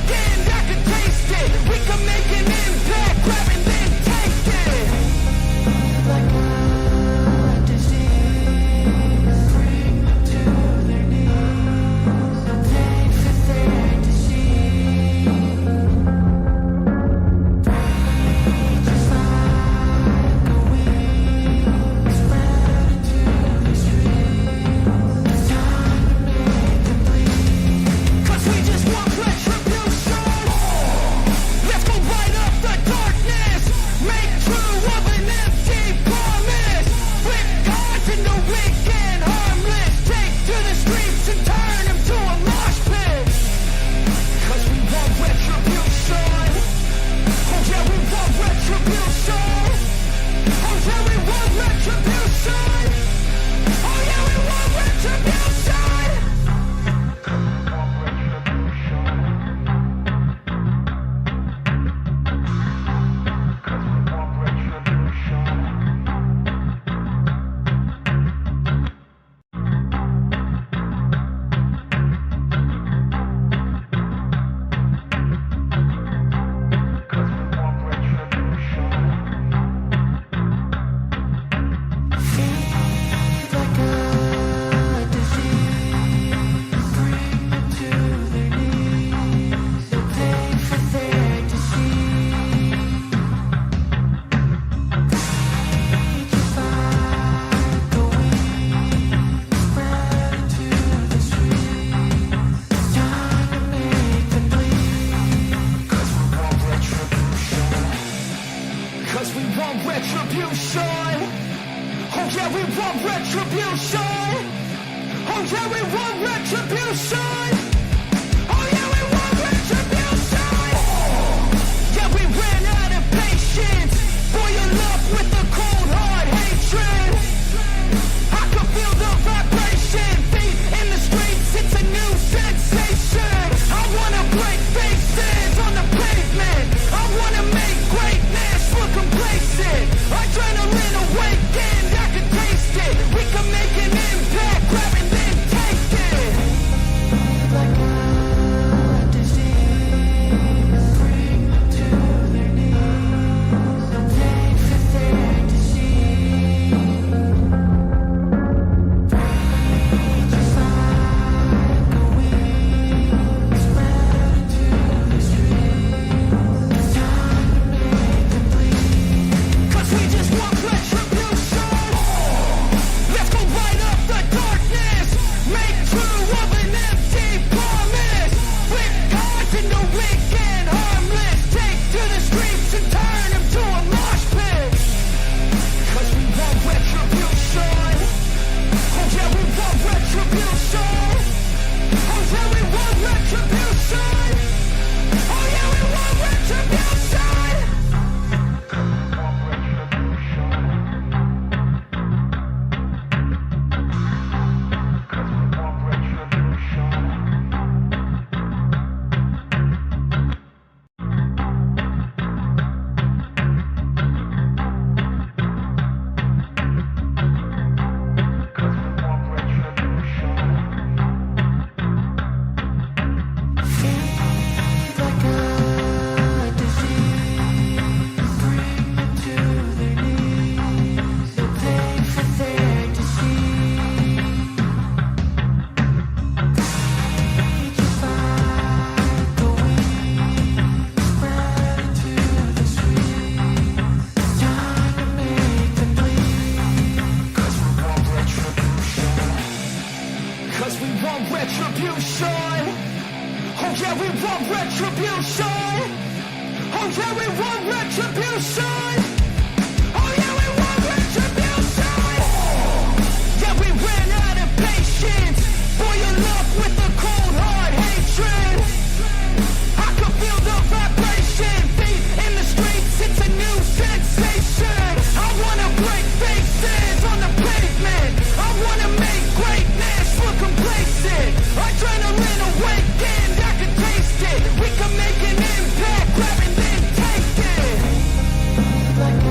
awakened, I can taste it. We can make an impact, grab and then take it. Like a disease, bring them to their knees. Pain for their disease. Rage is like a weed, spread into the streets. It's time to make them bleed. 'Cause we just want retribution. Let's go light up the darkness. Make true of an empty promise. With gods in the weak and harmless. Take to the streets and turn them to a mosh pit. 'Cause we want retribution. Oh yeah, we want retribution. Oh yeah, we want retribution. Oh yeah, we want retribution. Feed like a disease, bring them to their knees. They'll pay for their disease. Rage is like a weed, spread into the streets. It's time to make them bleed. 'Cause we want retribution. 'Cause we want retribution. Oh yeah, we want retribution. Oh yeah, we want retribution. Oh yeah, we want retribution. Yeah, we ran out of patience. Boil up with the cold hard hatred. I can feel the vibration. Feet in the streets, it's a new sensation. I wanna break faces on the pavement. I wanna make greatness look complacent. Adrenaline awakened, I can taste it. We can make an impact, grab and then take it. Like a disease, bring them to their knees. Pain for their disease. Rage is like a weed, spread into the streets. It's time to make them bleed. 'Cause we just want retribution. Let's go light up the darkness. Make true of an empty promise. With gods in the weak and harmless. Take to the streets and turn them to a mosh pit. 'Cause we want retribution. Oh yeah, we want retribution. Oh yeah, we want retribution. Oh yeah, we want retribution. Feed like a disease, bring them to their knees. They'll pay for their disease. Rage is like a weed, spread into the streets. It's time to make them bleed. 'Cause we want retribution. 'Cause we want retribution. Oh yeah, we want retribution. Oh yeah, we want retribution. Oh yeah, we want retribution. Yeah, we ran out of patience. Boil up with the cold hard hatred. I can feel the vibration. Feet in the streets, it's a new sensation. I wanna break faces on the pavement. I wanna make greatness look complacent. Adrenaline awakened, I can taste it. We can make an impact, grab and then take it. Like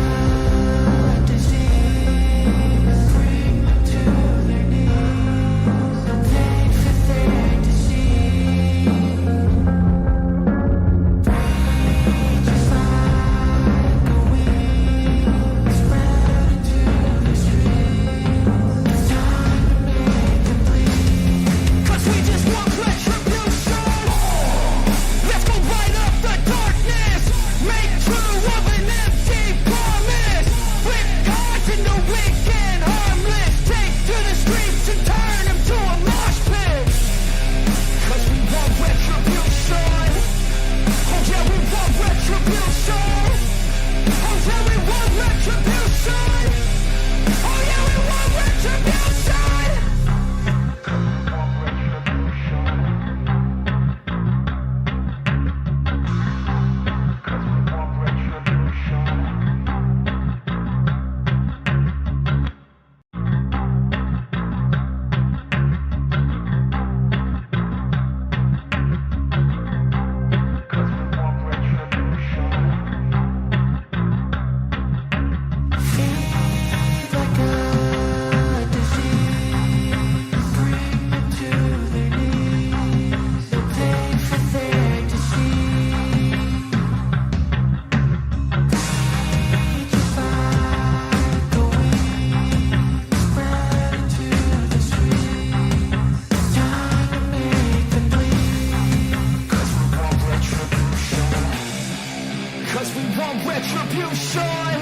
retribution.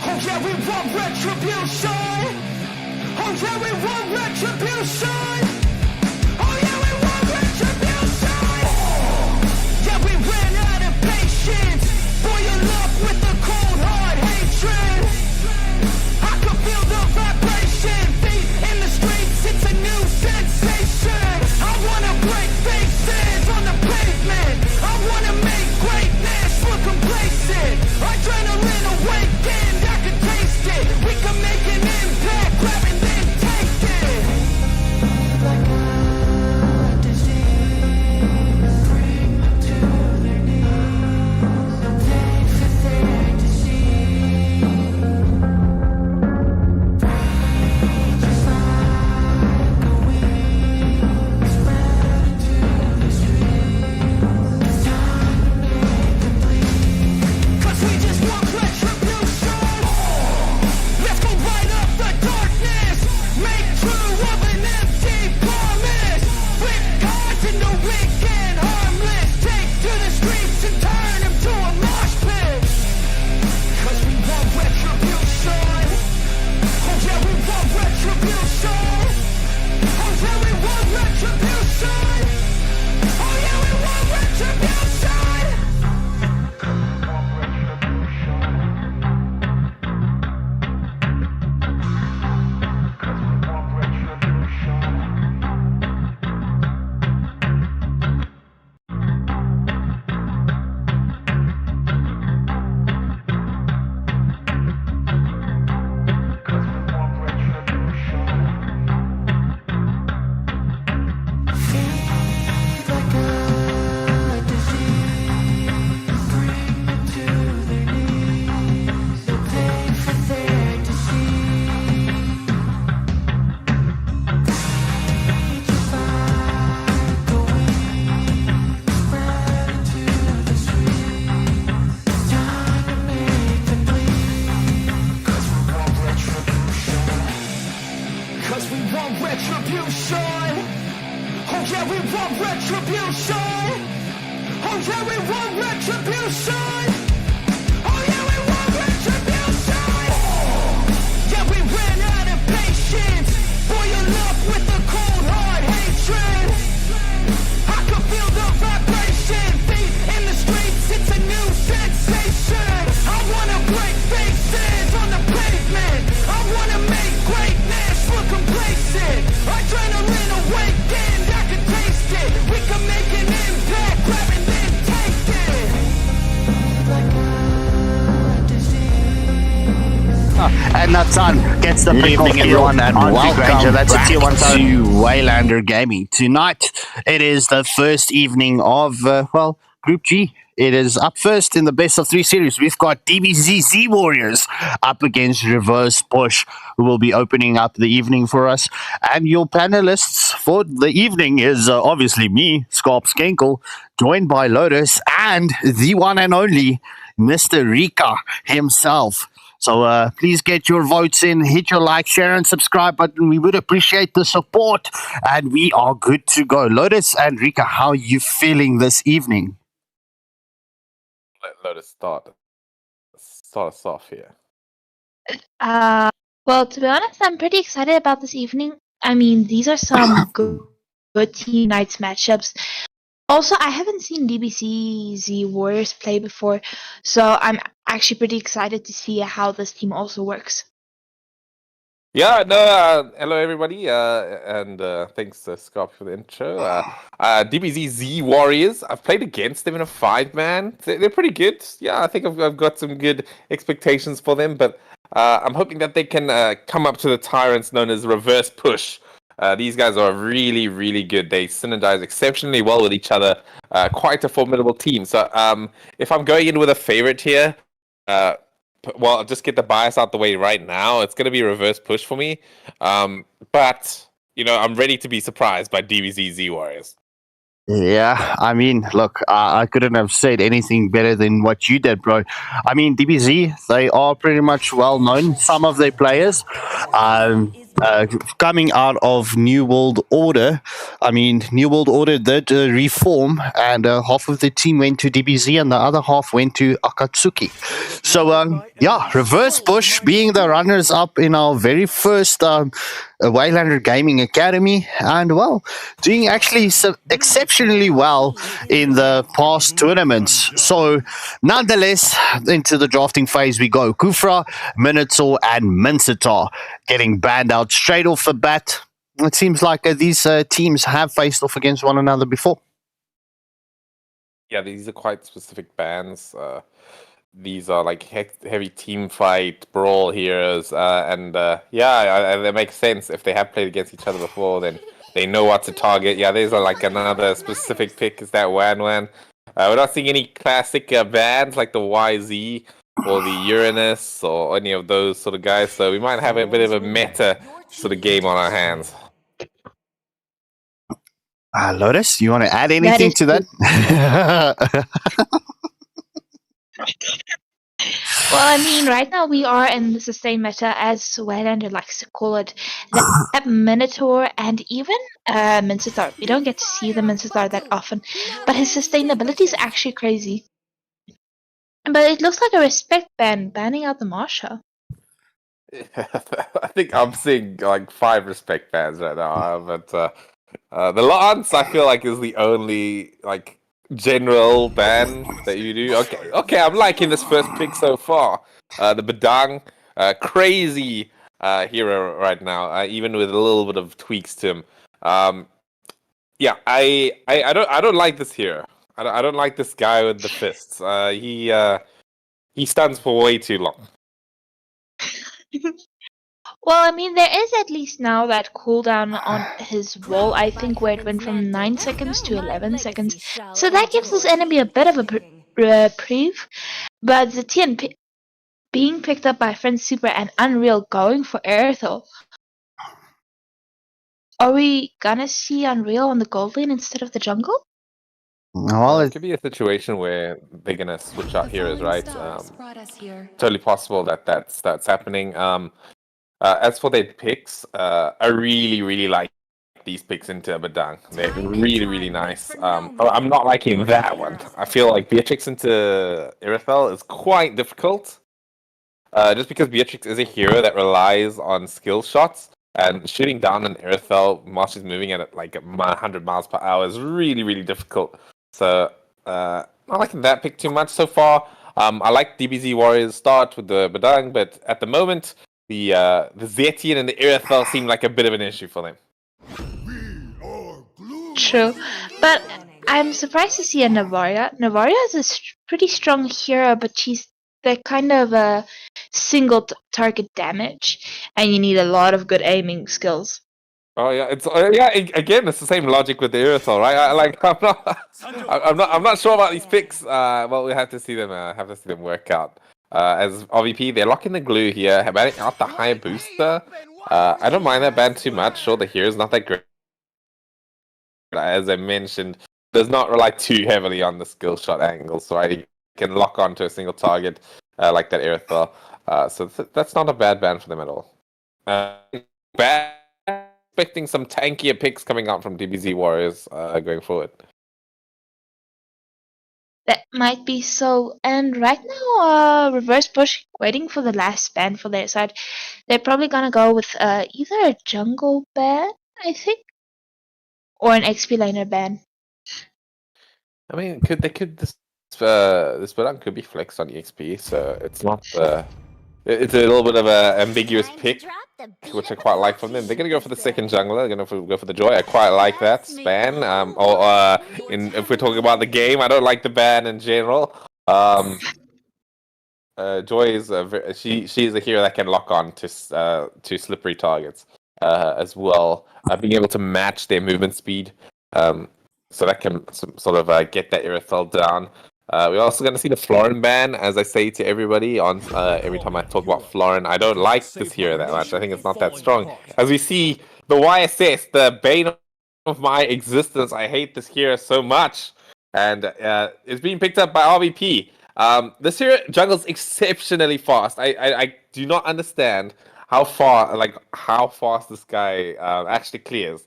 Oh yeah, we want retribution. Oh yeah, we want retribution. Oh yeah, we want retribution. Yeah, we ran out of patience. Boil up with the cold hard hatred. I can feel the vibration. Feet in the streets, it's a new sensation. I wanna break faces on the pavement. I wanna make greatness look complacent. Adrenaline awakened, I can taste it. We can make an impact, grab and then take it. Like a disease, bring them to their knees. Thank for their disease. Rage is like a weed, spread into the streets. It's time to make them bleed. 'Cause we just want retribution. Let's go light up the darkness. Make true of an empty promise. Flip gods into weak and harmless. Take to the streets and turn them to a mosh pit. 'Cause we want retribution. Oh yeah, we want retribution. Oh yeah, we want retribution. Oh yeah, we want retribution. Feed like a disease, bring them to their knees. They'll pay for their disease. Rage is like a weed, spread into the streets. It's time to make them bleed. 'Cause we want retribution. 'Cause we want retribution. Oh yeah, we want retribution. Oh yeah, we want retribution. Oh yeah, we want retribution. Yeah, we ran out of patience. Boil up with the cold hard hatred. I can feel the vibration. Feet in the streets, it's a new sensation. I wanna break faces on the pavement. I wanna make greatness look complacent. Adrenaline awakened, I can taste it. We can make an impact, grab and then take it. Like a disease. And Nathan gets the Good pick evening, off everyone, and welcome welcome that's back a tier 1 to Waylander Gaming. Tonight, it is the first evening of, Group G. It is up first in the best of 3 series. We've got DBZ Warriors up against Reverse Push, who will be opening up the evening for us. And your panelists for the evening is obviously me, Scarp Skenkel, joined by Lotus and the one and only Mr. Rika himself. So please get your votes in, hit your like, share, and subscribe button. We would appreciate the support, and we are good to go. Lotus and Rika, how are you feeling this evening? Let us start us off here. Well, to be honest, I'm pretty excited about this evening. I mean, these are some good Team Knights matchups. Also, I haven't seen DBZ Warriors play before, so I'm actually pretty excited to see how this team also works. Yeah, no, hello everybody, and thanks to Scott for the intro. DBZ Warriors, I've played against them in a 5-man. They're pretty good. Yeah, I think I've got some good expectations for them, but I'm hoping that they can come up to the tyrants known as Reverse Push. These guys are really, really good. They synergize exceptionally well with each other. Quite a formidable team. So if I'm going in with a favorite here, well, I'll just get the bias out the way right now. It's going to be Reverse Push for me. But, you know, I'm ready to be surprised by DBZ Warriors. Yeah, I mean, look, I couldn't have said anything better than what you did, bro. I mean, DBZ, they are pretty much well known, some of their players. coming out of New World Order. I mean, New World Order did reform, and half of the team went to DBZ, and the other half went to Akatsuki. So, yeah, Reverse Bush being the runners up in our very first Waylander Gaming Academy, and well, doing actually exceptionally well in the past tournaments. So, nonetheless, into the drafting phase we go. Kufra, Minotaur, and Mincetar getting banned out straight off the bat. It seems like these teams have faced off against one another before. Yeah, these are quite specific bans. These are like heavy team fight, brawl heroes, and yeah, that makes sense. If they have played against each other before, then they know what to target. Yeah, there's like another specific pick is that Wan Wan. We're not seeing any classic bans like the YZ or the Uranus or any of those sort of guys, so we might have a bit of a meta sort of game on our hands. Lotus, you want to add anything to that? Well, I mean, right now we are in the sustained meta, as Waylander likes to call it. That Minotaur and even Mincetar. We don't get to see the Mincetar that often, but his sustainability is actually crazy. But it looks like a respect ban, banning out the Marsha. I think I'm seeing like 5 respect bans right now, but the Lance I feel like is the only like general ban that you do. Okay, I'm liking this first pick so far. The Badang, crazy hero right now, even with a little bit of tweaks to him. Yeah, I don't like this hero. I don't like this guy with the fists. He stands for way too long. Well, I mean, there is at least now that cooldown on his wall, I think, where it went from 9 seconds to 11 seconds. So that gives this enemy a bit of a reprieve. But the TN being picked up by Friend Super and Unreal going for Aerithal. Are we gonna see Unreal on the gold lane instead of the jungle? Well, It could be a situation where they're gonna switch out heroes, right? Totally possible that that's happening. As for their picks, I really like these picks into Badang. They're really nice. I'm not liking that one. I feel like Beatrix into Irithel is quite difficult. Just because Beatrix is a hero that relies on skill shots, and shooting down an Irithel while she's moving at like 100 miles per hour is really difficult. So, not liking that pick too much so far. I like DBZ Warriors start with the Badang, but at the moment, the Zetian and the Irithel seem like a bit of an issue for them. True, but I'm surprised to see a Navaria. Navaria is a pretty strong hero, but she's the kind of a single target damage, and you need a lot of good aiming skills. Oh yeah, it's again, it's the same logic with the Irithel, right? I'm not sure about these picks. Well, we have to see them work out. As RVP, they're locking the glue here, banning out the high booster. I don't mind that ban too much. Sure, the hero's not that great. As I mentioned, does not rely too heavily on the skill shot angle, so I can lock onto a single target like that Irithel. So that's not a bad ban for them at all. Bad. Expecting some tankier picks coming out from DBZ Warriors going forward. That might be so. And right now, Reverse Bush waiting for the last ban for their side. They're probably gonna go with either a jungle ban, I think, or an XP laner ban. I mean, this Badang could be flexed on EXP, so it's not it's a little bit of an ambiguous pick, which I quite like from them. They're gonna go for the second jungler. They're gonna go for the Joy. I quite like that span. If we're talking about the game, I don't like the ban in general. Joy is she's a hero that can lock on to slippery targets as well, being able to match their movement speed. So that can sort of get that Irithel down. We're also going to see the Florin ban, as I say to everybody on every time I talk about Florin. I don't like this hero that much. I think it's not that strong. As we see, the YSS, the bane of my existence. I hate this hero so much. And it's being picked up by RVP. This hero jungles exceptionally fast. I do not understand how fast this guy actually clears.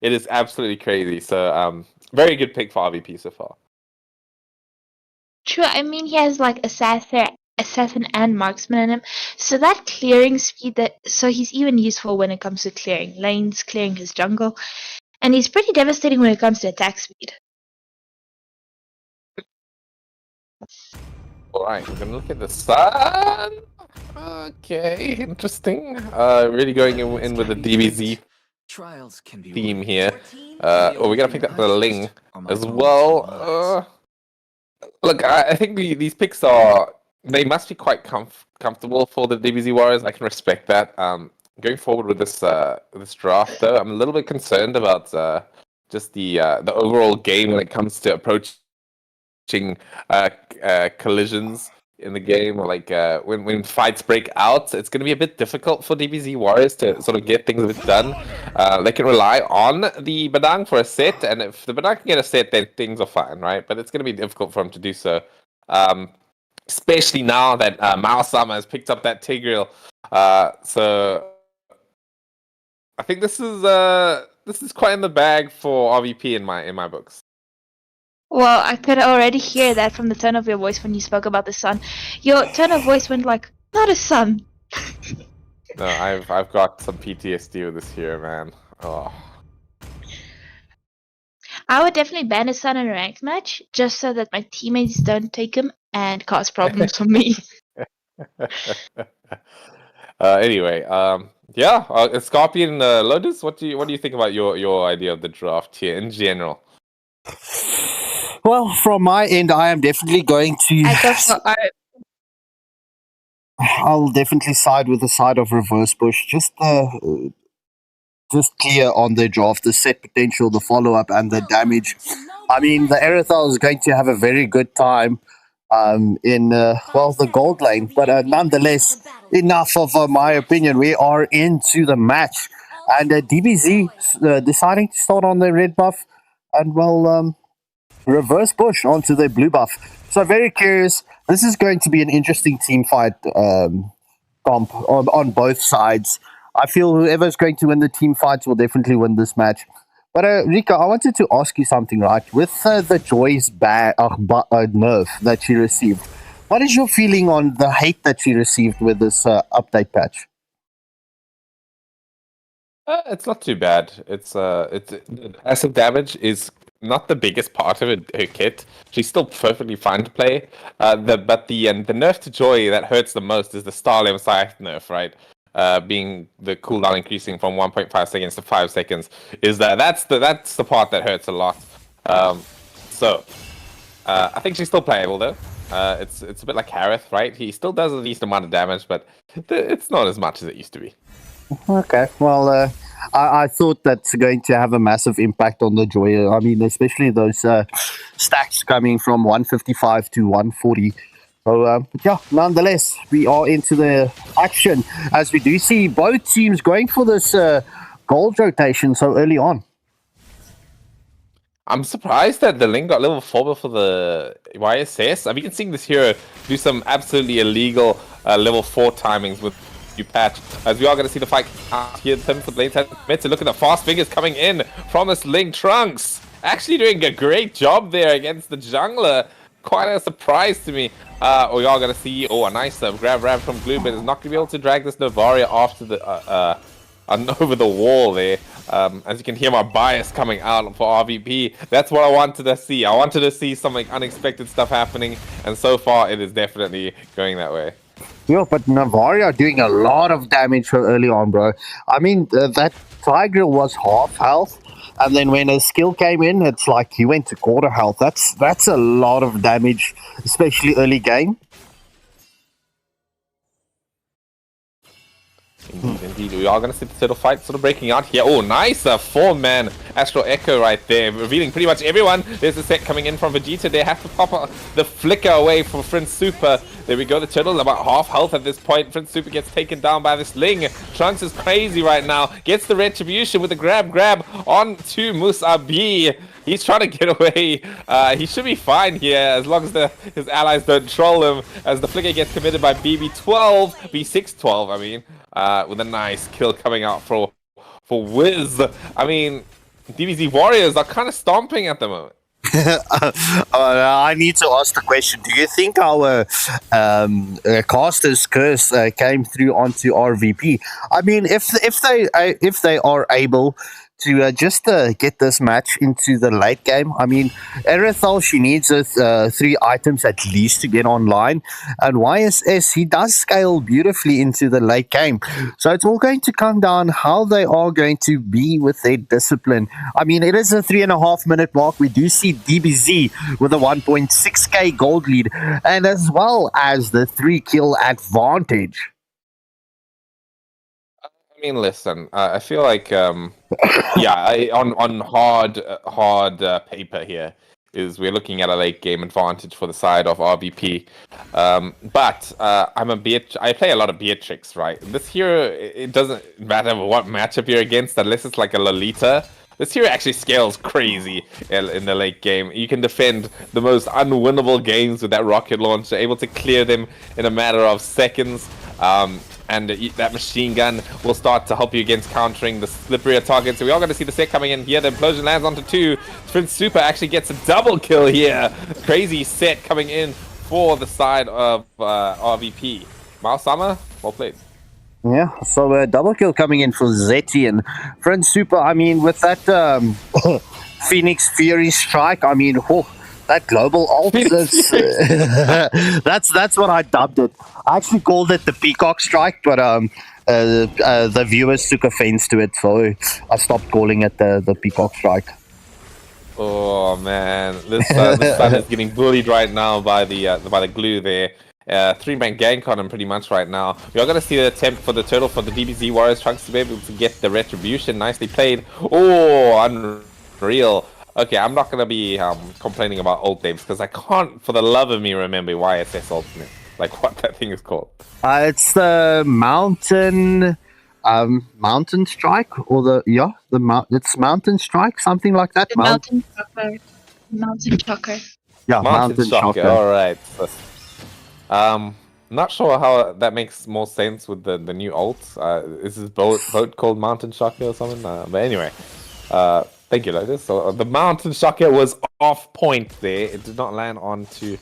It is absolutely crazy. So very good pick for RVP so far. True, I mean he has like assassin and marksman in him, so that clearing speed so he's even useful when it comes to clearing lanes, clearing his jungle, and he's pretty devastating when it comes to attack speed. Alright, we're gonna look at the sun. Okay, interesting. Really going in with the DBZ theme here. We're gonna pick up the Ling as well. Look, I think these picks they must be quite comfortable for the DBZ Warriors. I can respect that. Going forward with this draft, though, I'm a little bit concerned about just the overall game when it comes to approaching collisions in the game, or like when fights break out. It's going to be a bit difficult for DBZ Warriors to sort of get things a bit done. They can rely on the Badang for a set, and if the Badang can get a set, then things are fine, right? But it's going to be difficult for him to do so, especially now that Mao Sama has picked up that Tigreal. So I think this is quite in the bag for RVP in my books. Well, I could already hear that from the tone of your voice when you spoke about the sun. Your tone of voice went like, not a sun. No, I've got some PTSD with this here, man. Oh. I would definitely ban a sun in a ranked match, just so that my teammates don't take him and cause problems for me. Anyway, yeah, Scorpion, Lotus, what do you think about your idea of the draft here in general? Well, from my end, I am definitely going to. I go for I'll definitely side with the side of Reverse Bush. Just clear on the draft, the set potential, the follow up, and the damage. I mean, the Erythal is going to have a very good time in the gold lane, but nonetheless, enough of my opinion. We are into the match, and DBZ deciding to start on the red buff, and Reverse Bush onto the blue buff. So very curious. This is going to be an interesting team fight comp on both sides. I feel whoever's going to win the team fights will definitely win this match. But Rika, I wanted to ask you something, right? With the Joy's nerf that she received, what is your feeling on the hate that she received with this update patch? It's not too bad. It's passive damage is not the biggest part of her kit. She's still perfectly fine to play. But the nerf to Joy that hurts the most is the Starlim Scythe nerf, right? Being the cooldown increasing from 1.5 seconds to 5 seconds is that's the part that hurts a lot. So I think she's still playable though. It's a bit like Harith, right? He still does the least amount of damage, but it's not as much as it used to be. Okay, well, I thought that's going to have a massive impact on the Joy. I mean, especially those stacks coming from 155 to 140. So, nonetheless, we are into the action as we do see both teams going for this gold rotation so early on. I'm surprised that the Ling got level 4 before the YSS. I've been seeing this hero do some absolutely illegal level 4 timings with new patch, as we are going to see the fight here in terms of lane time. Look at the fast fingers coming in from this Ling. Trunks actually doing a great job there against the jungler. Quite a surprise to me. We are going to see a nice grab from Glue, but is not going to be able to drag this Novaria after the over the wall there. As you can hear my bias coming out for RVP. That's what I wanted to see. I wanted to see some unexpected stuff happening, and so far it is definitely going that way. Yeah, but Novaria doing a lot of damage early on, bro. I mean, that Tigreal was half health, and then when his skill came in, it's like he went to quarter health. That's a lot of damage, especially early game. Indeed. We are going to see the turtle fight sort of breaking out here. Oh, nice! 4-man Astral Echo right there, revealing pretty much everyone. There's a set coming in from Vegeta. They have to pop the flicker away from Prince Super. There we go. The turtle about half health at this point. Prince Super gets taken down by this Ling. Trunks is crazy right now. Gets the retribution with a grab on to Mlbb. He's trying to get away. He should be fine here as long as his allies don't troll him. As the flicker gets committed by BB12, B612, I mean. with a nice kill coming out for Wiz. I mean, DBZ Warriors are kind of stomping at the moment. I need to ask the question. Do you think our caster's curse came through onto RVP? I mean, if they are able to just get this match into the late game. I mean, Erethal, she needs 3 items at least to get online, and YSS, he does scale beautifully into the late game. So it's all going to come down how they are going to be with their discipline. I mean, it is a 3.5 minute mark. We do see DBZ with a 1.6k gold lead, and as well as the 3 kill advantage. I mean, listen, I feel like, on hard paper here is we're looking at a late game advantage for the side of RVP. But I play a lot of Beatrix, right? This hero, it doesn't matter what matchup you're against, unless it's like a Lolita. This hero actually scales crazy in the late game. You can defend the most unwinnable games with that rocket launcher, able to clear them in a matter of seconds. And that machine gun will start to help you against countering the slipperier targets. So we are going to see the set coming in here. The implosion lands onto 2. Prince Super actually gets a double kill here. Crazy set coming in for the side of RVP. Miles Summer, well played. Yeah, so a double kill coming in for Zeti and Prince Super. I mean, with that Phoenix Fury strike, I mean, that global ult, that's what I dubbed it. I actually called it the Peacock Strike, but the viewers took offense to it, so I stopped calling it the Peacock Strike. Oh man, this son is getting bullied right now by the glue there. 3-man gank on him pretty much right now. We are going to see the attempt for the turtle for the DBZ Warriors. Trunks to be able to get the retribution. Nicely played. Oh, unreal. Okay, I'm not going to be complaining about ult names because I can't for the love of me remember YSS ultimate. Like what that thing is called. It's the mountain strike, or it's mountain strike, something like that. The mountain shocker. Mountain shocker. Yeah, mountain shocker. All right. Not sure how that makes more sense with the new ult. Is this boat called Mountain Shocker or something? But anyway, thank you, Lotus. So the Mountain Shocker was off point there. It did not land onto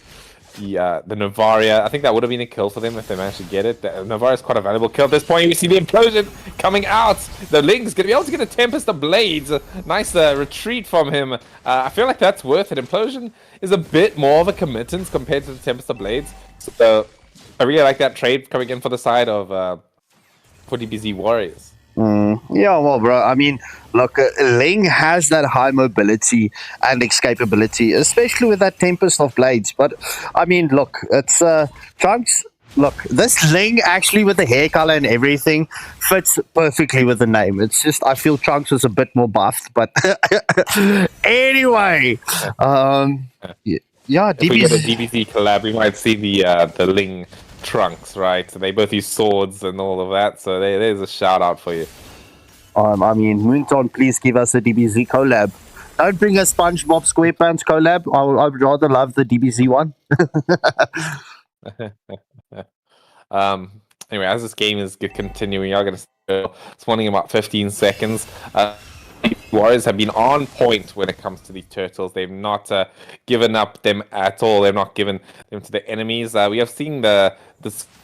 the Novaria. I think that would have been a kill for them if they managed to get it. The Novaria is quite a valuable kill at this point. You see the implosion coming out. The Link's going to be able to get a Tempest of Blades. Nice retreat from him. I feel like that's worth it. Implosion is a bit more of a committance compared to the Tempest of Blades. So I really like that trade coming in for the side of for DBZ Warriors. Yeah, well, bro, I mean, look, Ling has that high mobility and escapability, especially with that Tempest of Blades. But, I mean, look, it's Trunks. Look, this Ling actually with the hair color and everything fits perfectly with the name. It's just, I feel Trunks was a bit more buffed. But anyway, yeah, if we get a DBZ collab, we might see the Ling Trunks, right? So they both use swords and all of that. So there's a shout out for you. I mean, Moonton, please give us a DBZ collab. Don't bring a SpongeBob SquarePants collab. I'd rather love the DBZ one. Anyway, as this game is continuing, you're going to spawning in about 15 seconds. Warriors have been on point when it comes to these turtles. They've not given up them at all. They've not given them to the enemies. We have seen the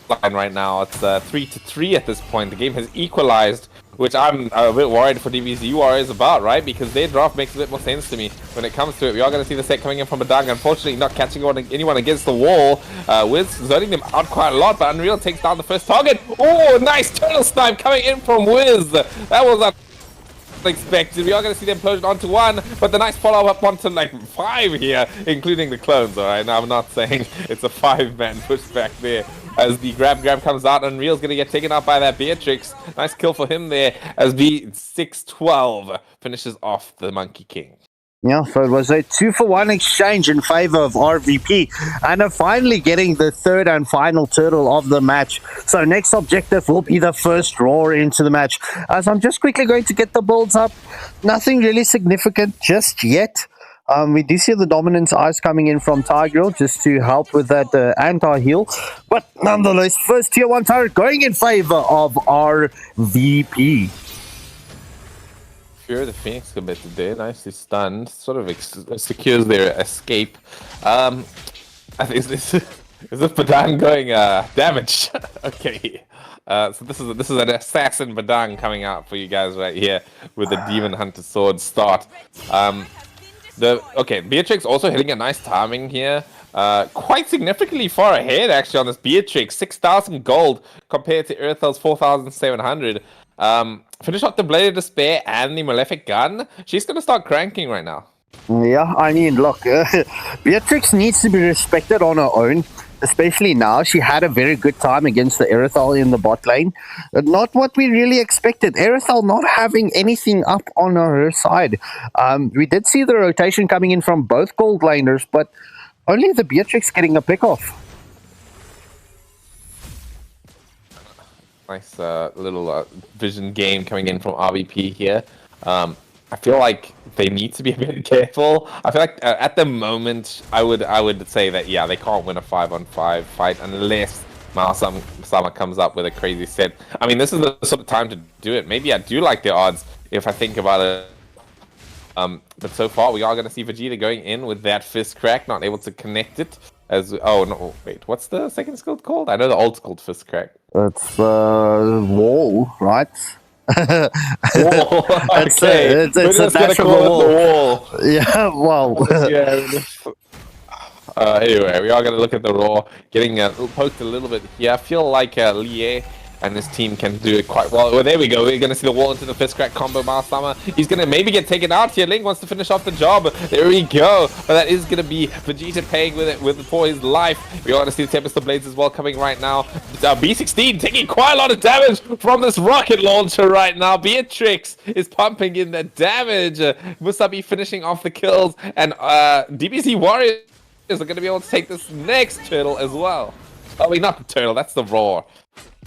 line right now. It's 3-3 at this point. The game has equalized, which I'm a bit worried for DBZ Warriors about, right? Because their draft makes a bit more sense to me when it comes to it. We are going to see the set coming in from Badang. Unfortunately, not catching anyone against the wall. Wiz zoning them out quite a lot, but Unreal takes down the first target. Oh, nice turtle snipe coming in from Wiz. That was unexpected. We are going to see the implosion onto 1, but the nice follow-up onto like 5 here, including the clones. All right, now I'm not saying it's a 5-man pushback there. As the grab comes out, Unreal's going to get taken out by that Beatrix. Nice kill for him there as B612 finishes off the Monkey King. Yeah, so it was a 2-for-1 exchange in favor of RVP, and are finally getting the third and final turtle of the match. So next objective will be the first roar into the match. As I'm just quickly going to get the builds up. Nothing really significant just yet. We do see the dominance eyes coming in from Tigreal just to help with that anti-heal. But nonetheless, first tier 1 turret going in favor of our VP. Fear the Phoenix committed there, nicely stunned, sort of secures their escape. I think is this Badang going damage? Okay, so this is an assassin Badang coming out for you guys right here with the Demon Hunter sword start. Beatrix also hitting a nice timing here. Quite significantly far ahead actually on this Beatrix, 6,000 gold compared to Earthel's 4,700. Finish off the Blade of Despair and the Malefic Gun. She's going to start cranking right now. Yeah, I mean, look, Beatrix needs to be respected on her own, especially now. She had a very good time against the Erythal in the bot lane. Not what we really expected. Erythal not having anything up on her side. We did see the rotation coming in from both gold laners, but only the Beatrix getting a pick off. Nice little vision game coming in from RVP here. I feel like they need to be a bit careful. I feel like at the moment, I would say that yeah, they can't win a 5-on-5 fight unless Sama comes up with a crazy set. I mean, this is the sort of time to do it. Maybe I do like the odds if I think about it. But so far, we are going to see Vegeta going in with that fist crack, not able to connect it. Oh no! Wait, what's the second skill called? I know the old called fist crack. It's wall, right? Wall. Okay. It's a dash of a wall. Yeah, well. Anyway, we are going to look at the Raw, getting poked a little bit here. I feel like Lie and his team can do it quite well. Well, there we go. We're going to see the wall into the fist crack combo. Malsama. He's going to maybe get taken out here. Link wants to finish off the job. There we go. But that is going to be Vegeta paying for his life. We want to see the Tempest of Blades as well coming right now. B16 taking quite a lot of damage from this rocket launcher right now. Beatrix is pumping in the damage. Musabi finishing off the kills. And DBZ Warriors are going to be able to take this next turtle as well. Oh, wait, not the turtle. That's the Roar.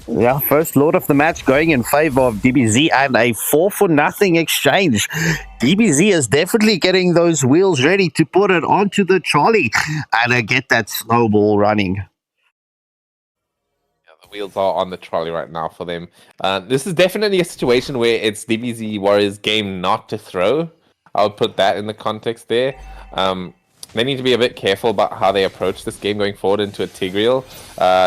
Yeah, first Lord of the match going in favor of DBZ and a 4-for-0 exchange. DBZ is definitely getting those wheels ready to put it onto the trolley and get that snowball running. Yeah, the wheels are on the trolley right now for them. This is definitely a situation where it's DBZ Warriors' game not to throw. I would put that in the context there. They need to be a bit careful about how they approach this game going forward into a Tigreal.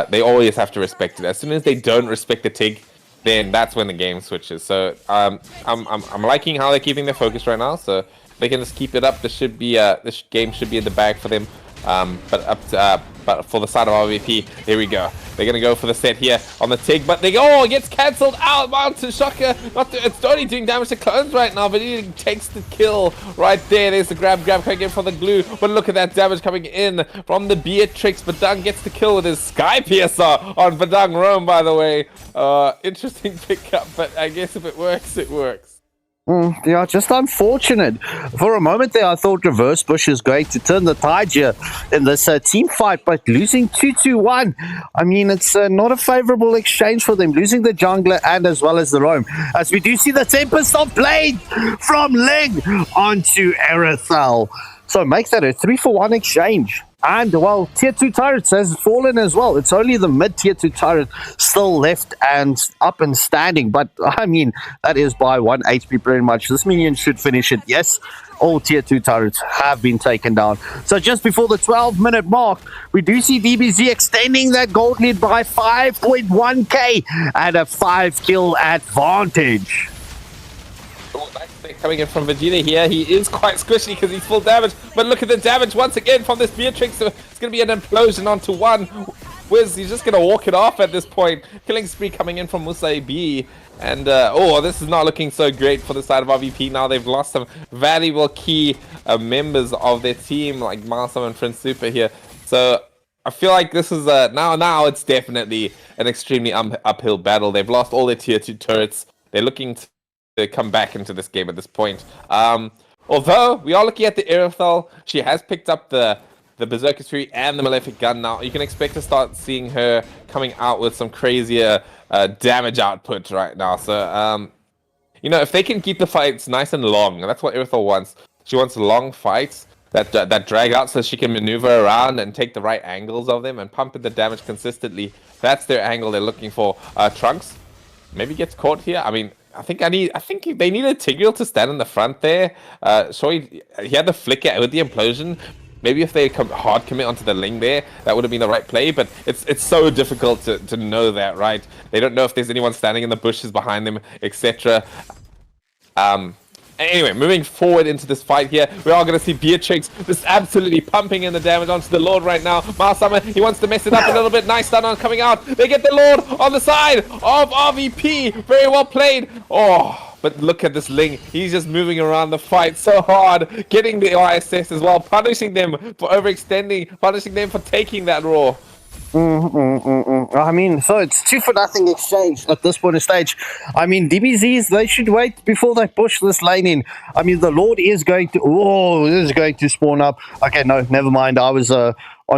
They always have to respect it. As soon as they don't respect the Tig, then that's when the game switches. So I'm liking how they're keeping their focus right now. So if they can just keep it up, this game should be in the bag for them. But for the side of RVP, here we go. They're gonna go for the set here on the Tig, but it gets cancelled out. Mountain Shocker, it's only doing damage to clones right now, but he takes the kill right there. There's the grab coming in from the glue, but look at that damage coming in from the Beatrix. Badang gets the kill with his Sky Piercer on Badang Rome, by the way. Interesting pickup, but I guess if it works, it works. Yeah, just unfortunate. For a moment there, I thought Reverse Bush is going to turn the tide here in this team fight, but losing 2-1, I mean, it's not a favorable exchange for them, losing the jungler and as well as the roam. As we do see the Tempest of Blade from Ling onto Erythal. So make that a 3-for-1 exchange. And, well, tier 2 turrets has fallen as well. It's only the mid-tier 2 turret still left and up and standing. But, I mean, that is by 1 HP pretty much. This minion should finish it. Yes, all tier 2 turrets have been taken down. So just before the 12-minute mark, we do see DBZ extending that gold lead by 5.1k and a 5-kill advantage. Oh, nice thing coming in from Vegeta here. He is quite squishy because he's full damage. But look at the damage once again from this Beatrix. So it's going to be an implosion onto one. Wiz, he's just going to walk it off at this point. Killing spree coming in from Mlbb. And, this is not looking so great for the side of RVP. Now they've lost some valuable key members of their team, like Marsam and Prince Super here. So I feel like this is now it's definitely an extremely uphill battle. They've lost all their tier 2 turrets. They're looking to come back into this game at this point. Although we are looking at the Erythal, she has picked up the Berserker's Fury and the Malefic Gun now. You can expect to start seeing her coming out with some crazier damage output right now. So, if they can keep the fights nice and long, that's what Erythal wants. She wants long fights. that drag out so she can maneuver around and take the right angles of them and pump in the damage consistently. That's their angle they're looking for. Trunks maybe gets caught here. I mean, I think they needed Tigreal to stand in the front there. Sure, he had the flicker with the implosion. Maybe if they hard commit onto the Ling there, that would have been the right play, but it's so difficult to know that, right? They don't know if there's anyone standing in the bushes behind them, etc. Anyway, moving forward into this fight here, we are going to see Beatrix just absolutely pumping in the damage onto the Lord right now. Miles Summer, he wants to mess it up a little bit. Nice stun on coming out. They get the Lord on the side of RVP. Very well played. Oh, but look at this Ling. He's just moving around the fight so hard, getting the ISS as well, punishing them for overextending, punishing them for taking that Raw. I mean, so it's 2-0 exchange at this point of stage. I mean, DBZs, they should wait before they push this lane in. I mean, the Lord is going to spawn up. Okay, no, never mind. I was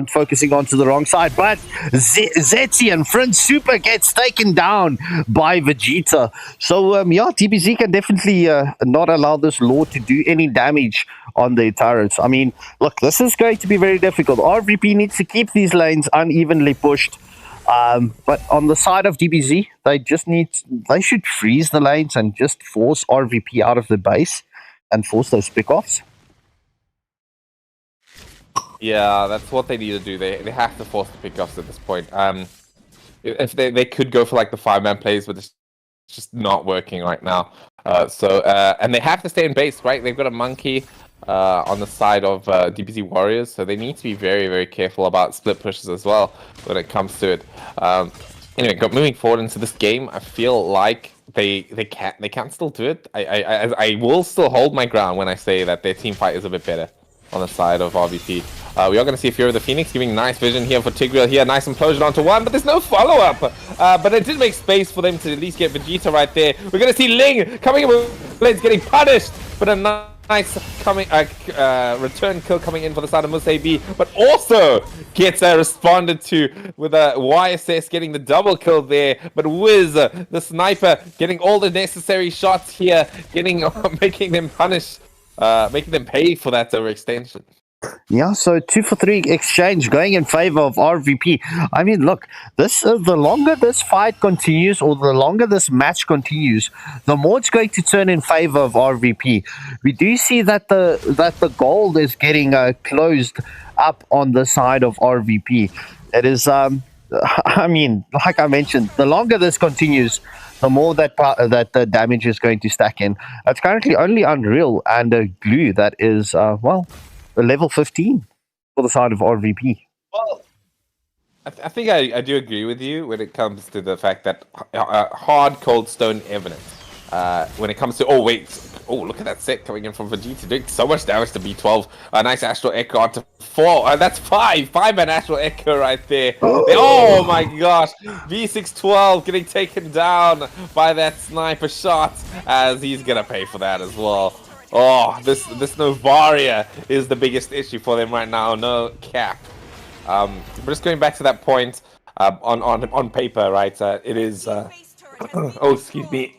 focusing onto the wrong side. But Zetzi and Prince Super gets taken down by Vegeta. So, yeah, DBZ can definitely not allow this Lord to do any damage on their turrets. I mean, look, this is going to be very difficult. RVP needs to keep these lanes unevenly pushed. But on the side of DBZ, they should freeze the lanes and just force RVP out of the base and force those pick-offs. Yeah, that's what they need to do. They have to force the pick-offs at this point. If they could go for like the 5-man plays, but it's just not working right now. And they have to stay in base, right? They've got a monkey on the side of DBZ Warriors, so they need to be very, very careful about split pushes as well when it comes to it. Anyway, moving forward into this game, I feel like they can still do it. I will still hold my ground when I say that their team fight is a bit better on the side of RVP. We are going to see Fury of the Phoenix giving nice vision here for Tigreal here. Nice implosion onto one, but there's no follow-up. But it did make space for them to at least get Vegeta right there. We're going to see Ling coming in with blades getting punished, but a nice return kill coming in for the side of Mlbb, but also gets responded to with a YSS getting the double kill there. But Wiz, the sniper, getting all the necessary shots here, making them punish, making them pay for that overextension. Yeah, so 2-for-3 exchange going in favor of RVP. I mean, look, the longer this fight continues, or the longer this match continues, the more it's going to turn in favor of RVP. We do see that the gold is getting closed up on the side of RVP. It is, I mean, like I mentioned, the longer this continues, the more that the damage is going to stack in. It's currently only Unreal and Glue that is, level 15 for the side of RVP. Well, I think I do agree with you when it comes to the fact that hard cold stone evidence. When it comes to look at that set coming in from Vegeta, doing so much damage to B12. A nice Astral Echo onto 4. That's 5-man Astral Echo right there. Oh my gosh, V612 getting taken down by that sniper shot, as he's gonna pay for that as well. Oh, this Novaria is the biggest issue for them right now. No cap. But just going back to that point, on paper, right? It is. Oh, excuse me.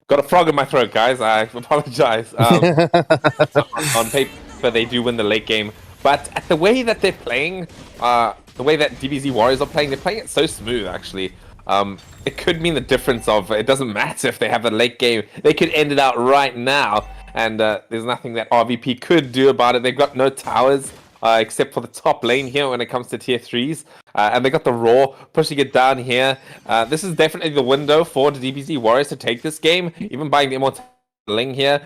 Got a frog in my throat, guys. I apologize. On paper, they do win the late game, but at the way that they're playing, the way that DBZ Warriors are playing, they're playing it so smooth, actually. It could mean the difference of it doesn't matter if they have a late game. They could end it out right now, and there's nothing that RVP could do about it. They've got no towers except for the top lane here when it comes to tier 3s, and they got the Raw pushing it down here. This is definitely the window for the DBZ Warriors to take this game, even buying the Immortal Ling here.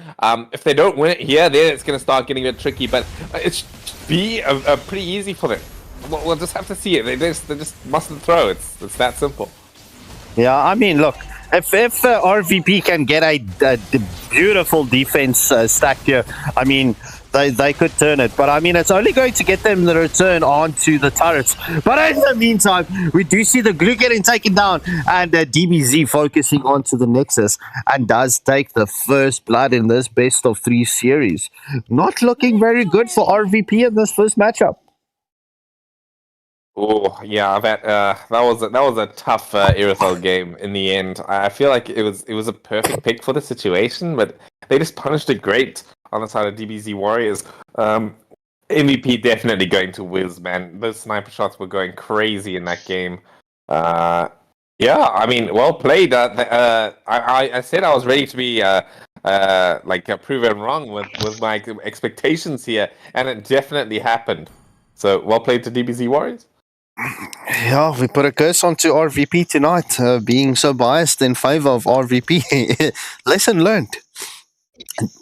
If they don't win it here, then it's going to start getting a bit tricky, but it should be pretty easy for them. We'll just have to see it. They just mustn't throw. It's that simple. Yeah, I mean, look, if RVP can get a beautiful defense stacked here, I mean, they could turn it. But I mean, it's only going to get them the return onto the turrets. But in the meantime, we do see the Glue getting taken down, and DBZ focusing onto the Nexus, and does take the first blood in this best of 3 series. Not looking very good for RVP in this first matchup. Oh yeah, that was a tough Irithel game in the end. I feel like it was a perfect pick for the situation, but they just punished it great. on the side of DBZ Warriors. MVP definitely going to Wiz, man. Those sniper shots were going crazy in that game. Yeah, I mean, well played. I said I was ready to be proven wrong with my expectations here, and it definitely happened. So well played to DBZ Warriors. Yeah, we put a curse onto RVP tonight, being so biased in favor of RVP. Lesson learned.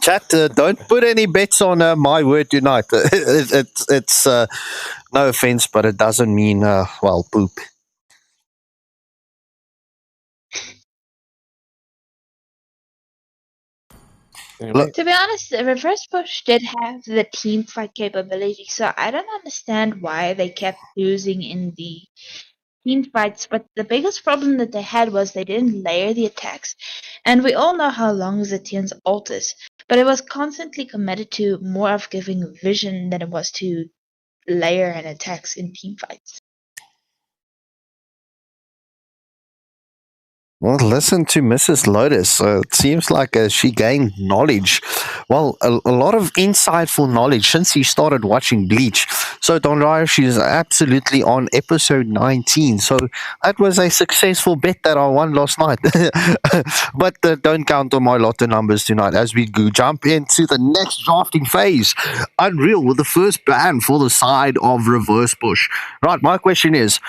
Chat, don't put any bets on my word tonight. It's no offense, but it doesn't mean, well, poop. Look, To be honest, the reverse push did have the team fight capability, so I don't understand why they kept losing in the team fights. But the biggest problem that they had was they didn't layer the attacks, and we all know how long Zetian's ult is. But it was constantly committed to more of giving vision than it was to layer and attacks in team fights. well, listen to Mrs. Lotus. It seems like she gained knowledge. Well, a lot of insightful knowledge since she started watching Bleach. So, Don Raya, she's absolutely on episode 19. So, that was a successful bet that I won last night. But don't count on my lotto numbers tonight as we go jump into the next drafting phase. Unreal with the first ban for the side of Reverse Push. Right, my question is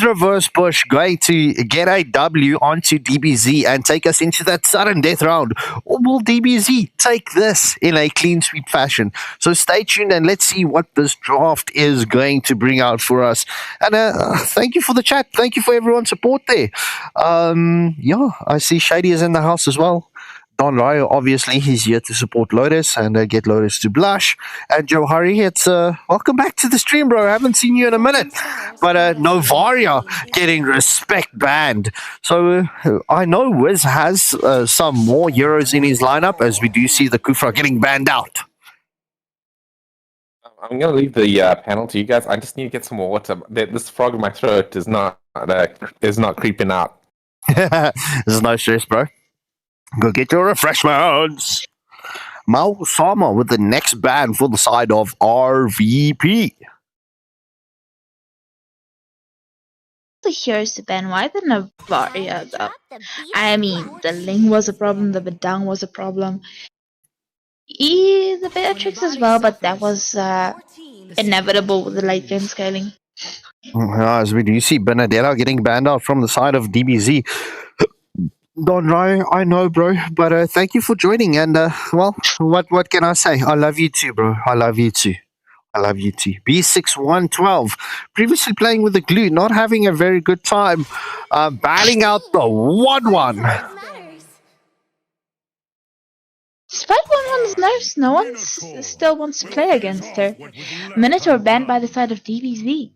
Reverse Push going to get a W onto DBZ and take us into that sudden death round? Or will DBZ take this in a clean sweep fashion? So stay tuned and let's see what this draft is going to bring out for us. And thank you for the chat. Thank you for everyone's support there. Yeah, I see Shady is in the house as well. Don Ryo, obviously, he's here to support Lotus and get Lotus to blush. And Johari, it's welcome back to the stream, bro. I haven't seen you in a minute. But Novaria getting respect banned. So I know Wiz has some more heroes in his lineup, as we do see the Kufra getting banned out. I'm gonna leave the panel to you guys. I just need to get some more water. This frog in my throat is not creeping out. There's no stress, bro. Go get your refreshments. Mal Sama with the next ban for the side of RVP. Here's the ban. Why the Navaria though? I mean, the Ling was a problem, the Bedang was a problem. The Beatrix as well, but that was inevitable with the late game scaling. As we do see Benedetta getting banned out from the side of DBZ. Don Rai, I know, bro, but thank you for joining. And well, what can I say? I love you too, bro. I love you too. I love you too. B6112, previously playing with the glue, not having a very good time, banning out the 1-1. Despite 1-1's nerfs, no one still wants to play against her. Minotaur banned by the side of DBZ.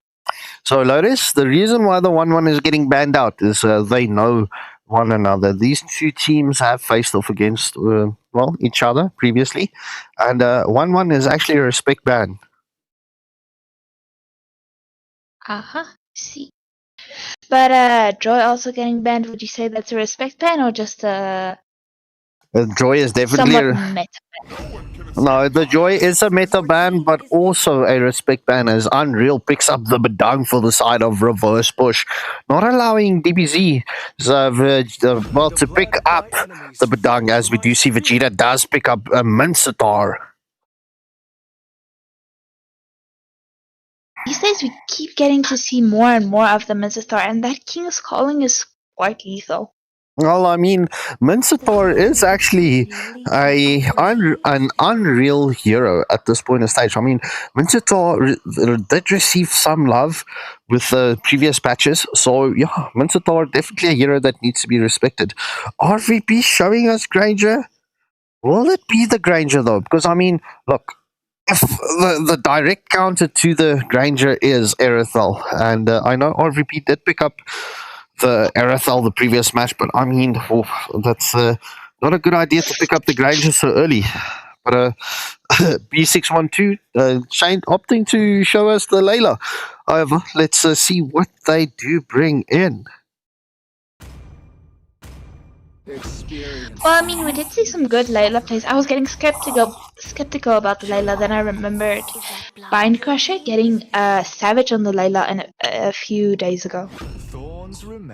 So, Lotus, the reason why the 1-1 is getting banned out is they know one another. These two teams have faced off against, each other previously. And 1-1 is actually a respect ban. See. But Joy also getting banned, would you say that's a respect ban or just a Joy is definitely somewhat meta ban? No, the Joy is a meta ban, but also a respect ban as Unreal picks up the Bedang for the side of Reverse Push, not allowing DBZ to pick up the Bedang, as we do see Vegeta does pick up a Mincetar. These days we keep getting to see more and more of the Mincetar, and that King's Calling is quite lethal. Well, I mean, Mincetar is actually an unreal hero at this point in stage. I mean, Mincetar did receive some love with the previous patches. So, yeah, Mincetar definitely a hero that needs to be respected. RVP showing us Granger. Will it be the Granger, though? Because, I mean, look, if the direct counter to the Granger is Erethel, and I know RVP did pick up the Erethel the previous match, but I mean, that's not a good idea to pick up the Granger so early. But B612, Shane opting to show us the Layla. However, let's see what they do bring in. Well, I mean, we did see some good Layla plays. I was getting skeptical about the Layla. Then I remembered Bind Crusher getting Savage on the Layla a few days ago.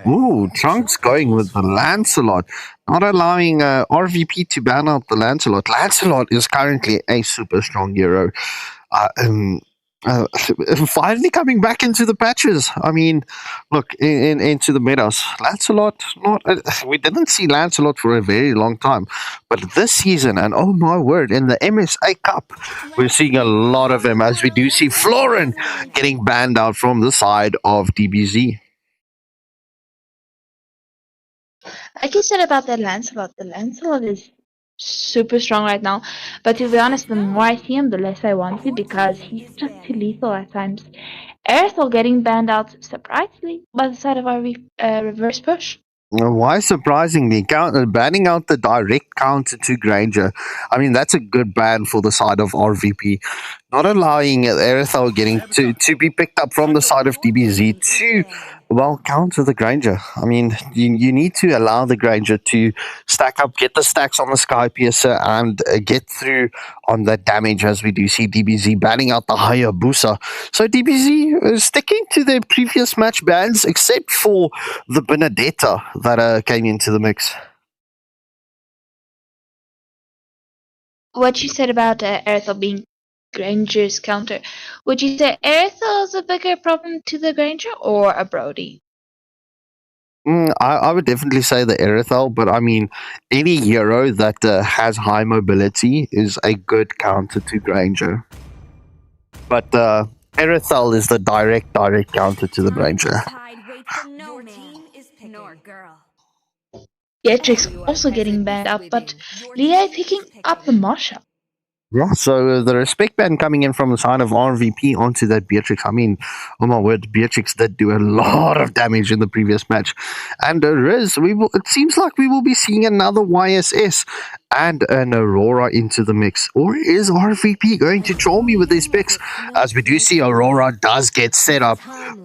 Ooh, Trunks going with the Lancelot, not allowing RVP to ban out the Lancelot. Lancelot is currently a super strong hero. Uh, um, uh, Finally coming back into the patches. I mean, look into the metas. Lancelot, not we didn't see Lancelot for a very long time, but this season, and oh my word, in the MSA Cup, we're seeing a lot of him. As we do see Florin getting banned out from the side of DBZ. Like you said about the Lancelot is super strong right now. But to be honest, the more I see him, the less I want to because he's just too lethal at times. Aerithal getting banned out surprisingly by the side of our reverse push. Why surprisingly, banning out the direct counter to Granger. I mean, that's a good ban for the side of RVP. Not allowing Aerithal getting to be picked up from the side of DBZ to, well, counter the Granger. I mean, you need to allow the Granger to stack up, get the stacks on the Sky Piercer, and get through on that damage as we do see DBZ banning out the Hayabusa. So DBZ is sticking to their previous match bans, except for the Benedetta that came into the mix. What you said about Aerithal being Granger's counter, would you say Aerithal is a bigger problem to the Granger or a Brody? I would definitely say the Aerithal, but I mean, any hero that has high mobility is a good counter to Granger. But Aerithal is the direct counter to the Granger. Beatrix also getting banned out, but Leah picking up the Marsha. Yeah, so the respect ban coming in from the side of RVP onto that Beatrix. I mean, oh my word, Beatrix did do a lot of damage in the previous match. And Riz, it seems like we will be seeing another YSS and an Aurora into the mix. Or is RVP going to troll me with these picks? As we do see Aurora does get set up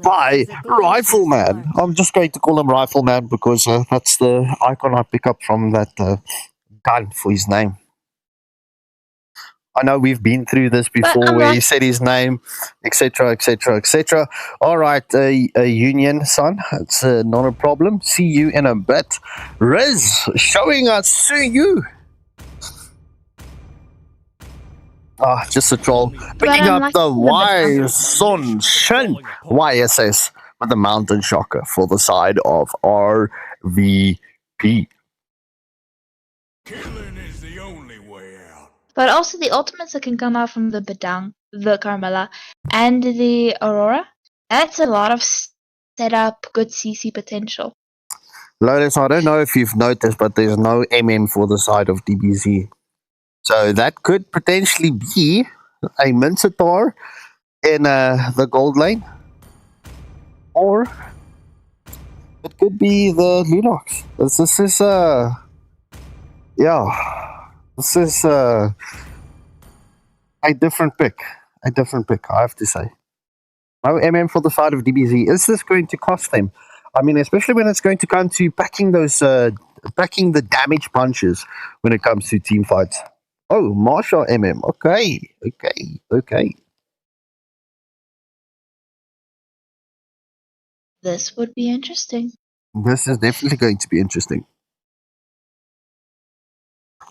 by Rifleman. I'm just going to call him Rifleman because that's the icon I pick up from that gun for his name. I know we've been through this before where he said his name, etc., etc., etc. All right, Union, son, it's not a problem. See you in a bit. Riz, showing us see you. Just a troll. Picking up the Y Sun Shin YSS with the Mountain Shocker for the side of RVP. But also the ultimates that can come out from the Bedang, the Carmela, and the Aurora. That's a lot of setup, good CC potential. Lotus, I don't know if you've noticed, but there's no MM for the side of DBZ. So that could potentially be a Mincetar in the gold lane. Or it could be the Lunox. This is This is a different pick. I have to say. No MM for the side of DBZ. Is this going to cost them? I mean, especially when it's going to come to packing the damage punches when it comes to team fights. Oh, Marshall MM. Okay. This would be interesting. This is definitely going to be interesting.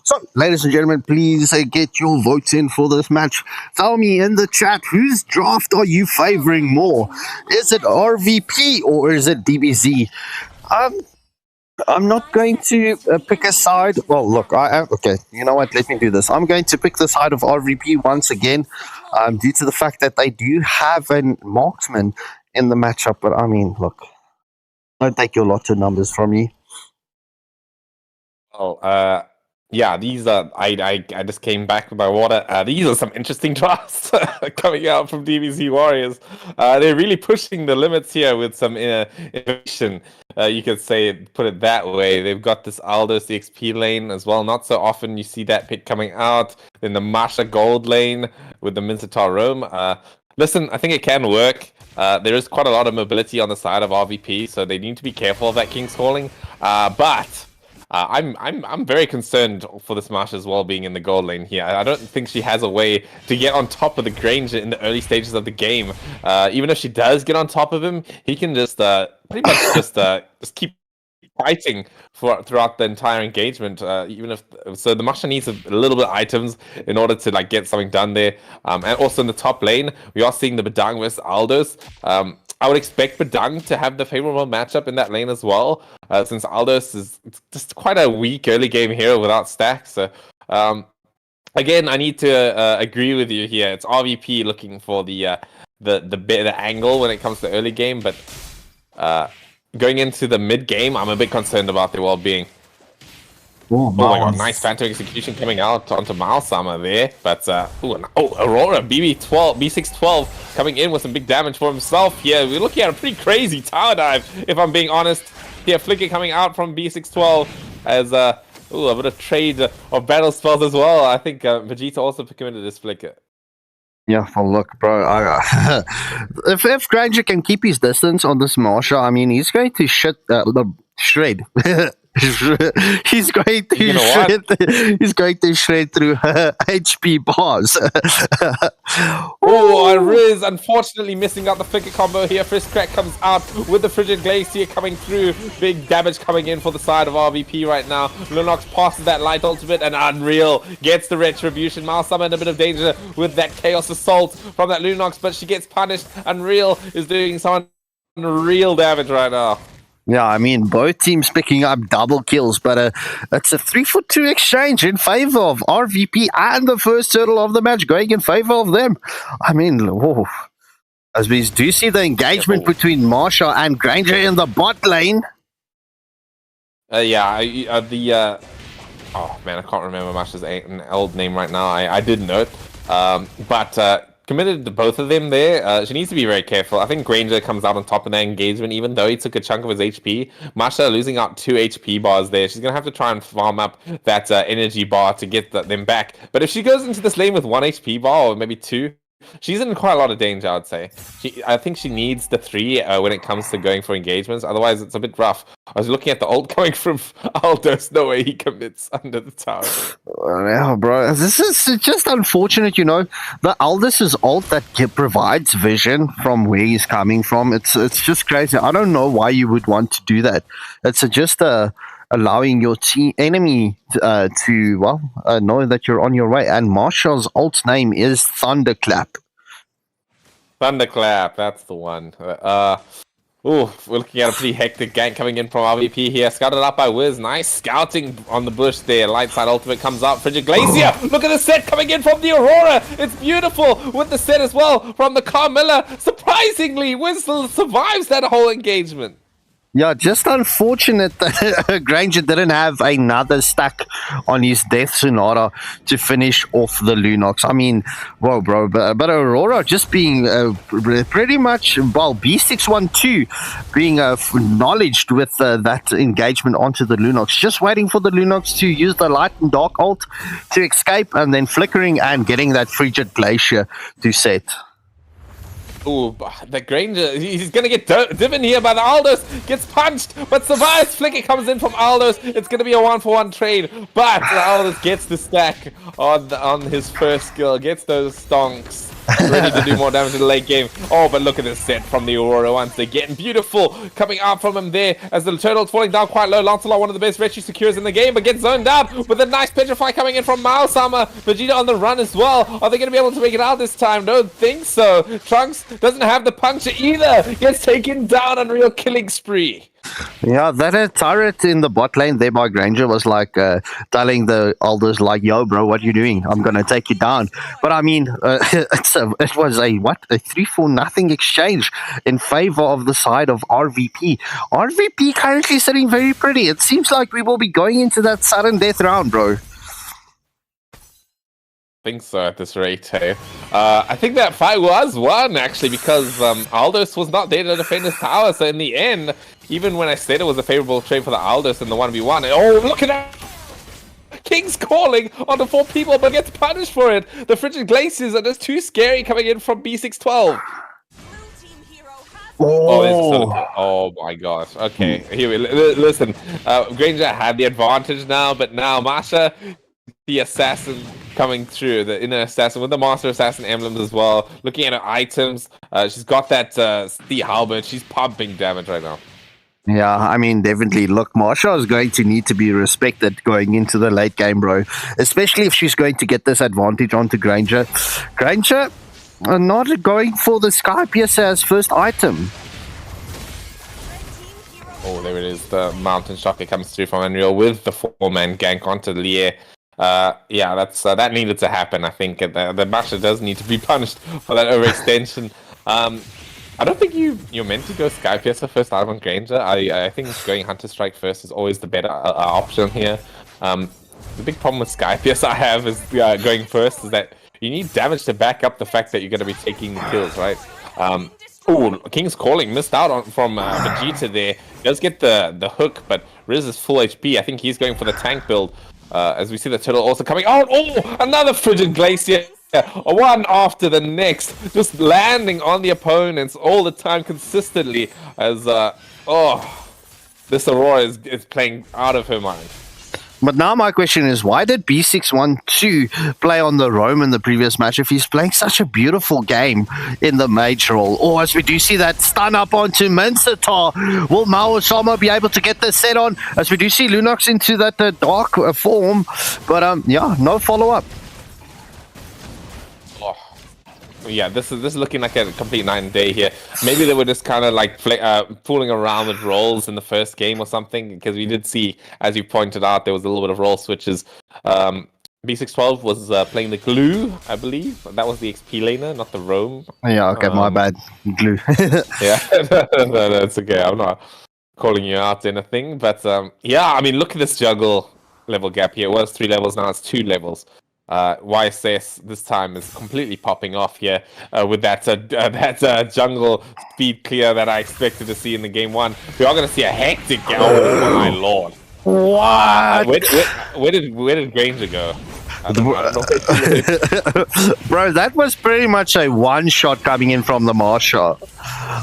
So, ladies and gentlemen, please get your votes in for this match. Tell me in the chat, whose draft are you favoring more? Is it RVP or is it DBZ? I'm not going to pick a side. Well, look, okay, you know what? Let me do this. I'm going to pick the side of RVP once again, due to the fact that they do have a marksman in the matchup. But I mean, look, don't take your lotto numbers from me. Oh, yeah, these are. I just came back with my water. These are some interesting drafts coming out from DBZ Warriors. They're really pushing the limits here with some innovation. You could say, put it that way. They've got this Aldous XP lane as well. Not so often you see that pick coming out. In the Masha Gold lane with the Mincetar Roam. Listen, I think it can work. There is quite a lot of mobility on the side of RVP, so they need to be careful of that King's Calling. But I'm very concerned for this Marsha's well-being in the gold lane here. I don't think she has a way to get on top of the Granger in the early stages of the game. Even if she does get on top of him, he can just pretty much just keep fighting throughout the entire engagement. Even if so, the Masha needs a little bit of items in order to like get something done there. And also in the top lane, we are seeing the Badang versus Aldous. I would expect Badang to have the favorable matchup in that lane as well, since Aldous is just quite a weak early game hero without stacks. So, again, I need to agree with you here. It's RVP looking for the angle when it comes to early game, but going into the mid game, I'm a bit concerned about their well-being. Oh my god, nice Phantom execution coming out onto Mlbb there. But, Aurora, B612 coming in with some big damage for himself here. We're looking at a pretty crazy tower dive, if I'm being honest. Here, Flicker coming out from B612 as, a bit of trade of battle spells as well. I think Vegeta also committed this Flicker. Yeah, well, look, bro. If Granger can keep his distance on this Marsha, I mean, he's going to shred. He's going to shred. He's going to shred through HP bars. Riz unfortunately missing out the flicker combo here. First crack comes out with the Frigid Glacier coming through. Big damage coming in for the side of RVP right now. Lunox passes that light ultimate and Unreal gets the retribution. Mlbb in a bit of danger with that Chaos Assault from that Lunox, but she gets punished. Unreal is doing some unreal damage right now. Yeah, I mean, both teams picking up double kills, but it's a 3-for-2 exchange in favor of RVP and the first turtle of the match going in favor of them. I mean, as we do see the engagement between Marsha and Granger in the bot lane. Oh man, I can't remember Marsha's old name right now. I did know it, but committed to both of them there. She needs to be very careful. I think Granger comes out on top of that engagement, even though he took a chunk of his HP. Marsha losing out 2 HP bars there. She's going to have to try and farm up that energy bar to get them back. But if she goes into this lane with 1 HP bar, or maybe 2, she's in quite a lot of danger, I'd say. I think she needs the 3 when it comes to going for engagements. Otherwise, it's a bit rough. I was looking at the ult coming from Aldous. No way he commits under the tower. Yeah, bro. This is just unfortunate, you know. The Aldous' ult that provides vision from where he's coming from. It's just crazy. I don't know why you would want to do that. It's just allowing your enemy to know that you're on your way. And Marshall's ult's name is Thunderclap. Thunderclap, that's the one. We're looking at a pretty hectic gank coming in from RVP here. Scouted up by Wiz. Nice scouting on the bush there. Light side ultimate comes out. Frigid Glacier. Look at the set coming in from the Aurora. It's beautiful with the set as well from the Carmilla. Surprisingly, Wiz survives that whole engagement. Yeah, just unfortunate that Granger didn't have another stack on his Death Sonata to finish off the Lunox. I mean, whoa, bro, but Aurora just being pretty much, B612 being acknowledged with that engagement onto the Lunox, just waiting for the Lunox to use the Light and Dark ult to escape and then flickering and getting that Frigid Glacier to set. Ooh, the Granger, he's gonna get driven here by the Aldous, gets punched, but survives. Flicker comes in from Aldous. It's gonna be a 1-for-1 trade, but Aldous gets the stack on his first skill, gets those stonks. Ready to do more damage in the late game. Oh, but look at this set from the Aurora once again. Beautiful coming out from him there as the turtle's falling down quite low. Lancelot, one of the best retry secures in the game, but gets zoned out with a nice Petrify coming in from Mlbb. Vegeta on the run as well. Are they going to be able to make it out this time? Don't think so. Trunks doesn't have the puncture either. Gets taken down on real killing spree. Yeah, that turret in the bot lane there by Granger was like telling the Aldous like, yo, bro, what you doing? I'm going to take you down. But I mean, it was a 3-for-0 exchange in favor of the side of RVP. RVP currently sitting very pretty. It seems like we will be going into that sudden death round, bro. Think so at this rate, hey. I think that fight was won actually because Aldous was not there to defend his tower. So in the end, even when I said it was a favorable trade for the Aldous in the 1v1, oh look at that! King's calling onto 4 people, but gets punished for it. The Frigid Glaciers are just too scary coming in from B612. Blue team hero has Oh, there's a solo Oh, kill. Oh my gosh. Okay, here we listen. Granger had the advantage now, but now Masha, the assassin coming through, the inner assassin with the master assassin emblems as well. Looking at her items, she's got that the halberd. She's pumping damage right now. yeah, I mean, definitely. Look, Marsha is going to need to be respected going into the late game, bro. Especially if she's going to get this advantage onto Granger. Granger not going for the Sky Piercer as first item. Oh, there it is. The mountain shocker comes through from Unreal with the 4-man gank onto Lear. Yeah, that needed to happen. I think the Masha does need to be punished for that overextension. I don't think you're meant to go Sky Piercer first item on Granger. I think going Hunter Strike first is always the better option here. The big problem with Sky Piercer I have is going first is that you need damage to back up the fact that you're going to be taking the kills, right? Oh, King's Calling missed out on from Vegeta there. He does get the hook, but Riz is full HP. I think he's going for the tank build. As we see the turtle also coming out. Oh, another Frigid Glacier. One after the next. Just landing on the opponents all the time consistently. As, this Aurora is playing out of her mind. But now my question is, why did B612 play on the roam in the previous match if he's playing such a beautiful game in the mage role? Or as we do see that stun up onto Mincetar, will Mao Osama be able to get the set on? As we do see Lunox into that dark form, but yeah, no follow-up. Yeah, this is looking like a complete night and day here. Maybe they were just kind of like fooling around with roles in the first game or something, because we did see, as you pointed out, there was a little bit of role switches. B612 was playing the glue, I believe. That was the XP laner, not the roam. Yeah, okay, my bad. Glue. Yeah, no, that's okay. I'm not calling you out or anything, but yeah, I mean, look at this jungle level gap here. It was 3 levels, now it's 2 levels. YSS this time is completely popping off here with that jungle speed clear that I expected to see in the game 1. We are going to see a hectic game. Oh my lord! What? Where did Granger go? I don't know. Bro, that was pretty much a one shot coming in from the Marsha.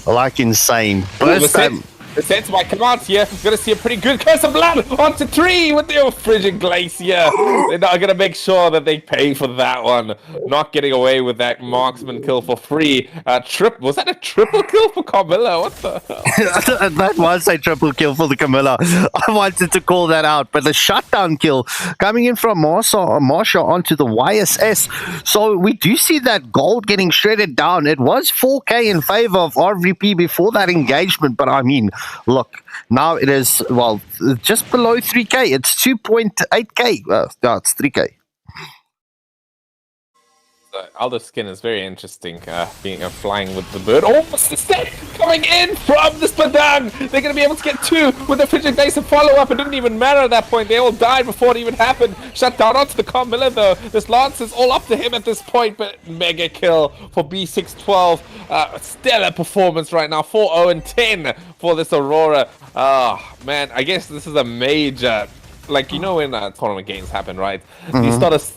Like insane. First time. The Sense might come out here. We're going to see a pretty good Curse of Blood onto 3 with the Frigid Glacier. They're not going to make sure that they pay for that one. Not getting away with that marksman kill for free. Was that a triple kill for Camilla? What the hell? That was a triple kill for the Camilla. I wanted to call that out. But the shutdown kill coming in from Marsha onto the YSS. So we do see that gold getting shredded down. It was 4K in favor of RVP before that engagement. But I mean, look, now it is, well, just below 3K. It's 2.8K. No, it's 3K. Aldo's skin is very interesting, being flying with the bird. Oh, Stat coming in from this Badang! They're going to be able to get 2 with the Frigid Glacier follow-up. It didn't even matter at that point. They all died before it even happened. Shut down onto the Carmilla, though. This Lance is all up to him at this point, but mega kill for B612. Stellar performance right now. 4-0-10 for this Aurora. Man, I guess this is a major... Like, you know when tournament games happen, right? Mm-hmm.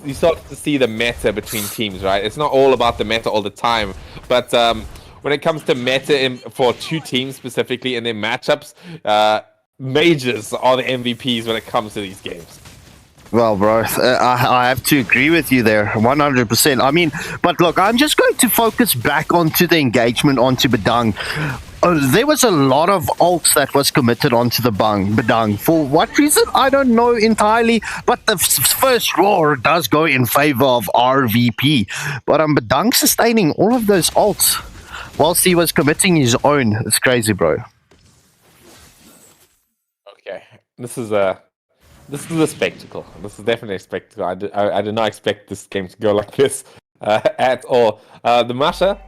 You start to see the meta between teams, right? It's not all about the meta all the time, but when it comes to meta for 2 teams specifically in their matchups, mages are the MVPs when it comes to these games. Well, bro, I have to agree with you there, 100%. I mean, but look, I'm just going to focus back onto the engagement onto Badang. There was a lot of ults that was committed onto the Badang. For what reason? I don't know entirely, but the first roar does go in favor of RVP. But Badang sustaining all of those ults whilst he was committing his own. It's crazy, bro. Okay, this is a spectacle. This is definitely a spectacle. I did not expect this game to go like this at all. The Masha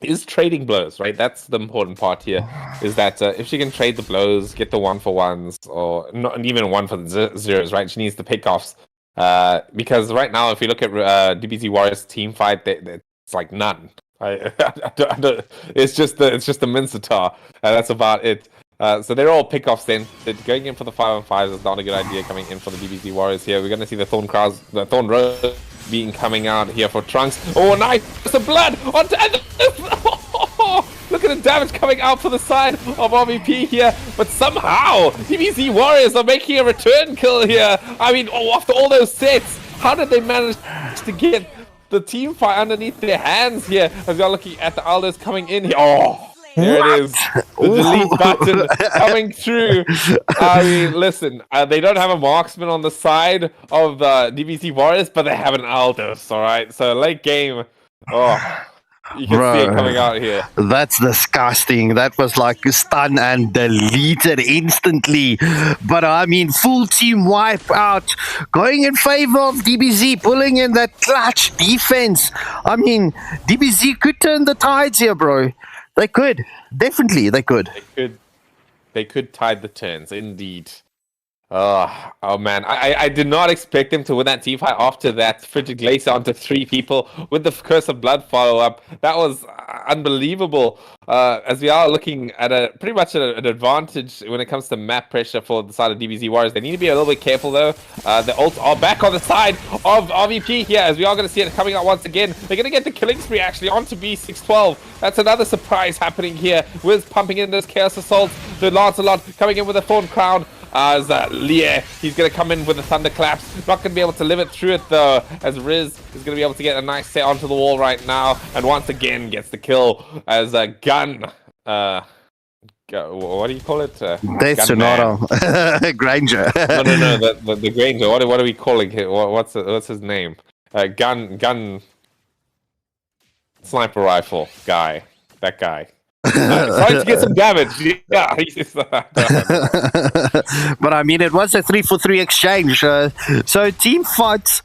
is trading blows, right? That's the important part here, is that if she can trade the blows, get the 1-for-1s, or not even 1-for-0s, right? She needs the pickoffs. Because right now, if you look at DBZ Warriors team fight, it's like none. It's just the Mincetar. That's about it. So they're all pickoffs then. Going in for the 5-on-5s is not a good idea coming in for the DBZ Warriors here. We're going to see the Thorn Rose coming out here for Trunks. Oh, nice! The blood! Look at bit of damage coming out for the side of RVP here, but somehow DBZ Warriors are making a return kill here. I mean, after all those sets, how did they manage to get the team fight underneath their hands here as we are looking at the Alders coming in here? Oh, there it is. The delete button coming through. I mean, listen, they don't have a marksman on the side of the DBZ Warriors, but they have an Aldous, all right? So late game, you can see it coming out here. That's disgusting. That was like stun and deleted instantly. But I mean, full team wipe out. Going in favor of DBZ, pulling in that clutch defense. I mean, DBZ could turn the tides here, bro. They could. Definitely, they could. They could tide the turns, indeed. Oh man, I did not expect them to win that team fight after that frigid glacier onto 3 people with the Curse of Blood follow-up. That was unbelievable. As we are looking at pretty much an advantage when it comes to map pressure for the side of DBZ Warriors. They need to be a little bit careful though. The ults are back on the side of RVP here, as we are going to see it coming out once again. They're going to get the killing spree actually onto B612. That's another surprise happening here. Wiz pumping in those Chaos Assaults. The Lancelot coming in with a Thorn Crown. As Lie, he's going to come in with the Thunderclaps. Not going to be able to live it through it though, as Riz is going to be able to get a nice set onto the wall right now, and once again gets the kill as a gun. What do you call it? Death Sonata. Granger. No, the Granger. What are we calling him? What's his name? Gun sniper rifle guy. That guy. Trying to get some damage. Yeah. But I mean, it was a 3-for-3 exchange. So team fights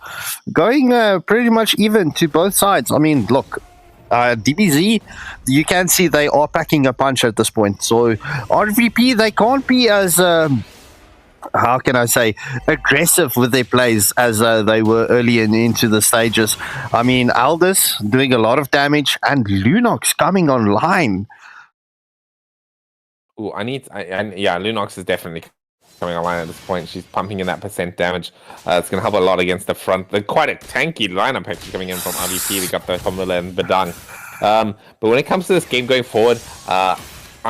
going pretty much even to both sides. I mean, look, DBZ, you can see they are packing a punch at this point. So RVP, they can't be as how can I say, aggressive with their plays as they were earlier into the stages. I mean, Aldous doing a lot of damage and Lunox coming online. Ooh, Lunox is definitely coming online at this point. She's pumping in that percent damage. It's going to help a lot against the front. They're quite a tanky lineup actually coming in from RVP. We got the Formula and Badang. But when it comes to this game going forward, I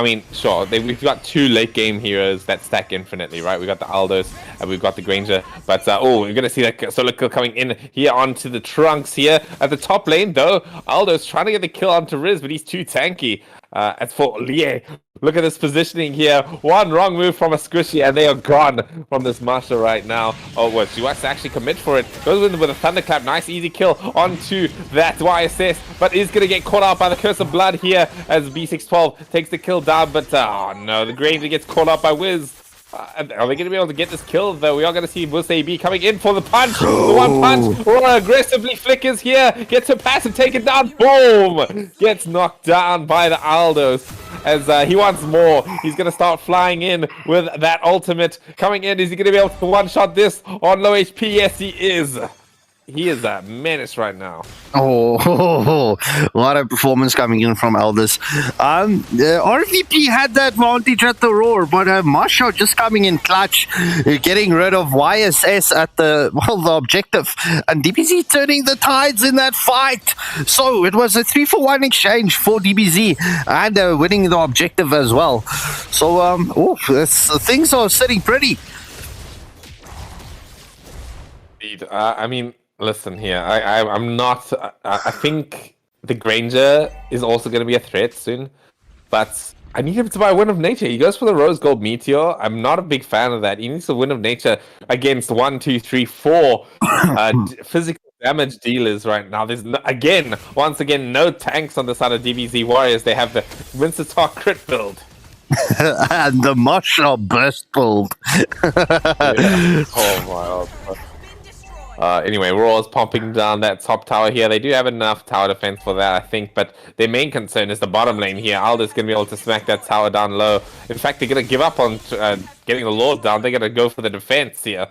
mean, sure, we've got 2 late game heroes that stack infinitely, right? We've got the Aldous and we've got the Granger. But, we're going to see that solo kill coming in here onto the Trunks here. At the top lane, though, Aldous trying to get the kill onto Riz, but he's too tanky. As for Lie, look at this positioning here. One wrong move from a squishy, and they are gone from this Masha right now. Oh, what? She wants to actually commit for it. Goes in with a Thunderclap. Nice, easy kill onto that YSS, but is going to get caught out by the Curse of Blood here as B612 takes the kill down. But, oh no, the Granger gets caught out by Wiz. Are they going to be able to get this kill, though? We are going to see Mlbb coming in for the punch. The one punch. Aggressively flickers here. Gets her pass and take it down. Boom! Gets knocked down by the Aldous as he wants more. He's going to start flying in with that ultimate. Coming in. Is he going to be able to one-shot this on low HP? Yes, he is. He is a menace right now. Oh, what a performance coming in from Aldous. RVP had the advantage at the roar, but Masha just coming in clutch, getting rid of YSS at the objective, and DBZ turning the tides in that fight. So it was a 3-for-1 exchange for DBZ and winning the objective as well. So things are sitting pretty. I mean, listen here. I'm not. I think the Granger is also going to be a threat soon, but I need him to buy Wind of Nature. He goes for the Rose Gold Meteor. I'm not a big fan of that. He needs the Wind of Nature against 1, 2, 3, 4 physical damage dealers right now. There's once again, no tanks on the side of DBZ Warriors. They have the Wincetar crit build. And the Masha burst build. Yeah. Oh my god. Anyway, Raw's pumping down that top tower here. They do have enough tower defense for that, I think, but their main concern is the bottom lane here. Aldous going to be able to smack that tower down low. In fact, they're going to give up on getting the Lord down. They're going to go for the defense here.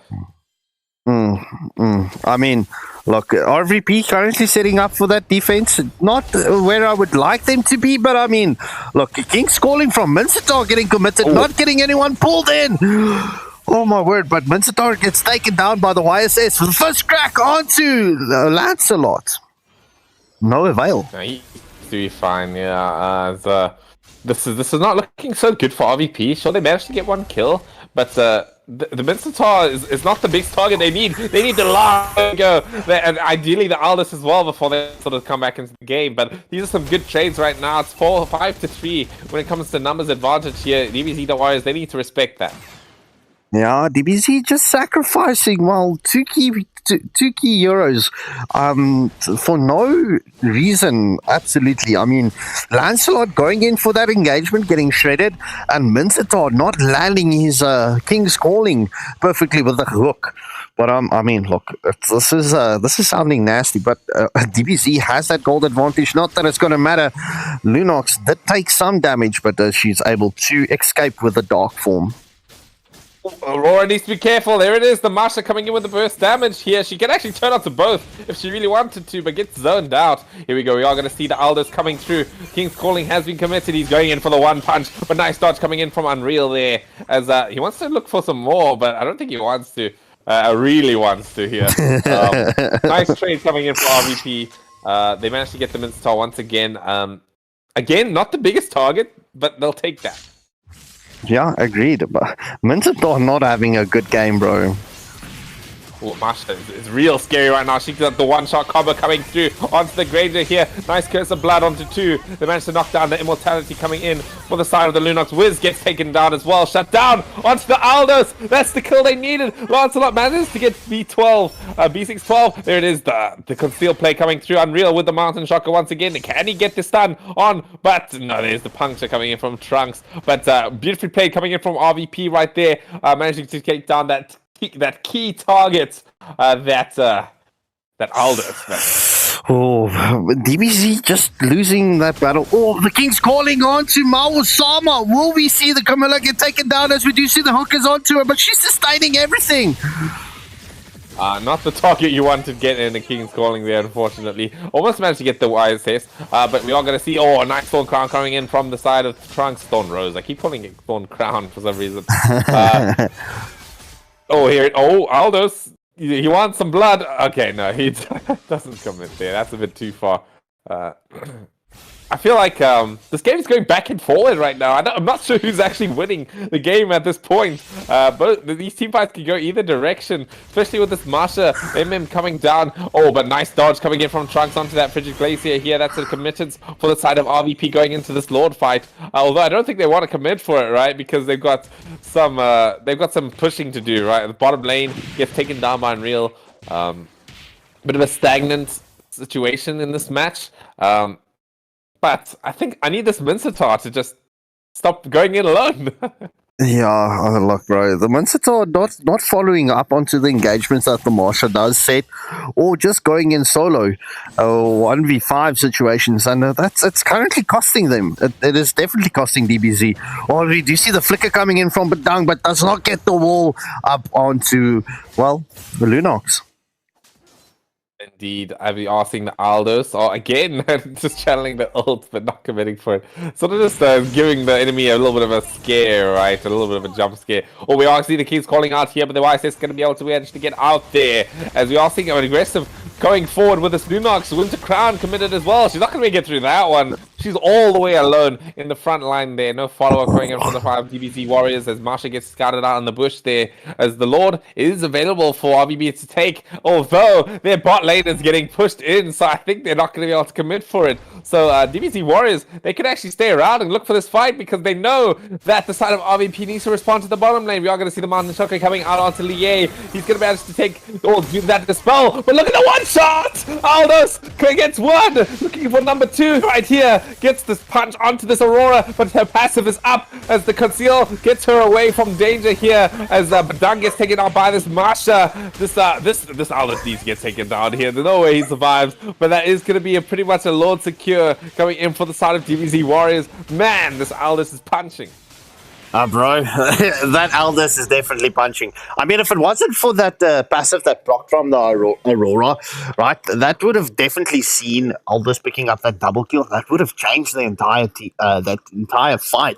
I mean, look, RVP currently setting up for that defense. Not where I would like them to be, but I mean, look, King's calling from Mincetar getting committed, not getting anyone pulled in. Oh my word, but Mincetar gets taken down by the YSS for the first crack onto Lancelot. No avail. No, he's doing fine, yeah. this is not looking so good for RVP. Sure, they managed to get one kill, but the Minotaur is not the biggest target they need. They need to go, and ideally the Aldous as well before they sort of come back into the game. But these are some good trades right now. It's 5-3 when it comes to numbers advantage here. DBZ the Warriors, they need to respect that. Yeah, DBZ just sacrificing, well, two key heroes for no reason, absolutely. I mean, Lancelot going in for that engagement, getting shredded, and Minotaur not landing his King's Calling perfectly with the hook. But I mean, look, this is sounding nasty, but DBZ has that gold advantage. Not that it's going to matter. Lunox did take some damage, but she's able to escape with the dark form. Aurora needs to be careful. There it is. The Masha coming in with the burst damage here. She can actually turn onto both if she really wanted to, but gets zoned out. Here we go. We are going to see the Aldous coming through. King's Calling has been committed. He's going in for the one punch, but nice dodge coming in from Unreal there. As he wants to look for some more, but I don't think he wants to. Really wants to here. Nice trade coming in for RVP. They managed to get the Minotaur once again. Again, not the biggest target, but they'll take that. Yeah, agreed. But Minotaur not having a good game, bro. Oh, Masha is real scary right now. She got the one-shot combo coming through onto the Granger here. Nice Curse of Blood onto 2. They managed to knock down the Immortality coming in for the side of the Lunox. Wiz gets taken down as well. Shut down onto the Aldous. That's the kill they needed. Lancelot manages to get B12. B612. There it is. The conceal play coming through. Unreal with the Mountain Shocker once again. Can he get the stun on? But no, there's the puncture coming in from Trunks. But beautifully played coming in from RVP right there. Managing to take down that key target, that Aldous. Oh, DBZ just losing that battle. Oh, the King's Calling on to Mao Sama. Will we see the Camilla get taken down as we do see the hookers onto her? But she's sustaining everything. Not the target you want to get in the King's Calling there, unfortunately. Almost managed to get the ISS, but we are going to see, a nice Thorn Crown coming in from the side of Trunks. Thorn Rose. I keep calling it Thorn Crown for some reason. Aldous, he wants some blood. Okay, no, he doesn't commit there. That's a bit too far. I feel like this game is going back and forward right now. I'm not sure who's actually winning the game at this point. But these team fights can go either direction, especially with this Masha MM coming down. Oh, but nice dodge coming in from Trunks onto that Frigid Glacier here. That's a committance for the side of RVP going into this Lord fight. Although I don't think they want to commit for it, right? Because they've got some pushing to do, right? The bottom lane gets taken down by Unreal. Bit of a stagnant situation in this match. But I think I need this Minotaur to just stop going in alone. Yeah, look, bro. The Minotaur not following up onto the engagements that the Marsha does set, or just going in solo, 1v5 situations, and it's currently costing them. It is definitely costing DBZ. Already, do you see the flicker coming in from Badang, but does not get the wall up onto, well, the Lunox. Indeed, we are seeing the Aldous, or again, just channeling the ult, but not committing for it. Sort of just giving the enemy a little bit of a scare, right? A little bit of a jump scare. Oh, we are seeing the King's Calling out here, but the YSS is going to be able to manage to get out there. As we are seeing an aggressive going forward with this Lunox. Winter Crown committed as well. She's not going to make it through that one. She's all the way alone in the front line there. No follow-up going in from the 5 DBZ Warriors as Marsha gets scouted out in the bush there. As the Lord is available for RBB to take, although their bot lane is getting pushed in, so I think they're not going to be able to commit for it. So DBZ Warriors, they could actually stay around and look for this fight because they know that the side of RVP needs to respond to the bottom lane. We are going to see the Mountain Shocker coming out onto Lier. He's going to manage to take, do that dispel, but look at the one shot! Aldous gets one! Looking for number 2 right here. Gets this punch onto this Aurora, but her passive is up as the Conceal gets her away from danger here as Badang gets taken out by this Marsha. This Aldous needs to get taken down here. There's no way he survives, but that is going to be pretty much a Lord Secure coming in for the side of DBZ Warriors. Man, this Aldous is punching. Bro, that Aldous is definitely punching. I mean, if it wasn't for that passive that blocked from the Aurora, right, that would have definitely seen Aldous picking up that double kill. That would have changed the entire fight,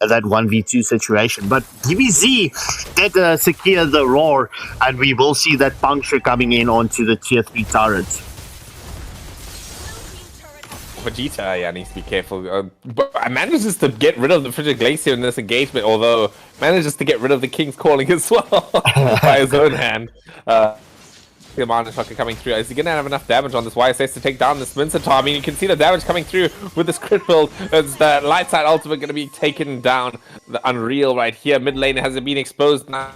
that 1v2 situation. But DBZ did secure the roar, and we will see that puncture coming in onto the tier 3 turrets. Vegeta, yeah, needs to be careful. But manages to get rid of the Frigid Glacier in this engagement, although manages to get rid of the King's Calling as well by his own hand. The Mana Shocker coming through. Is he going to have enough damage on this YSS to take down this Mincetar? I mean, you can see the damage coming through with this crit build. As the Light Side Ultimate going to be taken down. The Unreal right here. Mid lane hasn't been exposed now.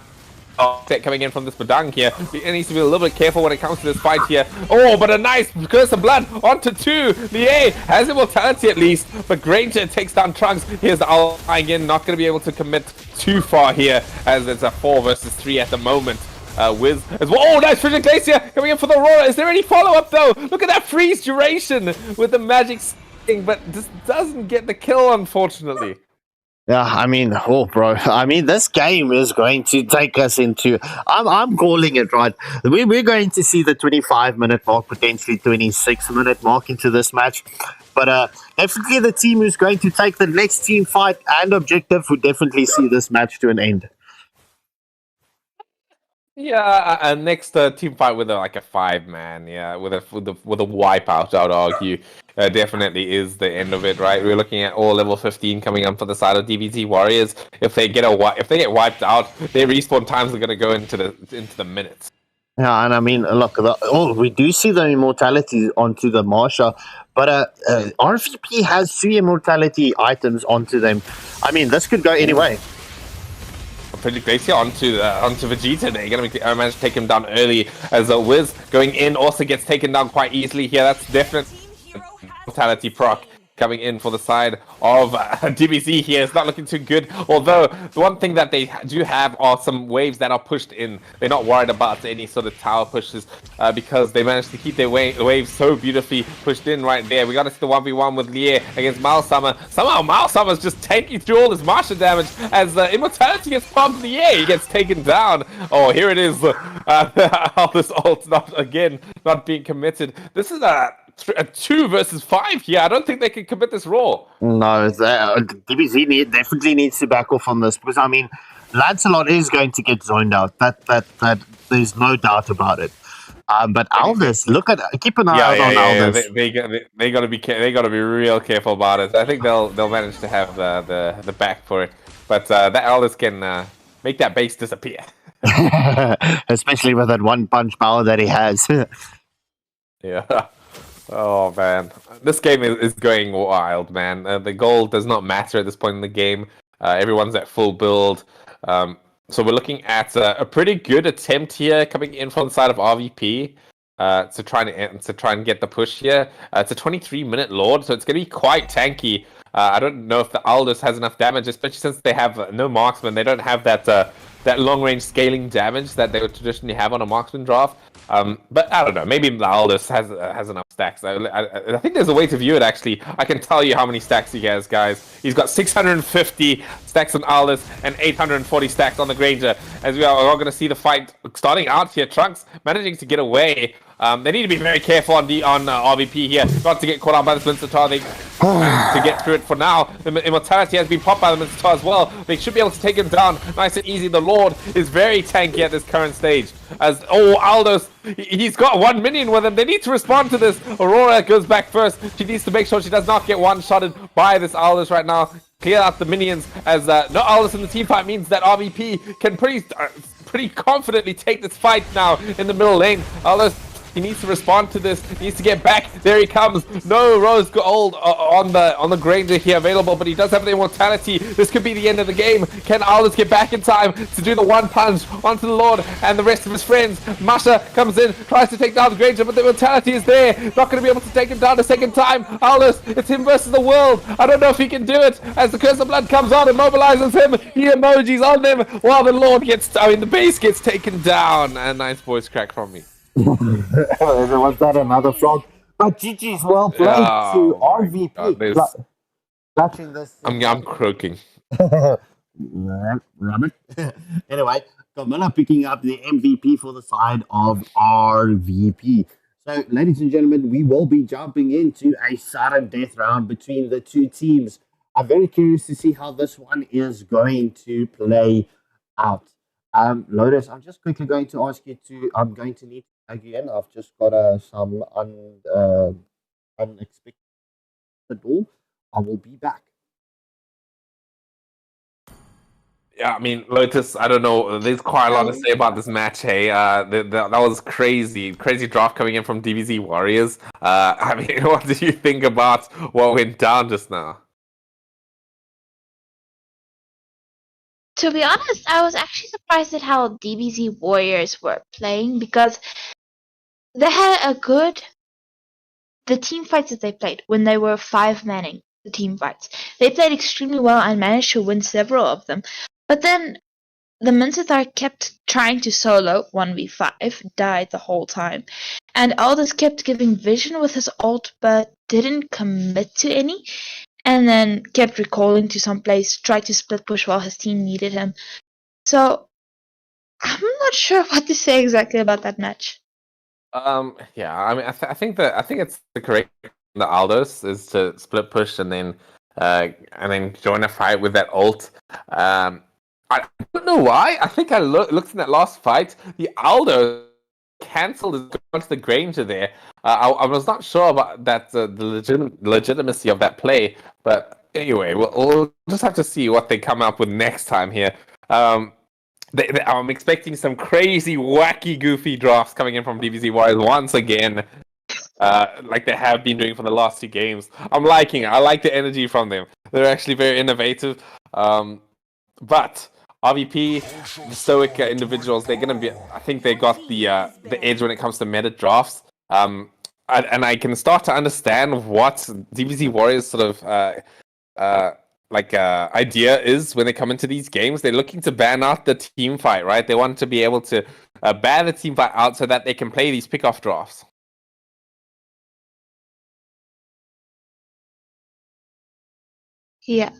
Coming in from this Badang here. He needs to be a little bit careful when it comes to this fight here. Oh, but a nice Curse of Blood onto 2. Lier has immortality at least, but Granger takes down Trunks. Here's the Owl flying in, not going to be able to commit too far here, as it's a 4 versus 3 at the moment. Wiz as well. Oh, nice Frigid Glacier coming in for the Aurora. Is there any follow-up though? Look at that freeze duration with the magic thing, but this doesn't get the kill, unfortunately. Yeah, I mean, oh, bro. I mean, this game is going to take us into. I'm calling it right. We're going to see the 25-minute mark, potentially 26-minute mark into this match. But definitely the team who's going to take the next team fight and objective would definitely see this match to an end. Yeah, next team fight with like a 5-man, yeah, with a wipeout, I'd argue, definitely is the end of it, right? We're looking at all level 15 coming up for the side of DBZ Warriors. If they get wiped out, their respawn times are going to go into the minutes. Yeah, and I mean, look, we do see the immortality onto the Marsha, but RVP has 3 immortality items onto them. I mean, this could go any way. Pretty Glacier onto Vegeta. They're going to manage to take him down early, as Wiz going in also gets taken down quite easily here. That's definitely mortality proc coming in for the side of DBZ here. It's not looking too good, although the one thing that they do have are some waves that are pushed in. They're not worried about any sort of tower pushes because they managed to keep their waves so beautifully pushed in right there. We got to see the 1v1 with Lier against Malsummer. Somehow Malsummer's just tanking through all this Marsha damage as Immortality gets pumped in the air. He gets taken down. Oh, here it is. This ult not being committed. This is a 2 versus 5 here. I don't think they can commit this raw. No, DBZ definitely needs to back off on this because I mean, Lancelot is going to get zoned out. That there's no doubt about it. But Aldous, keep an eye out on Aldous. They got to be real careful about it. I think they'll manage to have the back for it. But that Aldous can make that base disappear. Especially with that one punch power that he has. Yeah. Oh man, this game is going wild, man. The goal does not matter at this point in the game. Everyone's at full build. So we're looking at a pretty good attempt here coming in from the side of RVP to try and get the push here. It's a 23-minute Lord, so it's going to be quite tanky. I don't know if the Aldous has enough damage, especially since they have no marksman. They don't have that long-range scaling damage that they would traditionally have on a marksman draft. But I don't know. Maybe the Aldous has enough stacks. I think there's a way to view it, actually. I can tell you how many stacks he has, guys. He's got 650 stacks on Aldous and 840 stacks on the Granger. As we are going to see the fight starting out here. Trunks managing to get away. They need to be very careful on RVP here, not to get caught out by the Mincetar. They to get through it for now. The Immortality has been popped by the Mincetar as well. They should be able to take him down nice and easy. The Lord is very tanky at this current stage. As Aldous, he's got 1 minion with him. They need to respond to this. Aurora goes back first. She needs to make sure she does not get one-shotted by this Aldous right now. Clear out the minions, as no Aldous in the team fight means that RVP can pretty confidently take this fight now in the middle lane. Aldous, he needs to respond to this. He needs to get back. There he comes. No Rose Gold on the Granger here available, but he does have the immortality. This could be the end of the game. Can Aldous get back in time to do the one punch onto the Lord and the rest of his friends? Masha comes in, tries to take down the Granger, but the immortality is there. Not going to be able to take him down a second time. Aldous, it's him versus the world. I don't know if he can do it. As the Curse of Blood comes on and mobilizes him, he emojis on them while the base gets taken down. A nice voice crack from me. Was that another frog? But GG's well played to RVP. Clutching this. I'm croaking. Rabbit. Anyway, Camilla picking up the MVP for the side of RVP. So, ladies and gentlemen, we will be jumping into a sudden death round between the two teams. I'm very curious to see how this one is going to play out. Lotus, I'm just quickly going to ask you I'm going to need again. I've just got some unexpected the door. I will be back. Yeah, I mean, Lotus, I don't know. There's quite a lot to say about this match, hey. That was crazy. Crazy draft coming in from DBZ Warriors. I mean, what do you think about what went down just now? To be honest, I was actually surprised at how DBZ Warriors were playing because they had the team fights that they played when they were 5-manning the team fights. They played extremely well and managed to win several of them. But then the Mincetar kept trying to solo 1v5, died the whole time. And Aldous kept giving vision with his ult but didn't commit to any. And then kept recalling to some place, tried to split push while his team needed him. So I'm not sure what to say exactly about that match. Yeah, I mean, I think it's the correct the Aldous is to split push and then join a fight with that ult. I don't know why. I think I looked in that last fight. The Aldo cancelled his going to the Granger there. I was not sure about that the legitimacy of that play, but anyway, we'll just have to see what they come up with next time here. I'm expecting some crazy, wacky, goofy drafts coming in from DBZ Warriors once again, like they have been doing for the last 2 games. I'm liking it. I like the energy from them. They're actually very innovative. But RVP, the stoic individuals, they're gonna be. I think they got the edge when it comes to meta drafts. And I can start to understand what DBZ Warriors sort of idea is when they come into these games. They're looking to ban out the team fight, right? They want to be able to ban the team fight out so that they can play these pickoff drafts. Yeah.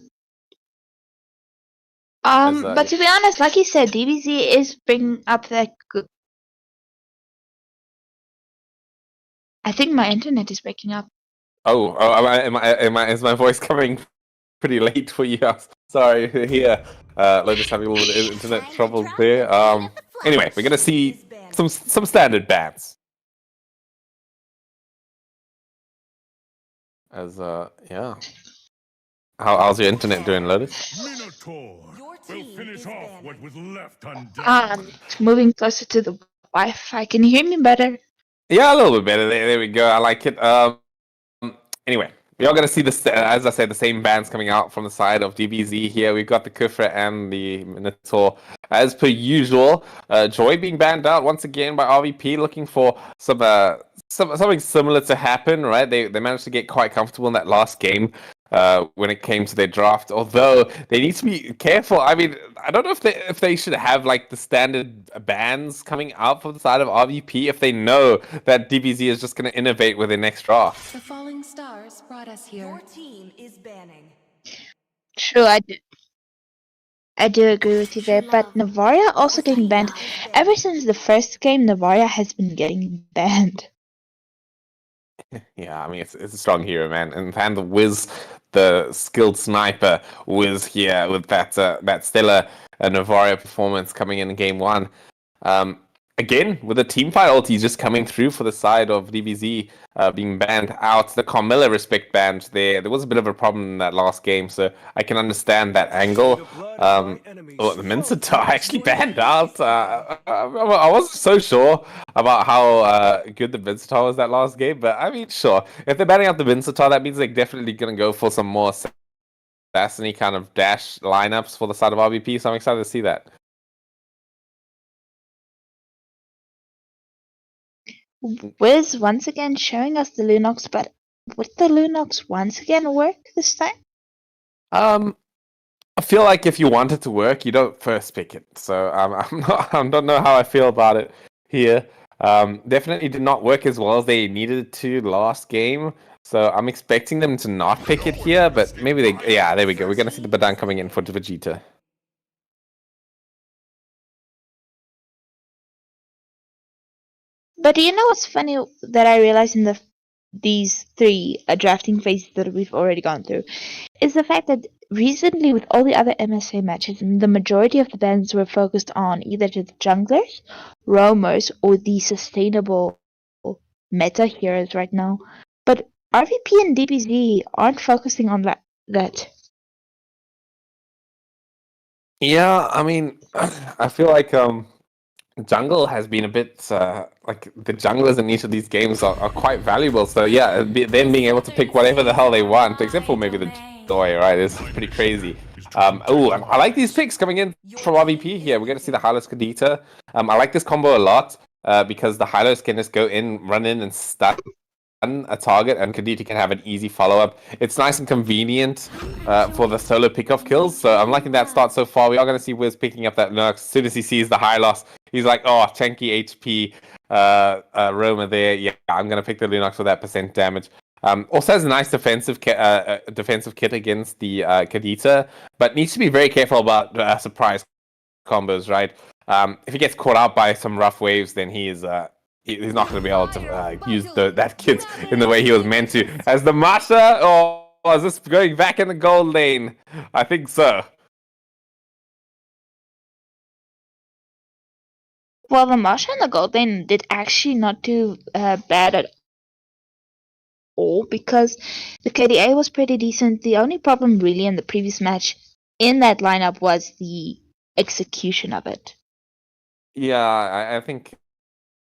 As, But to be honest, like you said, DBZ is bringing up that. I think my internet is breaking up. Is my voice coming pretty late for you guys? Sorry, here. Lotus having a little bit of internet trouble there. Anyway, we're gonna see some standard bans. As yeah. How's your internet doing, Lotus? Minotaur will finish off what was left undone. Moving closer to the Wi-Fi. Can you hear me better? Yeah, a little bit better. There we go. I like it. Anyway, we are going to see this, as I said, the same bands coming out from the side of DBZ here. We've got the Kufra and the Minotaur, as per usual. Joy being banned out once again by RVP, looking for something similar to happen, right? They managed to get quite comfortable in that last game. When it came to their draft, although they need to be careful. I mean, I don't know if they should have like the standard bans coming out from the side of RVP if they know that DBZ is just going to innovate with their next draft. The falling stars brought us here. Your team is banning. True, I do agree with you there, but Navaria also getting banned. Ever since the first game, Navaria has been getting banned. Yeah, I mean, it's a strong hero, man. And the Wiz, the skilled sniper, Wiz here with that stellar Navaria performance coming in game 1. Again, with the team fight ulti just coming through for the side of DBZ being banned out. The Carmilla respect banned there. There was a bit of a problem in that last game, so I can understand that angle. The Mincetar actually banned out. I wasn't so sure about how good the Mincetar was that last game, but I mean, sure. If they're banning out the Mincetar, that means they're definitely going to go for some more Assassiny kind of dash lineups for the side of RVP, so I'm excited to see that. Wiz once again showing us the Lunox, but would the Lunox once again work this time? I feel like if you want it to work, you don't first pick it. So I don't know how I feel about it here. Definitely did not work as well as they needed it to last game. So I'm expecting them to not pick it here, but maybe they. Yeah, there we go. We're gonna see the Badan coming in for Vegeta. But do you know what's funny that I realized in these 3 drafting phases that we've already gone through is the fact that recently with all the other MSA matches, the majority of the bans were focused on either the junglers, roamers, or the sustainable meta heroes right now. But RVP and DBZ aren't focusing on that. Yeah, I mean, I feel like jungle has been a bit like the junglers in each of these games are quite valuable. So yeah, them being able to pick whatever the hell they want, except for maybe the Joy, right? It's pretty crazy. I like these picks coming in from RVP here. We're going to see the Hylos Kadita. I like this combo a lot because the Hylos can just go in, run in, and stun a target, and Kadita can have an easy follow-up. It's nice and convenient for the solo pick-off kills, so I'm liking that start so far. We are going to see Wiz picking up that Nurk as soon as he sees the high loss. He's like, oh, chunky HP Roma there. Yeah, I'm going to pick the Lunox for that % damage. Also has a nice defensive kit against the Kadita, but needs to be very careful about surprise combos, right? If he gets caught out by some rough waves, then he's not going to be able to use that kit in the way he was meant to. As the Masha, or is this going back in the gold lane? I think so. Well, the Masha and the gold lane did actually not do bad at all because the KDA was pretty decent. The only problem really in the previous match in that lineup was the execution of it. Yeah, I think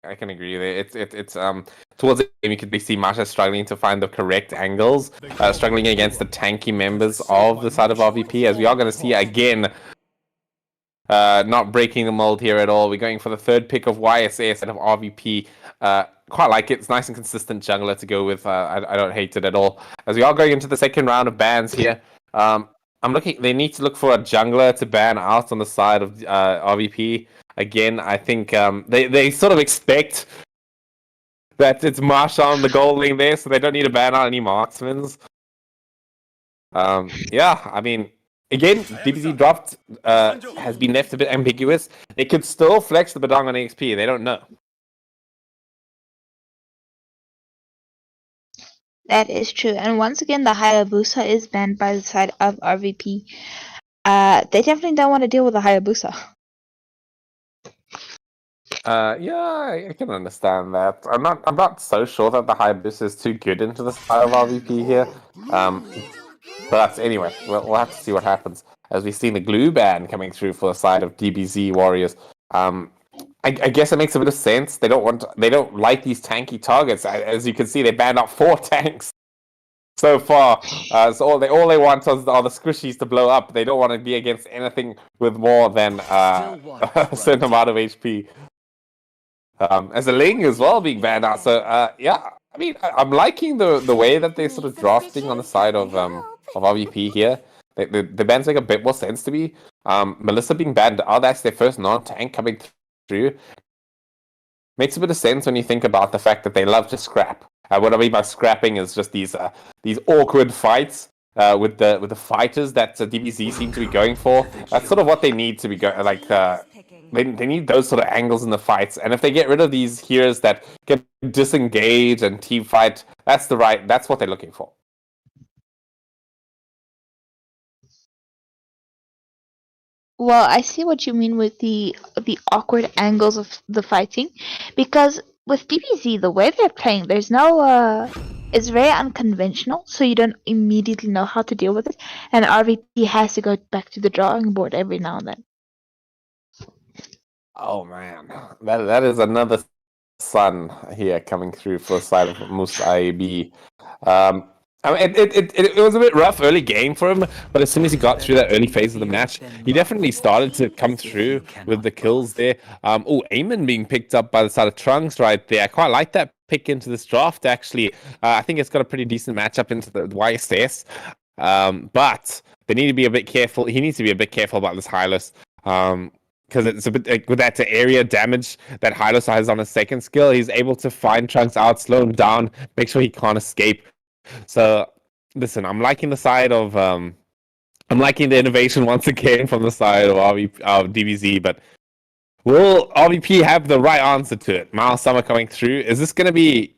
I can agree there. It's towards the game you could see Masha struggling to find the correct angles, struggling against the tanky members of the side of RVP, as we are going to see again. Not breaking the mold here at all. We're going for the third pick of YSA instead of RVP. Quite like it. It's nice and consistent jungler to go with. I don't hate it at all. As we are going into the second round of bans here, I'm looking. They need to look for a jungler to ban out on the side of RVP. Again, I think they sort of expect that it's Marsha on the gold lane there, so they don't need to ban out any marksmans. Yeah, I mean, again, DBZ dropped has been left a bit ambiguous. They could still flex the Badong on XP. They don't know. That is true. And once again, the Hayabusa is banned by the side of RVP. They definitely don't want to deal with the Hayabusa. Yeah, I can understand that. I'm not so sure that the Hayabusa is too good into the side of RVP here. But anyway, we'll have to see what happens as we've seen the glue ban coming through for the side of DBZ Warriors. I guess it makes a bit of sense. They don't like these tanky targets. As you can see, they banned out 4 tanks so far. So all they want are the squishies to blow up. They don't want to be against anything with more than a certain amount of HP. As a Ling as well being banned out. So yeah, I mean, I'm liking the way that they're sort of drafting on the side of RVP here. The bans make a bit more sense to me. Melissa being banned out, that's their first non-tank coming through. Makes a bit of sense when you think about the fact that they love to scrap. What I mean by scrapping is just these awkward fights with the fighters that DBZ seem to be going for. That's sort of what they need to be going like. They need those sort of angles in the fights, and if they get rid of these heroes that can disengage and team fight, that's what they're looking for. Well, I see what you mean with the awkward angles of the fighting, because with DBZ, the way they're playing, there's no it's very unconventional, so you don't immediately know how to deal with it, and RVP has to go back to the drawing board every now and then. Oh man, that is another sun here coming through for the side of MSA. I mean, it was a bit rough early game for him, but as soon as he got through that early phase of the match, he definitely started to come through with the kills there. Eamon being picked up by the side of Trunks right there. I quite like that pick into this draft, actually. I think it's got a pretty decent matchup into the YSS, but they need to be a bit careful. He needs to be a bit careful about this Hylos. Because it's a bit with that area damage that Hylos has on his second skill, he's able to find Trunks out, slow him down, make sure he can't escape. So, listen, I'm liking the side of I'm liking the innovation once again from the side of DBZ, but will RVP have the right answer to it? Miles Summer coming through. Is this going to be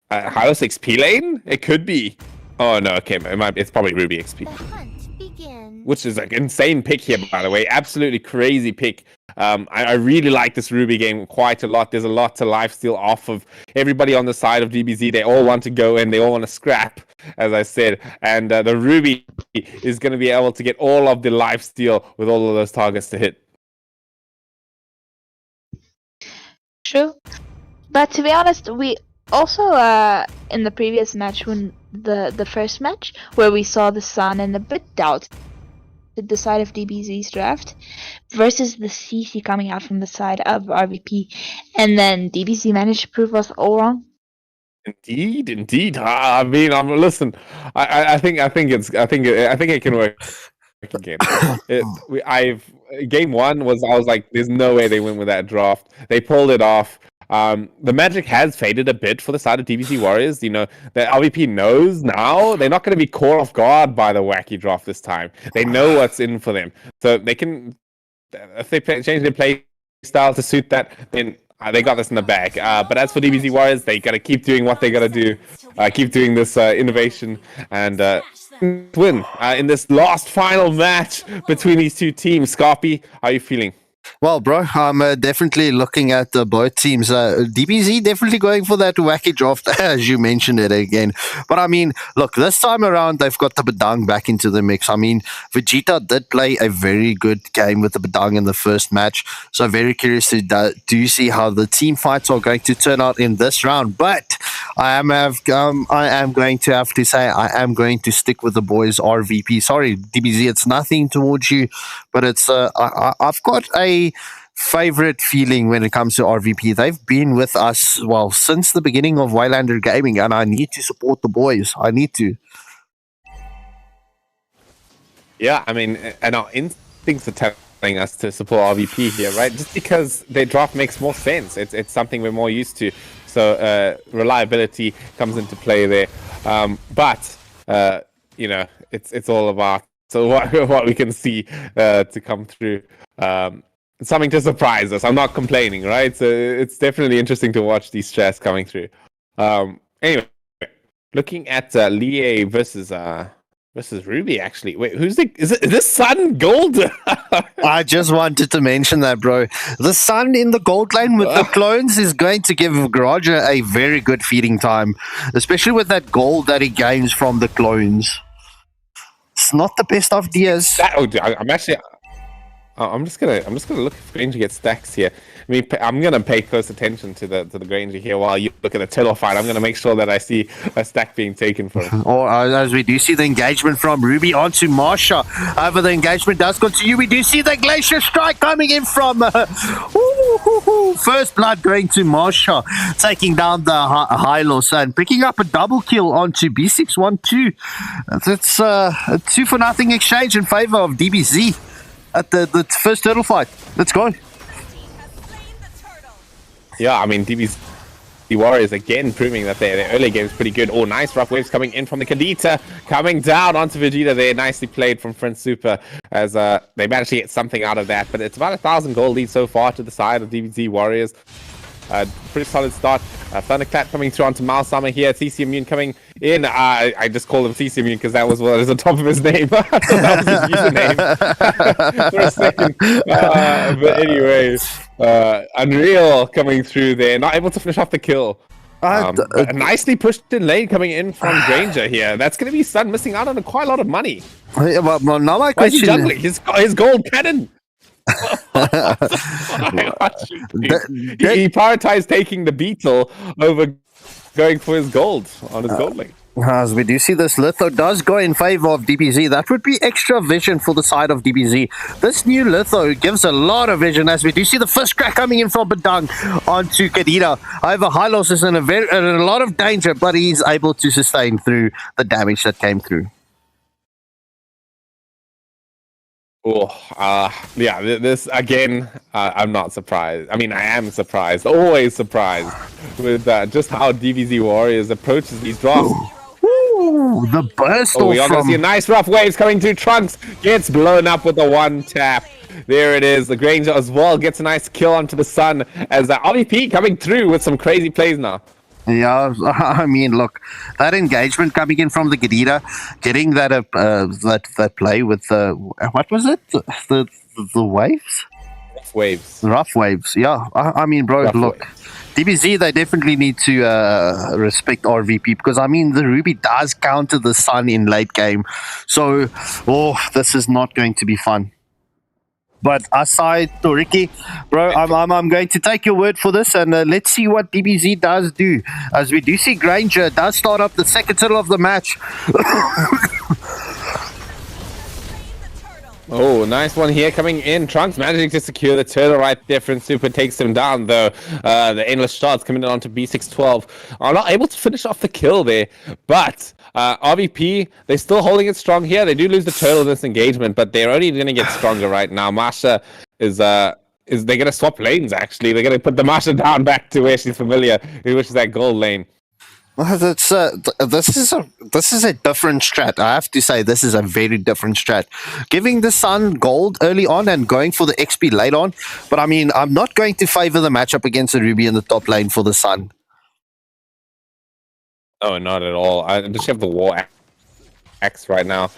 Hylos XP lane? It could be. Oh no, okay, it's probably Ruby XP. Which is like insane pick here, by the way. Absolutely crazy pick I really like this Ruby game quite a lot. There's a lot to lifesteal off of everybody on the side of DBZ. They all want to go in. They all want to scrap, as I said. And the Ruby is going to be able to get all of the lifesteal with all of those targets to hit. True. But to be honest, we also in the previous match, when the first match where we saw the Sun and a bit doubted the side of DBZ's draft versus the CC coming out from the side of RVP, and then DBZ managed to prove us all wrong. Indeed. I mean, listen. I think it can work again. Game one was, I was like, there's no way they win with that draft. They pulled it off. The magic has faded a bit for the side of DBZ Warriors. You know, the LVP knows now they're not going to be caught off guard by the wacky draft this time. They know what's in for them, so they can, if they change their play style to suit that, then they got this in the bag. But as for DBZ Warriors, they got to keep doing what they got to do, keep doing this innovation, and win in this last final match between these two teams. Scarpy, how are you feeling? Well, bro, I'm definitely looking at both teams. DBZ definitely going for that wacky draft, as you mentioned it again. But I mean, look, this time around, they've got the Badang back into the mix. I mean, Vegeta did play a very good game with the Badang in the first match. So very curious to do see how the team fights are going to turn out in this round. But I am going to have to say I am going to stick with the boys RVP. Sorry, DBZ, it's nothing towards you, but it's I've got a favorite feeling when it comes to RVP. They've been with us, well, since the beginning of Waylander Gaming, and I need to support the boys. I need to. Yeah, I mean, and our instincts are telling us to support RVP here, right? Just because their draft makes more sense. It's something we're more used to. So reliability comes into play there. But you know, it's all about what we can see to come through. Something to surprise us. I'm not complaining, right? So it's definitely interesting to watch these strats coming through. Anyway, looking at Lie versus Ruby, actually. Wait, is this Sun Gold? I just wanted to mention that, bro. The Sun in the gold lane with the clones is going to give Garaja a very good feeding time, especially with that gold that he gains from the clones. It's not the best of ideas. I'm just gonna look if Granger gets stacks here. I mean, I'm gonna pay close attention to the Granger here while you look at the Tiller fight. I'm gonna make sure that I see a stack being taken for him. Or as we do see the engagement from Ruby onto Marsha. However, the engagement does continue. We do see the Glacier Strike coming in from First Blood going to Marsha, taking down the Hylos and picking up a double kill onto B612. That's a 2-0 exchange in favor of DBZ. At the first turtle fight. Let's go. Yeah, I mean, DBZ Warriors again proving that their early game is pretty good. Oh, nice rough waves coming in from the Kadita, coming down onto Vegeta there. Nicely played from Friend Super as they managed to get something out of that. But it's about 1,000 gold lead so far to the side of DBZ Warriors. Pretty solid start. Thunderclap coming through onto Miles Summer here. CC Immune coming in. I just called him CC Immune because that was what was on top of his name. That was his username for a second. But anyway, Unreal coming through there. Not able to finish off the kill. Nicely pushed in lane coming in from Granger here. That's going to be Sun missing out on quite a lot of money. Well, now my Why is he question... juggling? His gold cannon. He prioritized taking the beetle over going for his gold on his gold lane. As we do see this Litho does go in favor of DBZ. That would be extra vision for the side of DBZ. This new Litho gives a lot of vision as we do see the first crack coming in from Badang onto Kadita. However, Hylos is in a lot of danger, but he's able to sustain through the damage that came through. Yeah, this again, I'm not surprised. I mean, I am surprised, always surprised with just how DBZ Warriors approaches these drafts. Ooh, the burst we are going to see a nice rough waves coming through. Trunks gets blown up with a one tap. There it is. The Granger as well gets a nice kill onto the Sun as the RVP coming through with some crazy plays now. Yeah, I mean, look, that engagement coming in from the Gadita, getting that play with the what was it? The waves? rough waves. Rough waves, yeah. I mean, bro, Rough look. waves. DBZ, they definitely need to respect RVP because, I mean, the Ruby does counter the Sun in late game. So, this is not going to be fun. But aside to Ricky, bro, I'm going to take your word for this and let's see what DBZ does do. As we do see Granger does start up the second turtle of the match. Oh, nice one here coming in. Trunks managing to secure the turtle right there. Friend Super takes him down though. The endless shots coming in onto B612 are not able to finish off the kill there. But RVP, they're still holding it strong here. They do lose the turtle in this engagement, but they're only going to get stronger right now. Masha is they're going to swap lanes actually. They're going to put the Masha down back to where she's familiar, which is that gold lane. This is a different strat. I have to say this is a very different strat. Giving the Sun gold early on and going for the XP late on. But I mean, I'm not going to favor the matchup against the Ruby in the top lane for the Sun. Oh, not at all. Does she have the war axe right now?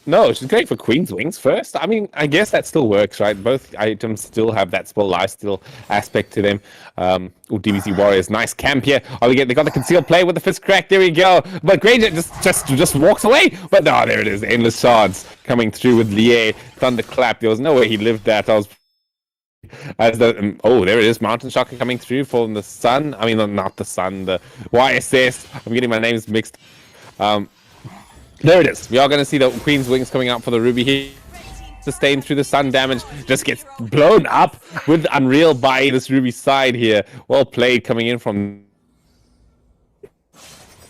No, she's going for Queen's Wings first. I mean, I guess that still works, right? Both items still have that spell lifesteal aspect to them. DBZ Warriors, nice camp here. Oh, they got the concealed play with the fist crack. There we go. But Granger just walks away. But no, there it is. Endless shards coming through with Lie. Thunderclap. There was no way he lived that. There it is. Mountain Shocker coming through from the Sun. I mean, not the Sun. The YSS. I'm getting my names mixed. There it is. We are going to see the Queen's Wings coming out for the Ruby here. Sustained through the Sun damage. Just gets blown up with Unreal by this Ruby side here. Well played coming in from...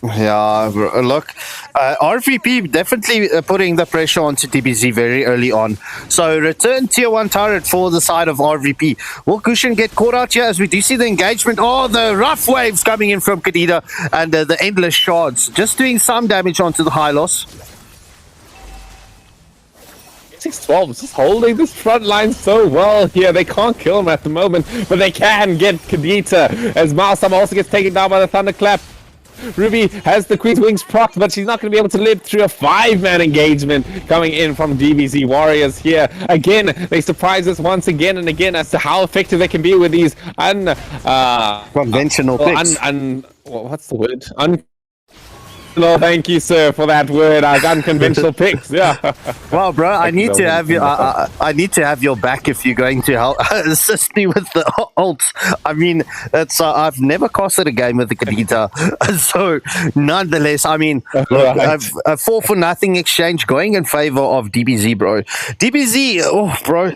Yeah, look, RVP definitely putting the pressure onto DBZ very early on. So return tier 1 turret for the side of RVP. Will Kushin get caught out here as we do see the engagement? Oh, the rough waves coming in from Kadida and the endless shards. Just doing some damage onto the high loss. 612 is just holding this front line so well here. They can't kill him at the moment, but they can get Kadita as Maelstrom also gets taken down by the Thunderclap. Ruby has the Queen's Wings proc, but she's not going to be able to live through a 5-man engagement coming in from DBZ Warriors here. Again, they surprise us once again and again as to how effective they can be with these conventional picks. What's the word? No, thank you, sir, for that word. Unconventional picks. Yeah. Well, bro, I need to have you. I need to have your back if you're going to help assist me with the ults. I mean, it's I've never costed a game with the Kadita, so nonetheless, I mean, look, Right. a 4-for-nothing exchange going in favor of DBZ, bro. DBZ, bro,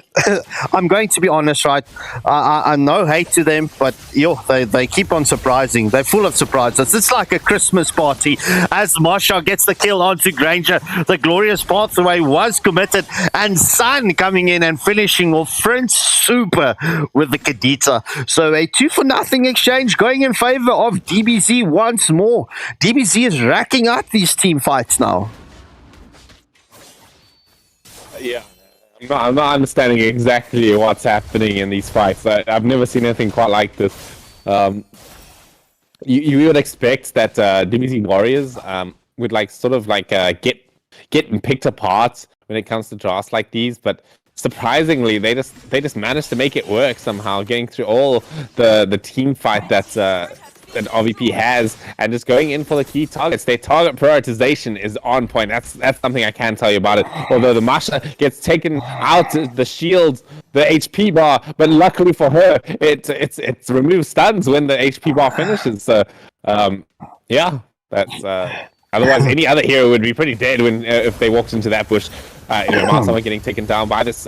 I'm going to be honest, right? I'm no hate to them, but they keep on surprising. They're full of surprises. It's like a Christmas party. As Masha gets the kill onto Granger, the glorious pathway was committed, and Sun coming in and finishing off Prince Super with the Kadita. So a 2-for-nothing exchange going in favor of DBZ once more. DBZ is racking up these team fights now. Yeah. I'm not understanding exactly what's happening in these fights. I've never seen anything quite like this. You would expect that DBZ Warriors would get picked apart when it comes to drafts like these, but surprisingly they just managed to make it work somehow, getting through all the team fight that RVP has and just going in for the key targets. Their target prioritization is on point. That's something I can tell you about it. Although the Masha gets taken out, the shield, the HP bar, but luckily for her, it removes stuns when the HP bar finishes. So yeah, that's otherwise any other hero would be pretty dead when if they walked into that bush. Maelstrom getting taken down by this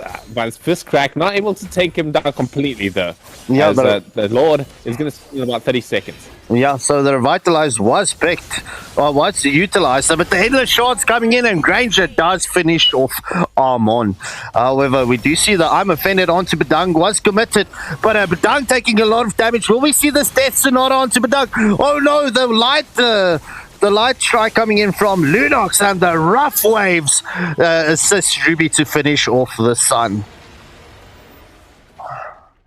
fist crack, not able to take him down completely though. Yeah, but the Lord is going to steal in about 30 seconds. Yeah, so the Revitalize was picked, or was utilized, but the Endless Shards coming in and Granger does finish off Armon. However, we do see the I'm Offended onto Bedang was committed, but Bedang taking a lot of damage. Will we see this Death Sonata onto Bedang? Oh no, the light strike coming in from Lunox and the rough waves assist Ruby to finish off the Sun.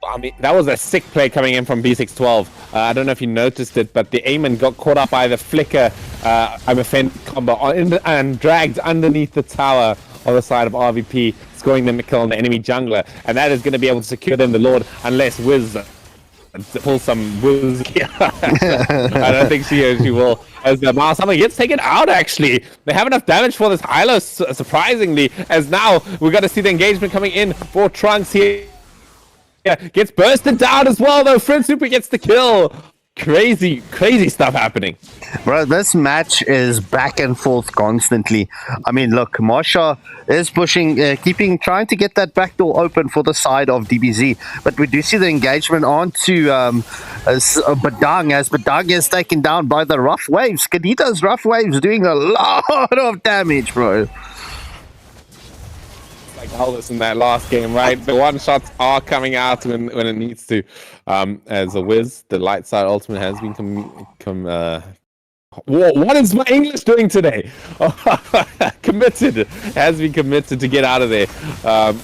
I mean, that was a sick play coming in from B612. I don't know if you noticed it, but the Aemon got caught up by the flicker I'm Offended combo and dragged underneath the tower on the side of RVP. scoring them a kill on the enemy jungler, and that is going to be able to secure them the Lord unless Wiz pull some Wiz here. I don't think she will. As the Mars Summer gets taken out, actually. They have enough damage for this Hylo, surprisingly, as now we're going to see the engagement coming in for Trunks here. Yeah, gets bursted down as well, though. Friend Super gets the kill. Crazy stuff happening. Bro, this match is back and forth constantly. I mean, look, Marsha is pushing, trying to get that back door open for the side of DBZ. But we do see the engagement onto Badang, as Badang is taken down by the Rough Waves. Kadita's Rough Waves doing a lot of damage, bro. Like Aldous in that last game, right? The one shots are coming out when it needs to. As a Wiz, the light side ultimate has been what is my English doing today? Has been committed to get out of there.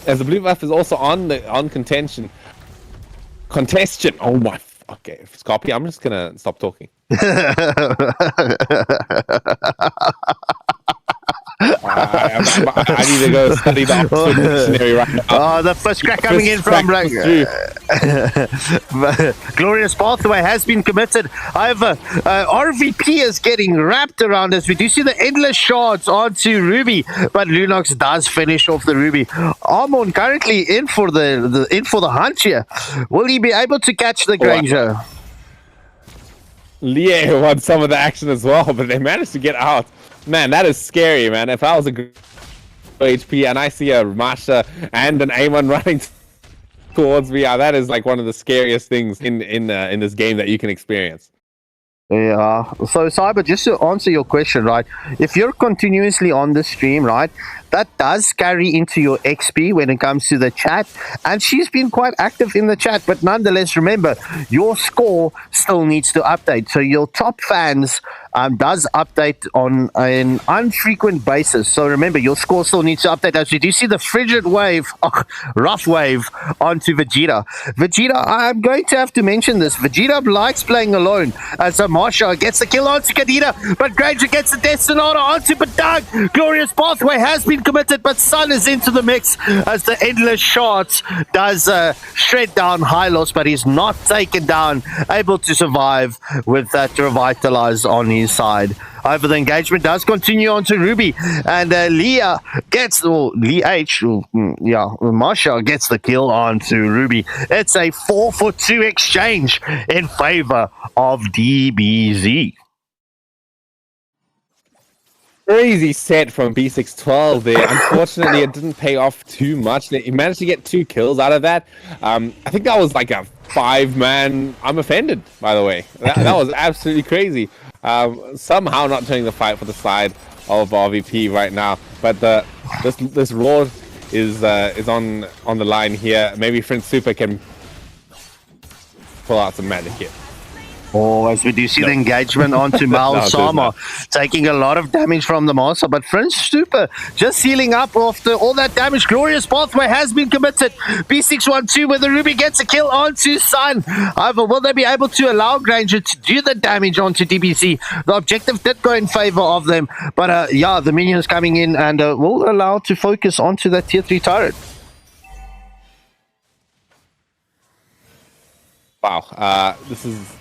As the blue buff is also on contention. Contestion. Oh my. Okay, Scorpio, I'm just gonna stop talking. I need to go study the Oxford Dictionary right now. Oh, the first crack coming in from Glorious Pathway has been committed. However, RVP is getting wrapped around us. We do see the endless shards onto Ruby, but Lunox does finish off the Ruby. Armon currently in for the hunt here. Will he be able to catch the Granger? Lie won some of the action as well, but they managed to get out. Man, that is scary, man. If I was a HP and I see a Masha and an Amon running towards me, that is like one of the scariest things in this game that you can experience. Yeah. So, Cyber, just to answer your question, right? If you're continuously on the stream, right, that does carry into your XP when it comes to the chat. And she's been quite active in the chat. But nonetheless, remember, your score still needs to update. So your top fans does update on an infrequent basis. So remember, your score still needs to update. As you do see the frigid wave, rough wave onto Vegeta. Vegeta, I'm going to have to mention this. Vegeta likes playing alone. As Marsha gets the kill onto Kadita, but Granger gets the Death Sonata onto Badang. Glorious Pathway has been committed, but Sun is into the mix as the endless shots does shred down Hylos, but he's not taken down, able to survive with that revitalize on his side. However, the engagement does continue on to Ruby, and Marsha gets the kill onto Ruby. It's a 4-for-2 exchange in favor of DBZ. Crazy set from B612 there. Unfortunately, it didn't pay off too much. He managed to get 2 kills out of that. I think that was like a 5-man. I'm offended, by the way. That was absolutely crazy. Somehow not turning the fight for the side of RVP right now. But this roar is on the line here. Maybe Friend Super can pull out some magic here. Oh, as we do see the engagement onto Mal Sama, taking a lot of damage from the Master, but Prince Super just sealing up after all that damage. Glorious Pathway has been committed. B612 where the Ruby gets a kill onto Sun. However, will they be able to allow Granger to do the damage onto DBC? The objective did go in favor of them, but yeah, the minions coming in and will allow to focus onto that tier 3 turret. Wow, this is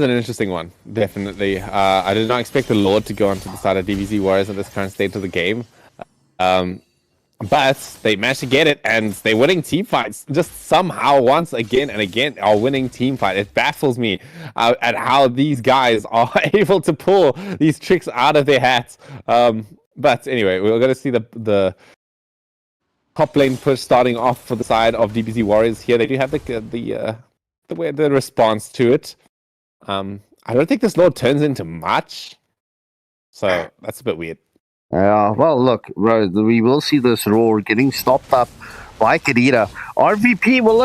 an interesting one, definitely. I did not expect the Lord to go onto the side of DBZ Warriors at this current state of the game. But they managed to get it, and they're winning team fights. Just somehow, once again and again, are winning team fight. It baffles me at how these guys are able to pull these tricks out of their hats. But anyway, we're going to see the top lane push starting off for the side of DBZ Warriors here. They do have the response to it. I don't think this Lord turns into much, so that's a bit weird. Yeah, well, look, bro, we will see this roar getting stopped up by Kadita RVP will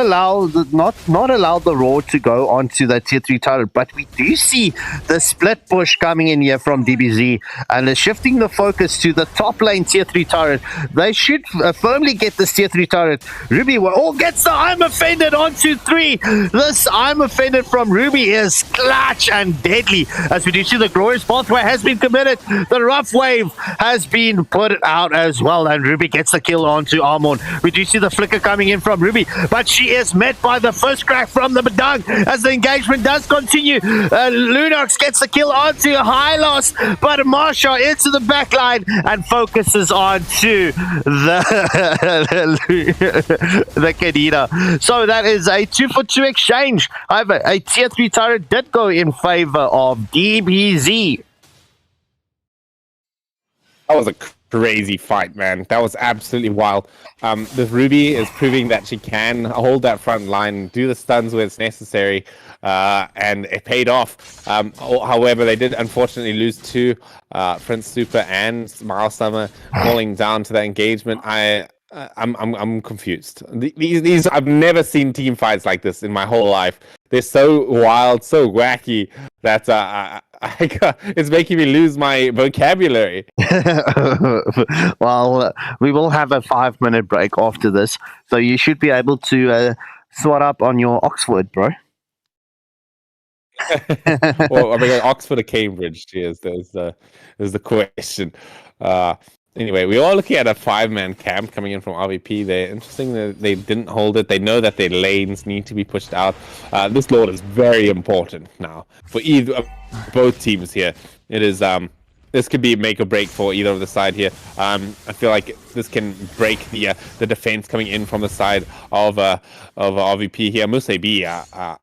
not allow the Raw to go onto the tier 3 turret, but we do see the split push coming in here from DBZ, and they're shifting the focus to the top lane tier 3 turret. They should firmly get this tier 3 turret. Ruby gets the I'm offended onto 3. This I'm offended from Ruby is clutch and deadly, as we do see the glorious pathway has been committed. The rough wave has been put out as well, and Ruby gets the kill onto Armon. We do see the flicker coming in from Ruby, but she is met by the first crack from the Badang as the engagement does continue. Lunox gets the kill onto Hylos, but Marsha into the back line and focuses on to the Kadena. So that is a 2-for-2 exchange. However, a tier 3 turret did go in favor of DBZ. That was a crazy fight, man. That was absolutely wild. This Ruby is proving that she can hold that front line, do the stuns where it's necessary, and it paid off. However, they did unfortunately lose to Prince Super and Miles Summer falling down to that engagement. I'm confused. These I've never seen team fights like this in my whole life. They're so wild, so wacky that it's making me lose my vocabulary. Well, we will have a 5-minute break after this, so you should be able to swat up on your Oxford, bro. Well, I mean, Oxford or Cambridge? Cheers. There's the question. Anyway, we are looking at a 5-man camp coming in from RVP. They're interesting that they didn't hold it. They know that their lanes need to be pushed out. This Lord is very important now for both teams here. It is this could be make or break for either of the side here. I feel like this can break the defense coming in from the side of RVP here. Mlbb,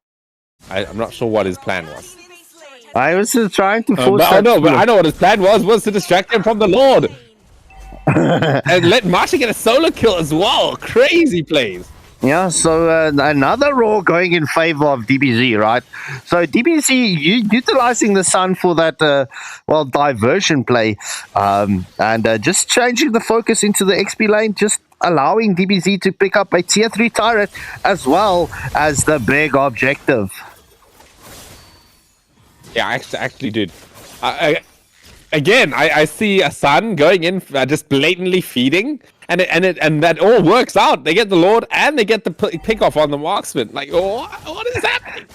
I'm not sure what his plan was. I was just trying to force but I know what his plan was to distract him from the Lord. And let Marsha get a solo kill as well. Crazy plays. Yeah, so another Raw going in favor of DBZ, right? So DBZ utilizing the sun for that, diversion play, and just changing the focus into the XP lane, just allowing DBZ to pick up a tier 3 turret as well as the big objective. Yeah, I actually did. Again, I see a Sun going in, just blatantly feeding, and that all works out. They get the Lord and they get the pick off on the marksman. Like, what is happening?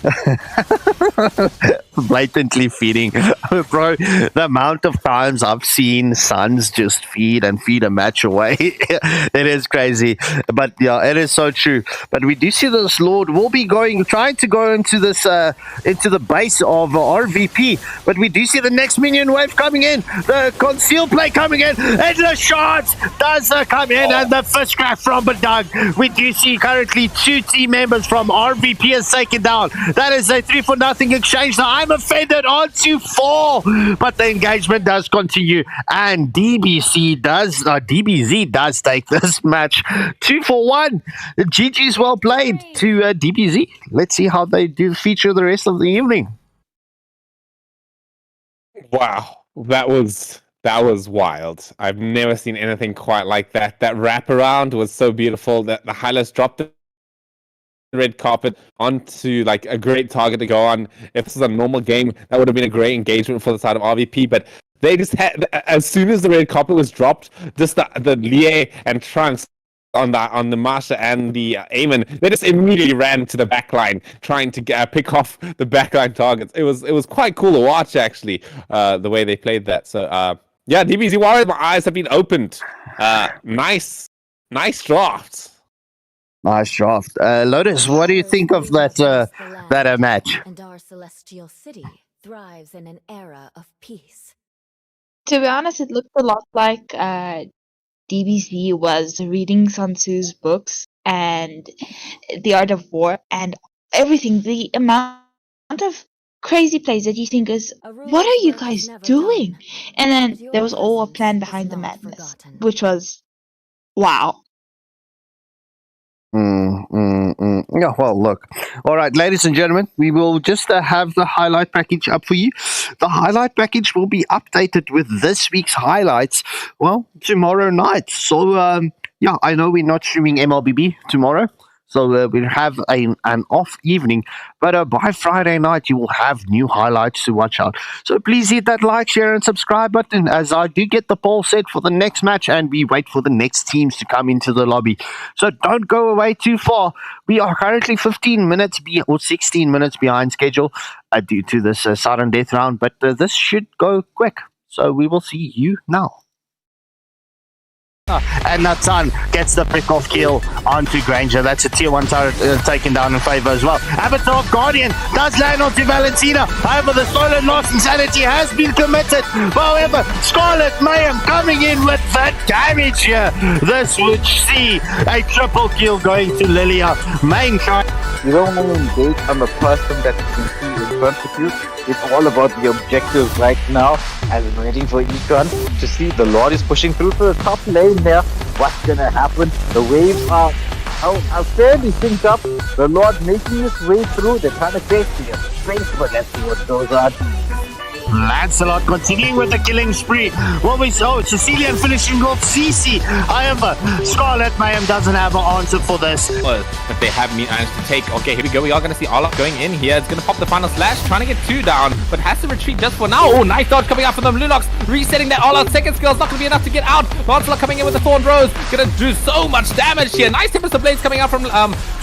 Blatantly feeding, bro. The amount of times I've seen Suns just feed a match away, it is crazy. But yeah, it is so true. But we do see this Lord will be trying to go into this into the base of RVP. But we do see the next minion wave coming in, the conceal play coming in, and the shot does come in, and the first crack from Badang. We do see currently 2 team members from RVP is taken down. That is a 3-for-0 exchange. Now I'm offended onto 4, but the engagement does continue, and DBZ does take this match 2-for-1. GG's well played to DBZ. Let's see how they do feature the rest of the evening. Wow, that was wild. I've never seen anything quite like that. That wraparound was so beautiful. That the highlights dropped the red carpet onto like a great target to go on. If this was a normal game, that would have been a great engagement for the side of RVP, but they just had, as soon as the red carpet was dropped, just the Lie and Trunks on the Marsha and the Amon, they just immediately ran to the backline trying to pick off the backline targets. It was quite cool to watch, actually, the way they played that. So yeah, DBZ Warriors, my eyes have been opened. Nice drafts. Nice draft. Lotus, what do you think of that match? And our celestial city thrives in an era of peace. To be honest, it looked a lot like DBZ was reading Sun Tzu's books and The Art of War and everything. The amount of crazy plays that you think is, what are you guys doing? And then there was all a plan behind the madness, which was, wow. Yeah, well, look. All right, ladies and gentlemen, we will just have the highlight package up for you. The highlight package will be updated with this week's highlights, well, tomorrow night. So, yeah, I know we're not streaming MLBB tomorrow, So we'll have an off evening, but by Friday night you will have new highlights to watch out. So please hit that like, share, and subscribe button as I do get the poll set for the next match and we wait for the next teams to come into the lobby. So don't go away too far. We are currently 15 minutes or 16 minutes behind schedule due to this sudden death round, but this should go quick. So we will see you now. And Nathan gets the pick-off kill onto Granger. That's a tier 1 turret taken down in favor as well. Avatar Guardian does land onto Valentina. However, the stolen loss insanity has been committed. However, Scarlet Mayhem coming in with that damage here. This would see a triple kill going to Lilia. Main shot. You don't want to engage on the person that you can see in front of you. It's all about the objectives right now. As I'm waiting for Econ to see the Lord is pushing through to the top lane there. What's gonna happen? The waves are fairly synced up. The Lord making his way through. They're trying to face the space, but let's see what goes on. Lancelot continuing with the killing spree. What we saw, Sicilian finishing off CC. However, Scarlet Mayhem doesn't have an answer for this. But they have managed to take. Okay, here we go. We are going to see Olaf going in here. It's going to pop the final slash, trying to get 2 down, but has to retreat just for now. Oh, nice dodge coming out from the Lunox, resetting that all out. Second skill is not going to be enough to get out. Lancelot coming in with the Thorn Rose, going to do so much damage here. Nice Tempest of Blades coming out from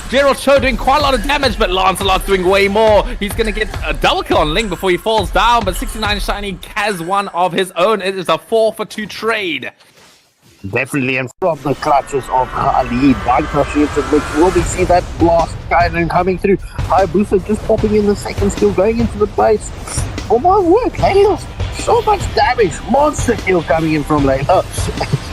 Gerald Cho doing quite a lot of damage, but Lancelot's doing way more. He's going to get a double kill on Ling before he falls down, but 69 Shiny has one of his own. It is a 4-for-2 trade. Definitely, and from the clutches of Khalid, Minecraft into which will we see that blast cannon coming through. Hayabusa just popping in the second skill, going into the base. Oh my word, Layla, so much damage. Monster kill coming in from Layla.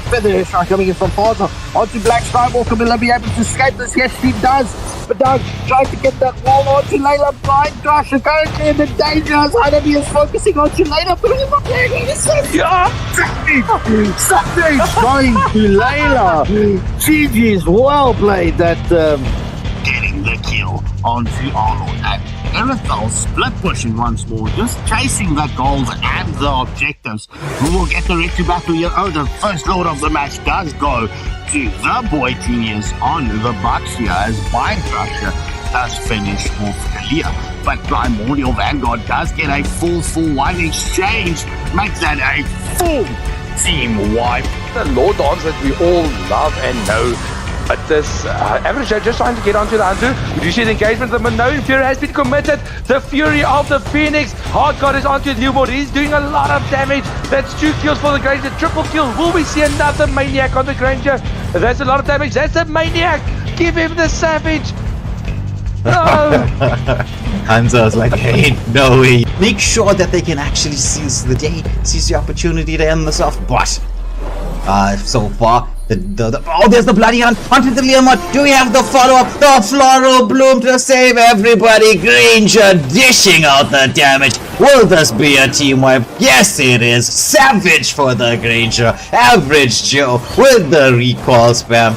Feather Strike coming in from Faza. Onto Black Skywalker. Will be able to escape this? Yes, he does. But Doug trying to get that wall onto Layla. Blind Crusher currently in the danger as Hanabi is focusing onto Layla. But he's not there. Something going to Layla. GG's well played that getting the kill onto Arnold. And Erythel split pushing once more, just chasing the goals and the objectives. We will get the Recto battle here. Oh, the first lord of the match does go to the boy genius on the Bucks here as Mind Crusher does finish off Kalia. But Primordial Vanguard does get a full 1 exchange, makes that a full team wipe. The Lord dance that we all love and know. But this average just trying to get onto the Hantu. We do see the engagement. The Minoan Fury has been committed. The Fury of the Phoenix. Hard God is onto Newboard. He's doing a lot of damage. That's 2 kills for the Granger. Triple kill. Will we see another Maniac on the Granger? That's a lot of damage. That's a Maniac. Give him the Savage. No. Hanzo's like, hey, no way. Make sure that they can actually seize the day, seize the opportunity to end this off. But so far, oh, there's the bloody hunt onto the Leomon. Do we have the follow-up? The Floral Bloom to save everybody. Granger dishing out the damage. Will this be a team wipe? Yes, it is. Savage for the Granger. Average Joe with the recall spam.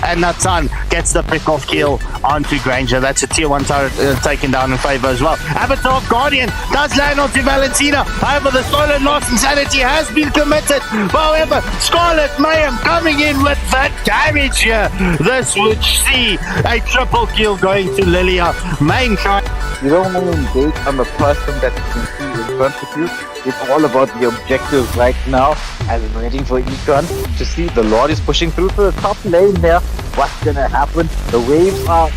and Natan gets the pick-off kill onto Granger. That's a tier 1 turret taken down in favor as well. Avatar Guardian does land onto Valentina. However, the stolen loss insanity has been committed. However, Scarlet Mayhem coming in with that damage here. This would see a triple kill going to Lilia. Main try. You don't want to engage on the person that you can see in front of you. It's all about the objectives right now. As I'm waiting for Econ to see the Lord is pushing through to the top lane there. What's gonna happen? The waves are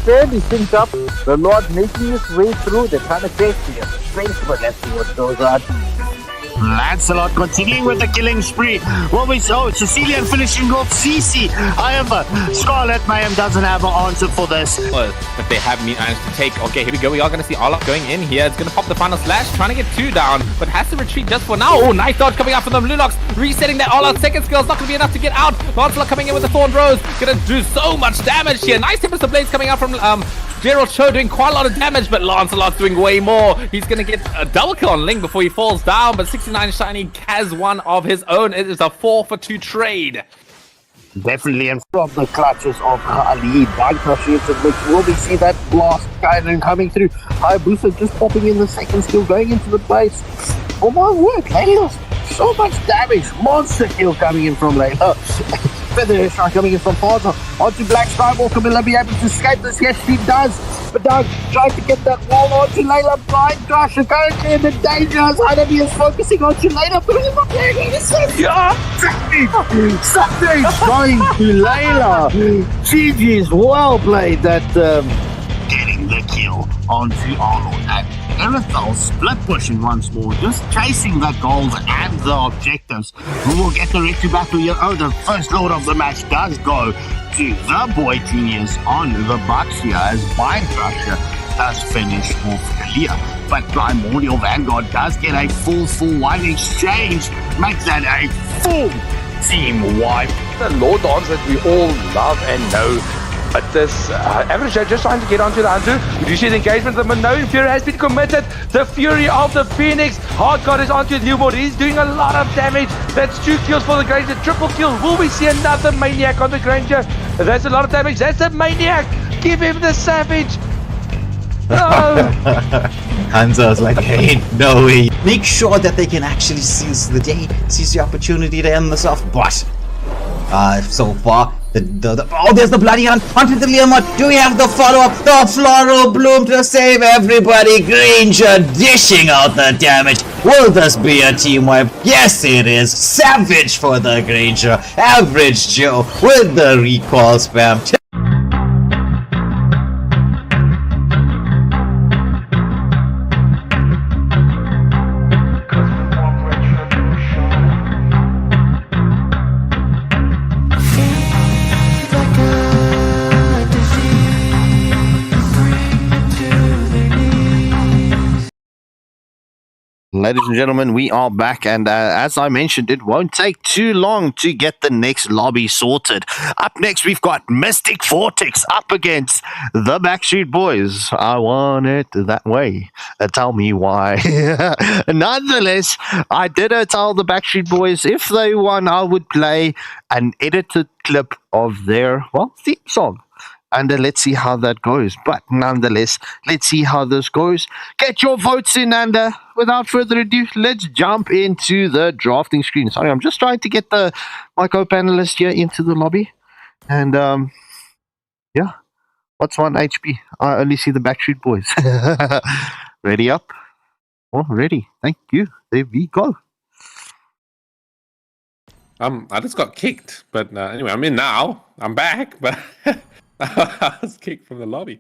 fairly synced up. The Lord making his way through. They're trying to chase me space, but let's see what goes on. Lancelot continuing with the killing spree. What we saw, Sicilian finishing off CC. However, Scarlet Mayhem doesn't have an answer for this. But they have managed to take. Okay, here we go. We are going to see Olaf going in here. It's going to pop the final slash, trying to get 2 down, but has to retreat just for now. Oh, nice dodge coming out from the Blue Locks, resetting that all-out second skill. Is not going to be enough to get out. Lancelot coming in with the Thorn Rose, going to do so much damage here. Nice Tempest of Blades coming out from Gerald Cho, doing quite a lot of damage, but Lancelot's doing way more. He's going to get a double kill on Ling before he falls down, but 69 Shiny has one of his own. It is a 4-for-2 trade. Definitely, and from the clutches of Khalid, which will we see that blast cannon coming through. Hayabusa just popping in the second skill, going into the base. Oh my word, Layla, so much damage. Monster kill coming in from Layla. Feather Shot coming in from Farza onto Black Skywalker. Mlbb able to escape this? Yes, she does. But now trying to get that wall onto Layla. Blind Crusher currently in the danger as Hanabi is focusing onto Layla. But he's not playing it. Something's going to Layla. GG's well played that getting the kill onto Arnold. And Erithal split pushing once more, just chasing the goals and the objectives. We will get the retry battle here. Oh, the first lord of the match does go to the Boy Genius on the Bucks here as Mind Crusher does finish off Kalia. But Primordial Vanguard does get a full one exchange, makes that a full team wipe. The Lord dance that we all love and know. But this average just trying to get onto the Anzu. We do see the engagement. The Minoan Fury has been committed. The Fury of the Phoenix. Hardcore is onto Newboard. He's doing a lot of damage. That's 2 kills for the Granger. Triple kill. Will we see another Maniac on the Granger? That's a lot of damage. That's a Maniac. Give him the Savage. Oh. Hansa's like, hey, no way. Make sure that they can actually seize the day, seize the opportunity to end this off. But so far, oh, there's the bloody hunt onto the Leomot. Do we have the follow-up? The Floral Bloom to save everybody. Granger dishing out the damage. Will this be a team wipe? Yes, it is. Savage for the Granger. Average Joe with the recall spam. Ladies and gentlemen, we are back, and as I mentioned, it won't take too long to get the next lobby sorted. Up next, we've got Mystic Vortex up against the Backstreet Boys. I want it that way. Tell me why. Nonetheless, I did tell the Backstreet Boys if they won, I would play an edited clip of their, theme song. And let's see how that goes. But nonetheless, let's see how this goes. Get your votes in, and without further ado, let's jump into the drafting screen. Sorry, I'm just trying to get my co-panelist here into the lobby. And, yeah. What's 1 HP? I only see the Backstreet Boys. Ready up? Oh, ready. Thank you. There we go. I just got kicked, but anyway, I'm in now. I'm back, but... I was kicked from the lobby.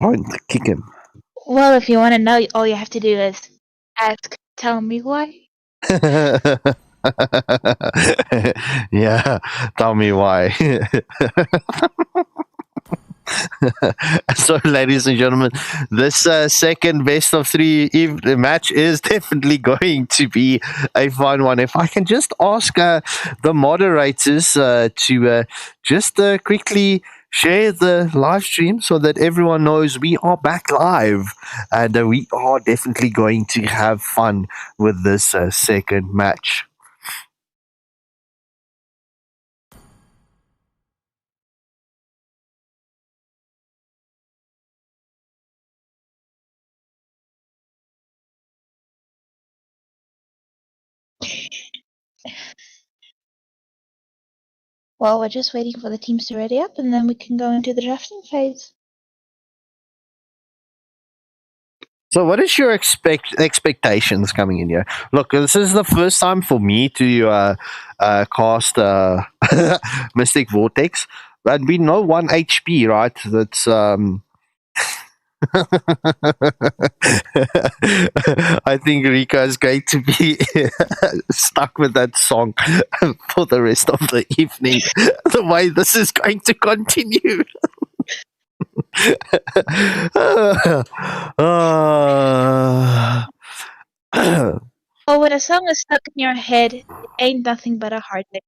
Don't kick him. Well, if you want to know, all you have to do is ask, tell me why. Yeah, tell me why. So, ladies and gentlemen, this second best of 3 match is definitely going to be a fun one. If I can just ask the moderators to just quickly share the live stream so that everyone knows we are back live, and we are definitely going to have fun with this second match. Well, we're just waiting for the teams to ready up, and then we can go into the drafting phase. So, what is your expectations coming in here? Look, this is the first time for me to cast Mystic Vortex, but we know 1 HP, right? That's I think Rika is going to be stuck with that song for the rest of the evening. The way this is going to continue. Oh, when a song is stuck in your head, it ain't nothing but a heartache.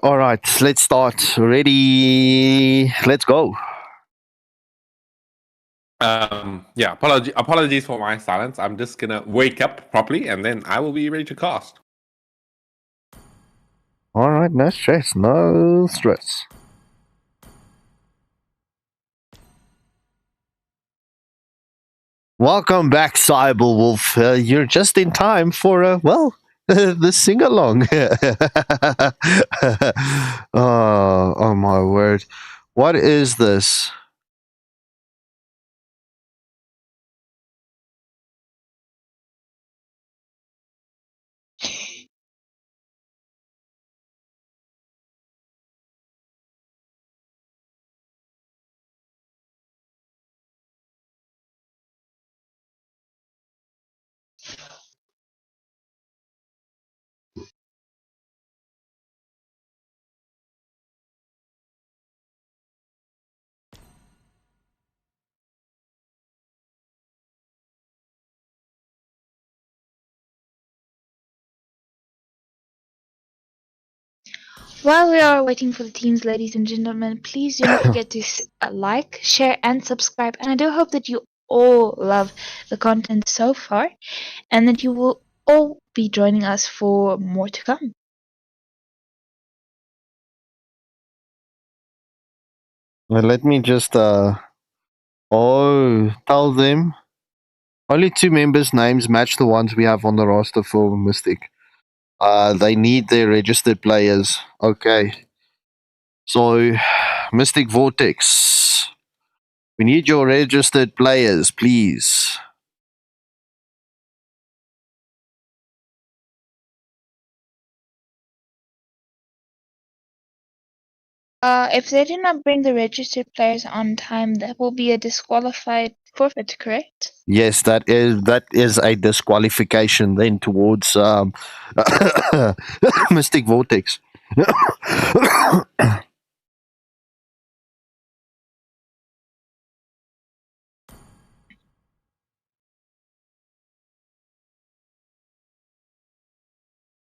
All right, let's start. Ready? Let's go. Yeah, apologies for my silence. I'm just gonna wake up properly and then I will be ready to cast. All right, no stress, no stress. Welcome back, Cyber Wolf. You're just in time for the sing along. Oh my word! What is this? While we are waiting for the teams, ladies and gentlemen, please do not forget to like, share, and subscribe. And I do hope that you all love the content so far, and that you will all be joining us for more to come. Well, let me just tell them only 2 members' names match the ones we have on the roster for Mystic. They need their registered players. Okay. So, Mystic Vortex. We need your registered players, please. If they do not bring the registered players on time, that will be a disqualified forfeit, correct? Yes, that is a disqualification then towards Mystic Vortex.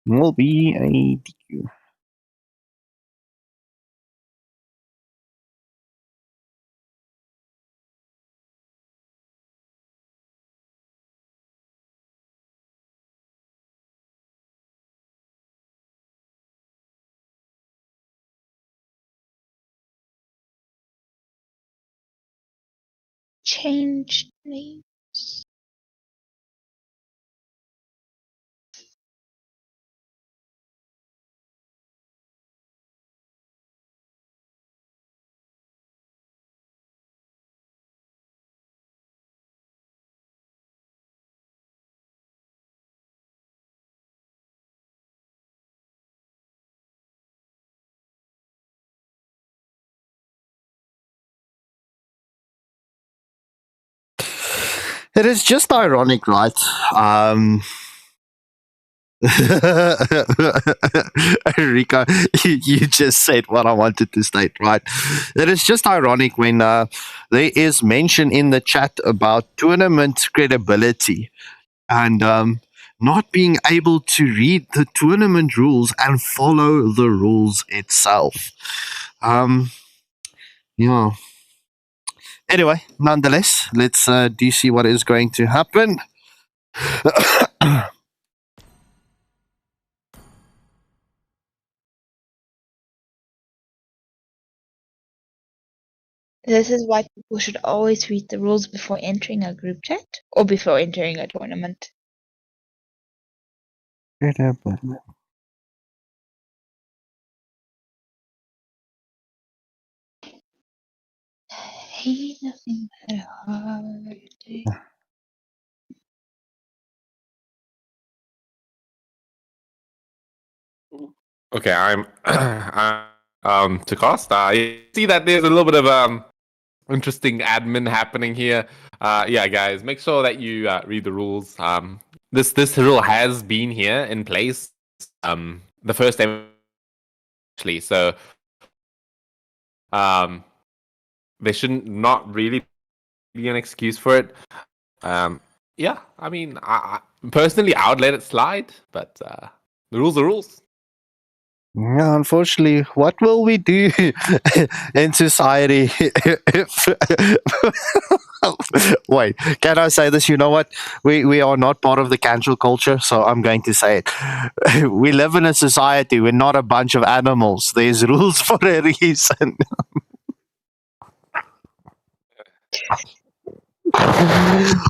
Will be a DQ. Change names. It is just ironic, right? Rika, you just said what I wanted to state, right? It is just ironic when there is mention in the chat about tournament credibility and not being able to read the tournament rules and follow the rules itself. Yeah. Anyway, nonetheless, let's do see what is going to happen. This is why people should always read the rules before entering a group chat or before entering a tournament. Ain't nothing but a hard day. Okay, I'm to cost. You see that there's a little bit of interesting admin happening here. Yeah, guys, make sure that you read the rules. This rule has been here in place. The first time actually, so there shouldn't not really be an excuse for it. Yeah, I mean, I personally I would let it slide, but the rules are rules. Yeah, unfortunately, what will we do in society if wait, can I say this? You know what? We are not part of the cancel culture, so I'm going to say it. We live in a society. We're not a bunch of animals. There's rules for a reason.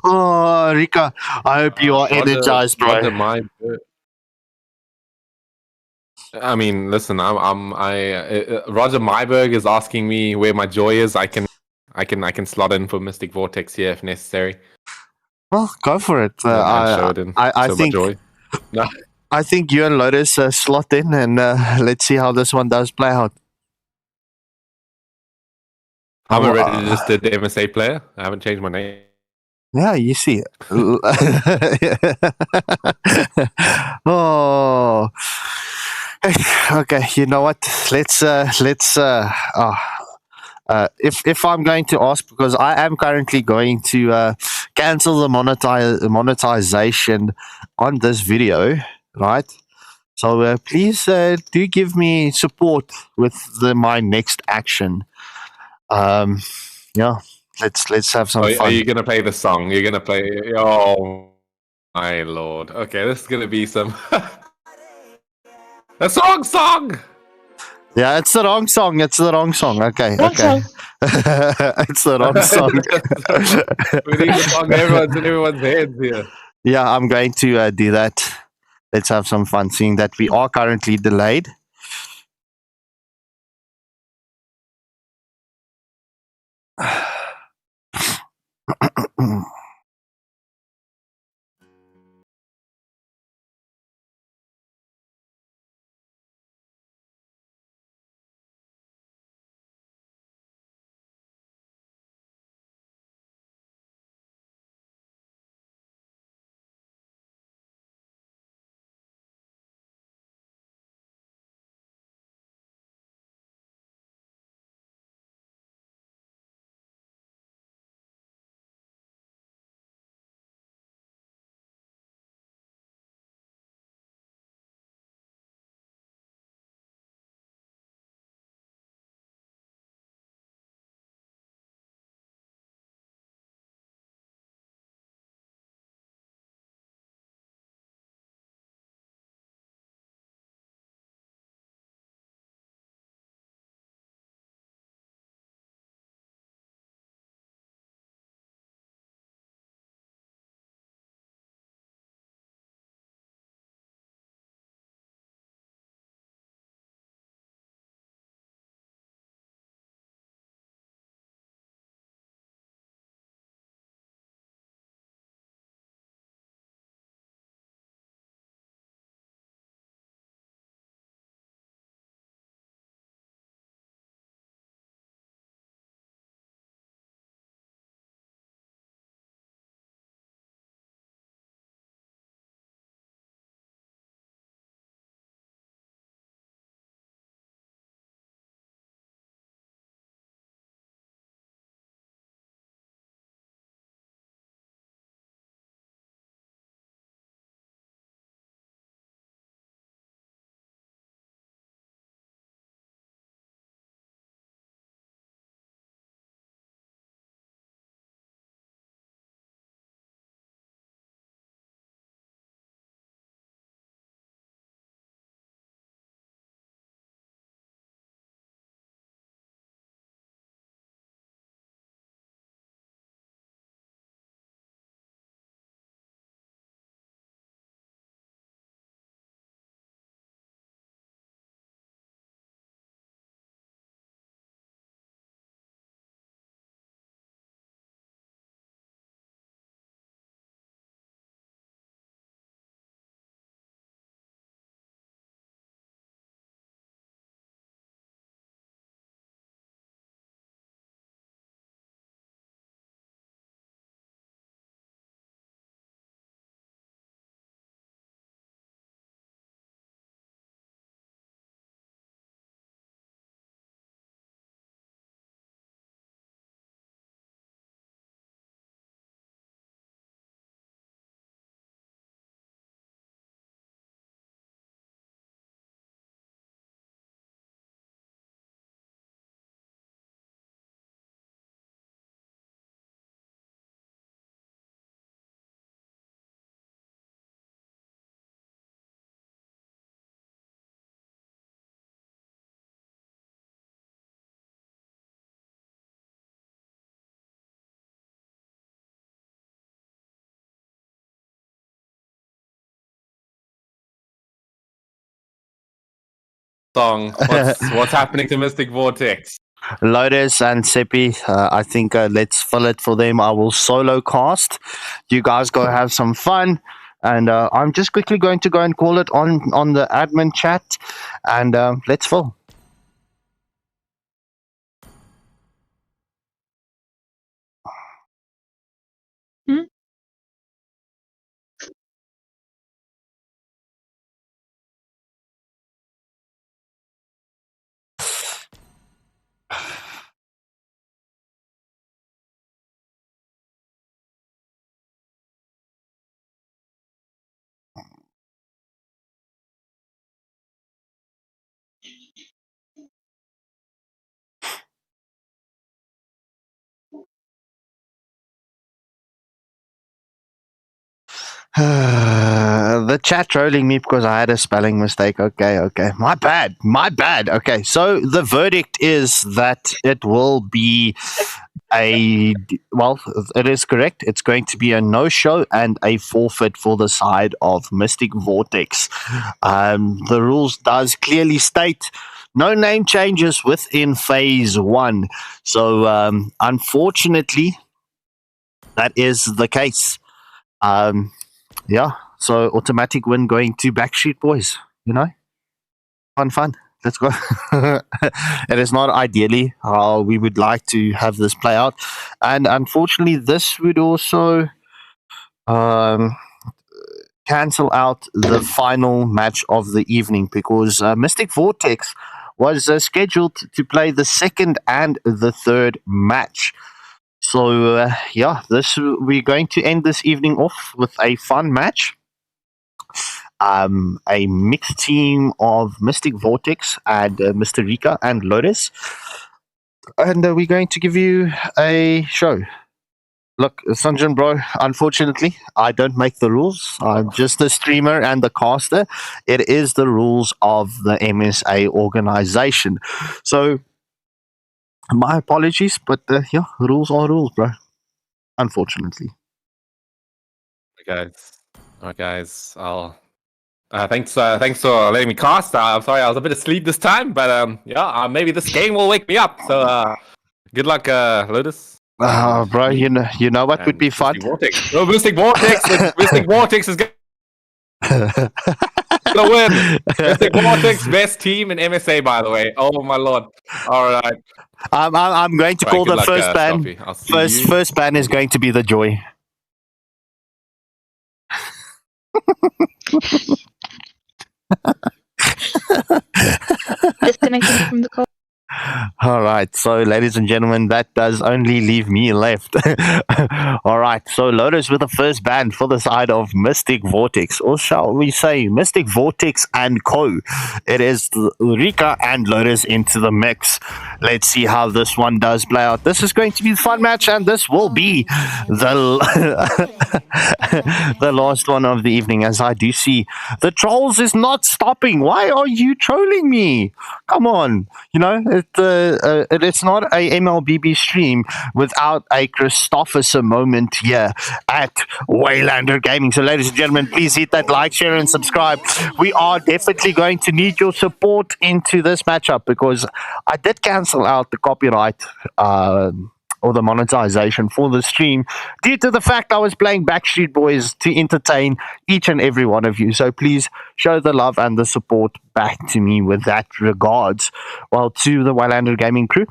Oh, Rika, I hope you are energized, bro. Roger, I mean, listen, Roger Myberg is asking me where my joy is. I can slot in for Mystic Vortex here if necessary. Well, go for it. And show it in. I show think my joy. No, I think you and Lotus slot in, and let's see how this one does play out. I'm Oh, a registered MSA player. I haven't changed my name. Yeah, you see it. Oh, okay. You know what? If I'm going to ask, because I am currently going to cancel the monetization on this video, right? So please do give me support with my next action. Yeah, let's have some Are fun. you gonna play the song? You're gonna play? Oh my lord! Okay, this is gonna be some a song. Yeah, it's the wrong song. It's the wrong song. Okay, Wrong okay. song. It's the wrong song. We need the song in everyone's heads here. Yeah, I'm going to do that. Let's have some fun, seeing that we are currently delayed. song. What's happening to Mystic Vortex? Lotus and Seppi, I think let's fill it for them. I will solo cast. You guys go have some fun. And I'm just quickly going to go and call it on the admin chat. And let's fill. Hmm? The chat trolling me because I had a spelling mistake. Okay. My bad. Okay, so the verdict is that it will be it is correct. It's going to be a no-show and a forfeit for the side of Mystic Vortex. The rules does clearly state no name changes within phase 1. So, unfortunately, that is the case. Yeah, so automatic win going to Backstreet Boys, fun. Let's go. It is not ideally how we would like to have this play out. And unfortunately, this would also cancel out the final match of the evening because Mystic Vortex was scheduled to play the second and the third match. So, we're going to end this evening off with a fun match. A mixed team of Mystic Vortex and Mr. Rika and Lotus. And we're going to give you a show. Look, Sanjan bro, unfortunately, I don't make the rules. I'm just a streamer and the caster. It is the rules of the MSA organization. So, my apologies, but rules are rules, bro. Unfortunately. Alright, guys. I'll. Thanks for letting me cast. I'm sorry I was a bit asleep this time, but maybe this game will wake me up. So good luck, Lotus. Bro, you know what would be fun? Mystic Vortex. Mystic Vortex is gonna win. Mystic Vortex, best team in MSA, by the way. Oh my lord! All right. I'm going to call the first ban. First ban is going to be the Joy. Disconnecting from the call. All right, so ladies and gentlemen, that does only leave me left. All right, so Lotus with the first ban for the side of Mystic Vortex, or shall we say Mystic Vortex and Co. It is Rika and Lotus into the mix. Let's see how this one does play out. This is going to be a fun match, and this will be the the last one of the evening. As I do see, the trolls is not stopping. Why are you trolling me? Come on, it's not a Mlbb stream without a Christopherson moment here at Waylander Gaming. So, ladies and gentlemen, please hit that like, share, and subscribe. We are definitely going to need your support into this matchup because I did cancel out the copyright or the monetization for the stream due to the fact I was playing Backstreet Boys to entertain each and every one of you. So please show the love and the support back to me with that regards. Well, to the Waylander Gaming crew.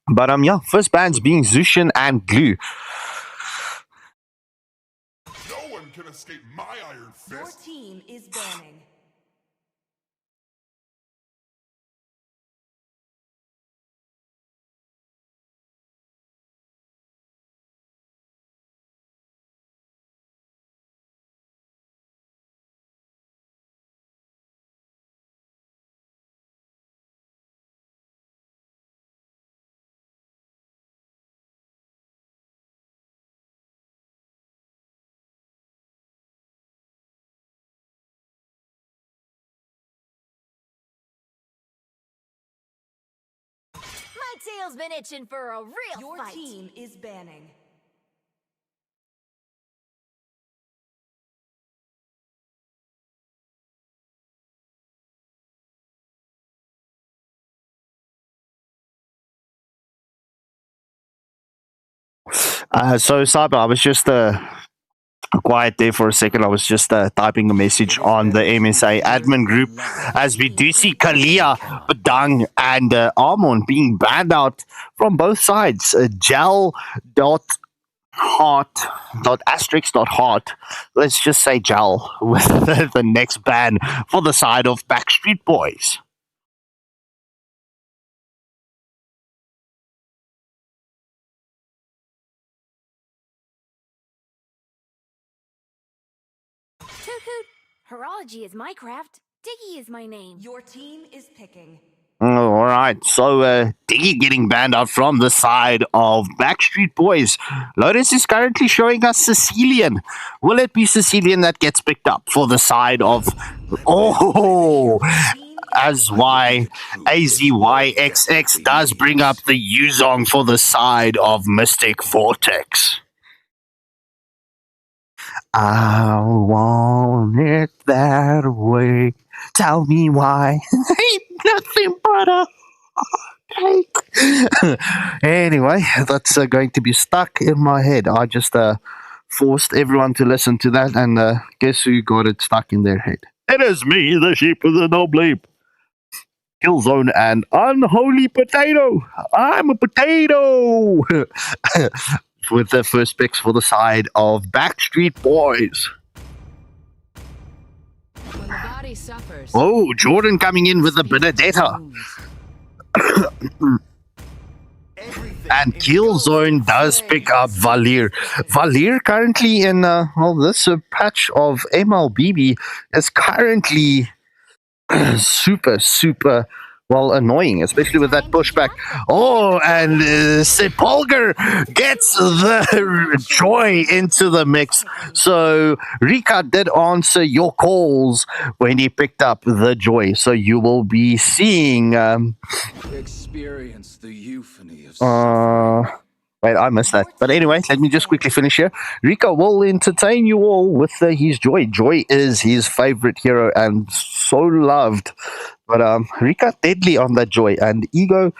But first bands being Zushin and Glue. No one can escape my iron fist. Your team is banning. My tail's been itching for a real Your fight. team is banning. So Cyber, I was just quiet there for a second. I was just typing a message on the MSA admin group as we do see Kalia, Badang, and Armon being banned out from both sides. Gel dot heart dot asterisk dot heart. Let's just say Gel with the next ban for the side of Backstreet Boys. Toot toot. Horology is my craft. Diggy is my name. Your team is picking. All right, so Diggy getting banned out from the side of Backstreet Boys. Lotus is currently showing us Sicilian. Will it be Sicilian that gets picked up for the side of... Oh, as Y AZYXX does bring up the Yuzong for the side of Mystic Vortex. I want it that way. Tell me why. Ain't nothing but a heartache. Anyway, that's going to be stuck in my head. I just forced everyone to listen to that, and guess who got it stuck in their head? It is me, the sheep with the Mlbb. Killzone and Unholy Potato. I'm a potato. With the first picks for the side of Backstreet Boys. When the body suffers, Oh, Jordan coming in with the Benedetta. And Killzone does pick up Valir. Valir currently in, this patch of Mlbb is currently super, annoying, especially with that pushback. Oh, and Sepulger gets the Joy into the mix. So Rika did answer your calls when he picked up the Joy. So you will be seeing... Experience the euphony of Wait, I missed that. But anyway, let me just quickly finish here. Rika will entertain you all with his Joy. Joy is his favorite hero and so loved. But Rika deadly on that Joy. And Ego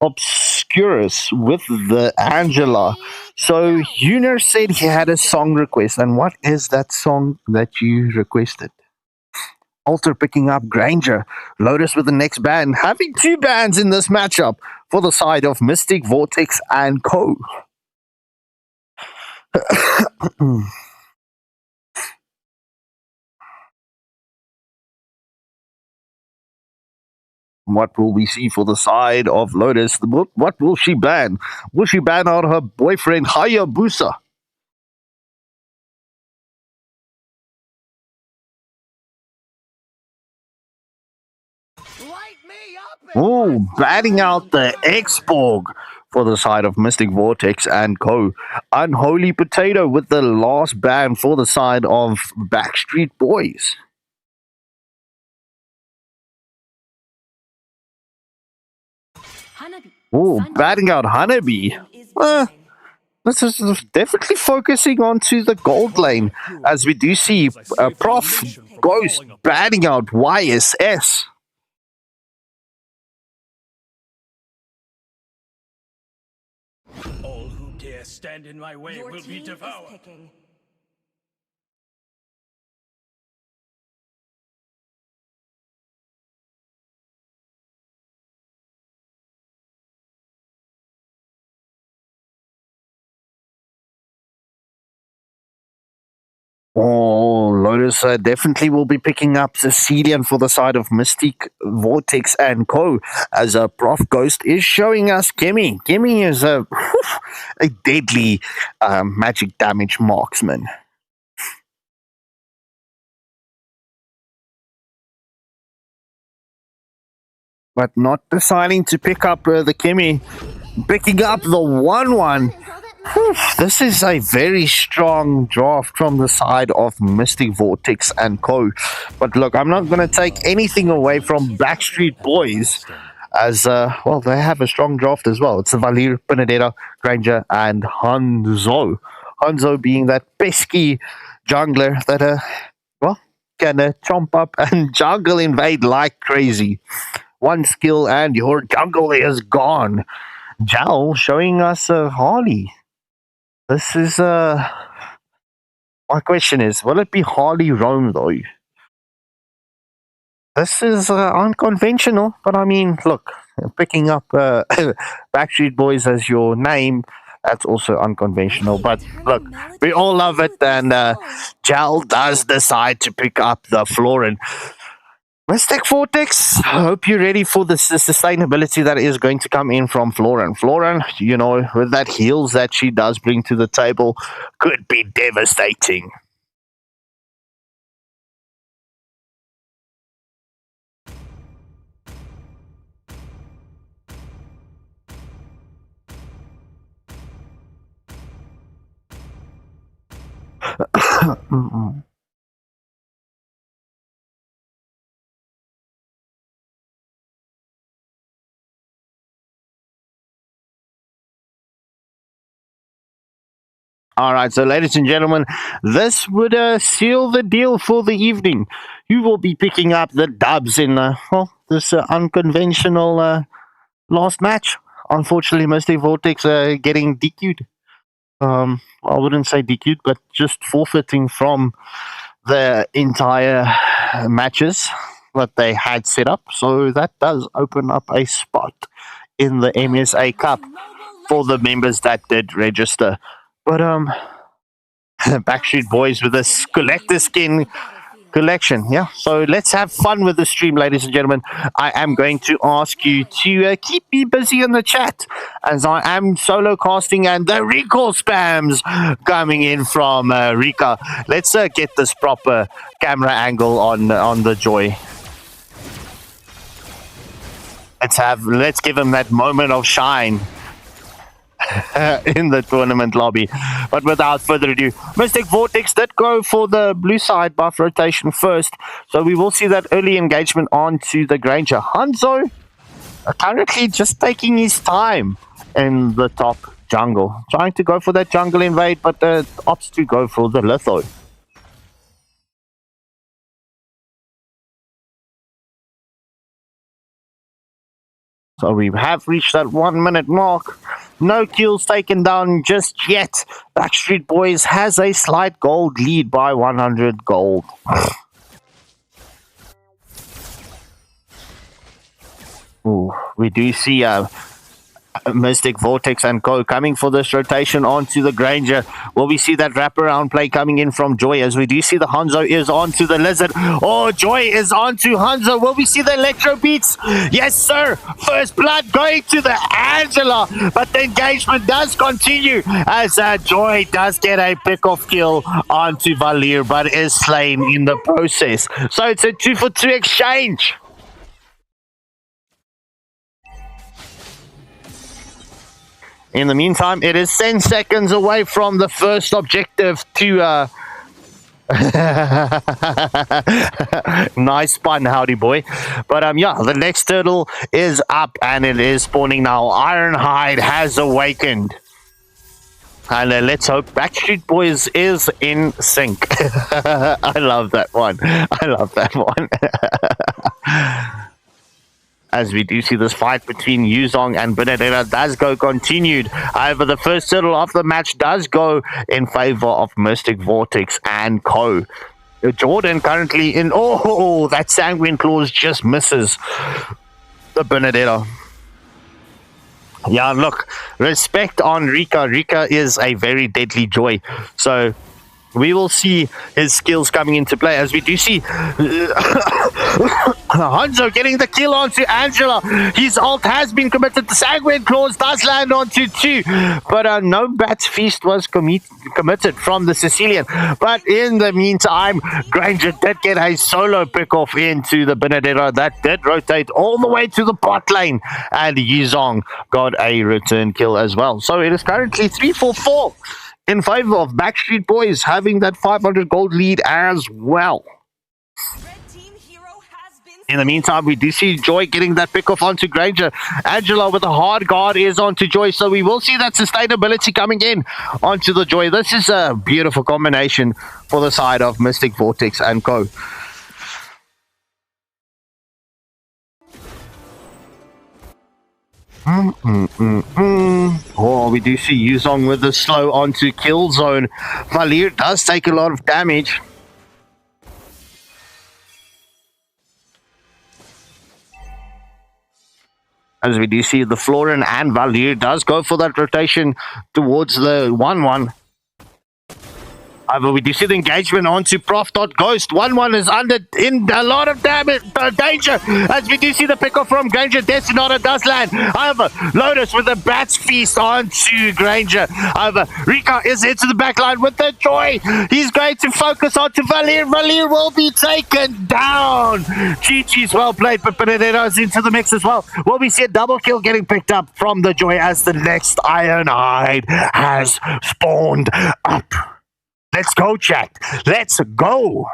Obscurus with the Angela. So Yuner said he had a song request. And what is that song that you requested? Alter picking up Granger. Lotus with the next ban. Having two bans in this matchup for the side of Mystic, Vortex, and Co. What will we see for the side of Lotus? What will she ban? Will she ban out her boyfriend Hayabusa? Oh, batting out the X-Borg for the side of Mystic Vortex and Co. Unholy Potato with the last ban for the side of Backstreet Boys. Oh, batting out Honeybee. This is definitely focusing onto the gold lane, as we do see Prof Ghost batting out YSS. All who dare stand in my way Your will be team is devoured. picking. Oh, Lotus definitely will be picking up Sicilian for the side of Mystic, Vortex, and Co. As Prof Ghost is showing us Kimmy. Kimmy is a deadly magic damage marksman. But not deciding to pick up the Kimmy. Picking up the 1-1. This is a very strong draft from the side of Mystic Vortex and Co. But look, I'm not going to take anything away from Backstreet Boys, as they have a strong draft as well. It's the Valir, Benedetta, Granger, and Hanzo. Hanzo being that pesky jungler that can chomp up and jungle invade like crazy. One skill and your jungle is gone. Jal showing us Harley. This is my question is, will it be Harley Rome though? This is unconventional, but I mean, look, picking up Backstreet Boys as your name, that's also unconventional. But look, we all love it, and Jal does decide to pick up the Florin. Mystic Vortex, I hope you're ready for the sustainability that is going to come in from Florin. Florin, you know, with that heals that she does bring to the table, could be devastating. All right, so ladies and gentlemen, this would seal the deal for the evening. You will be picking up the dubs in this unconventional last match. Unfortunately, Mystic Vortex getting DQ'd. I wouldn't say DQ'd, but just forfeiting from the entire matches that they had set up. So that does open up a spot in the MSA Cup for the members that did register. But Backstreet Boys with this collector skin collection. Yeah, so let's have fun with the stream, ladies and gentlemen. I am going to ask you to keep me busy in the chat as I am solo casting and the recall spams coming in from Rika. Let's get this proper camera angle on the Joy. Let's give him that moment of shine in the tournament lobby. But without further ado, Mystic Vortex did go for the blue side buff rotation first, so we will see that early engagement onto the Granger. Hanzo currently just taking his time in the top jungle, trying to go for that jungle invade, but opts to go for the litho. So we have reached that 1 minute mark. No kills taken down just yet. Backstreet Boys has a slight gold lead by 100 gold. Ooh, we do see Mystic Vortex and Co coming for this rotation onto the Granger. Will we see that wraparound play coming in from Joy as we do see the Hanzo is onto the Lizard. Oh, Joy is onto Hanzo. Will we see the Electro Beats? Yes, sir. First blood going to the Angela, but the engagement does continue as Joy does get a pick-off kill onto Valir, but is slain in the process. So it's a 2-for-2 exchange. In the meantime, it is 10 seconds away from the first objective to... nice pun, howdy boy. But yeah, the next turtle is up and it is spawning now. Ironhide has awakened. And let's hope Backstreet Boys is in sync. I love that one. I love that one. As we do see this fight between Yuzong and Benedetta does go continued. However, the first turtle of the match does go in favor of Mystic Vortex and Co. Jordan currently in... Oh, that Sanguine Claws just misses the Benedetta. Yeah, look, respect on Rika. Rika is a very deadly Joy. So... we will see his skills coming into play as we do see Hanzo getting the kill onto Angela. His ult has been committed. The Sanguine Claws does land onto 2, but no Bat's Feast was committed from the Sicilian. But in the meantime, Granger did get a solo pick off into the Benedetta that did rotate all the way to the bot lane, and Yuzong got a return kill as well. So it is currently 3-4-4. in favor of Backstreet Boys having that 500 gold lead as well. In the meantime, we do see Joy getting that pick off onto Granger. Angela with a hard guard is onto Joy, so we will see that sustainability coming in onto the Joy. This is a beautiful combination for the side of Mystic Vortex and Co. Oh, we do see Yuzong with the slow onto kill zone. Valir does take a lot of damage. As we do see the Florin and Valir does go for that rotation towards the 1-1. However, we do see the engagement onto Prof.Ghost. 1-1 is in a lot of damage, danger. As we do see the pick-off from Granger. Destinata does land. However, Lotus with a Bat's Feast onto Granger. However, Rika is into the backline with the Joy. He's going to focus onto Valir. Valir will be taken down. GG's well played, but Benedetto is into the mix as well. Will we see a double kill getting picked up from the Joy as the next Ironhide has spawned up? Let's go, chat. Let's go.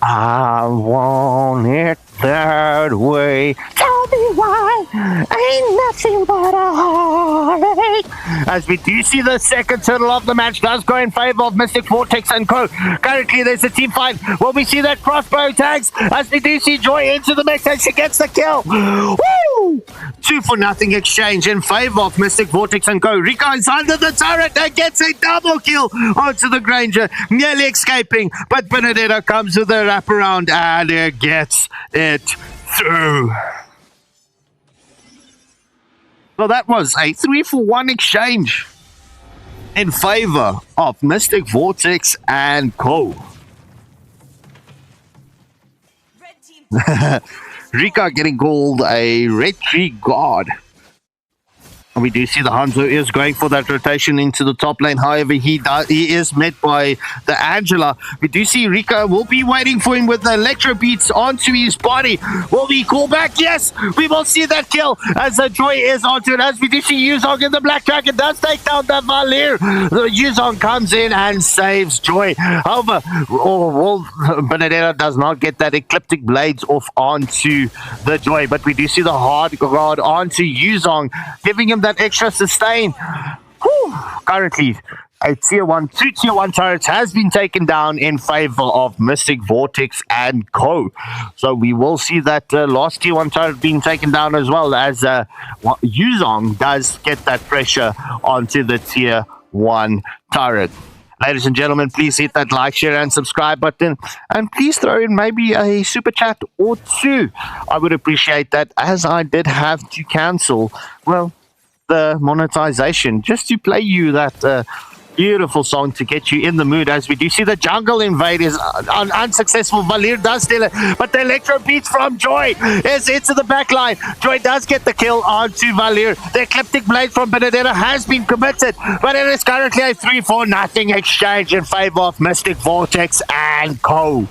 I want it that way. Tell me why. Ain't nothing but a heartache. As we do see the second turtle of the match does go in favor of Mystic Vortex and Co. Currently, there's a team fight. Will we see that crossbow tags? As we do see Joy into the mix and she gets the kill. Woo! 2-for-0 exchange in favor of Mystic Vortex and Co. Rika is under the turret and gets a double kill onto the Granger, nearly escaping, but Benedetto comes with a wraparound and gets it through. So that was a 3-for-1 exchange in favor of Mystic Vortex and Co. Rika getting called a Red Tree God. And we do see the Hanzo is going for that rotation into the top lane. However, he is met by the Angela. We do see Rika will be waiting for him with the electro beats onto his body. Will we call back? Yes, we will see that kill as the Joy is onto it. As we do see Yuzong in the Black Dragon does take down the Valir. The Yuzong comes in and saves Joy. However, Benedetto does not get that Ecliptic Blades off onto the Joy. But we do see the Hard Guard onto Yuzong, giving him that extra sustain. Whew. Currently, two tier 1 turrets has been taken down in favor of Mystic Vortex and Co. So we will see that last tier 1 turret being taken down as well, as Yuzong does get that pressure onto the tier 1 turret. Ladies and gentlemen, please hit that like, share, and subscribe button. And please throw in maybe a super chat or two. I would appreciate that, as I did have to cancel, well, the monetization just to play you that beautiful song to get you in the mood. As we do see the jungle invade is unsuccessful. Valir does steal it, but the electro beats from Joy is into the back line. Joy does get the kill onto Valir. The Ecliptic Blade from Benedetto has been committed, but it is currently a 3-for-0 exchange in favor of Mystic Vortex and Co.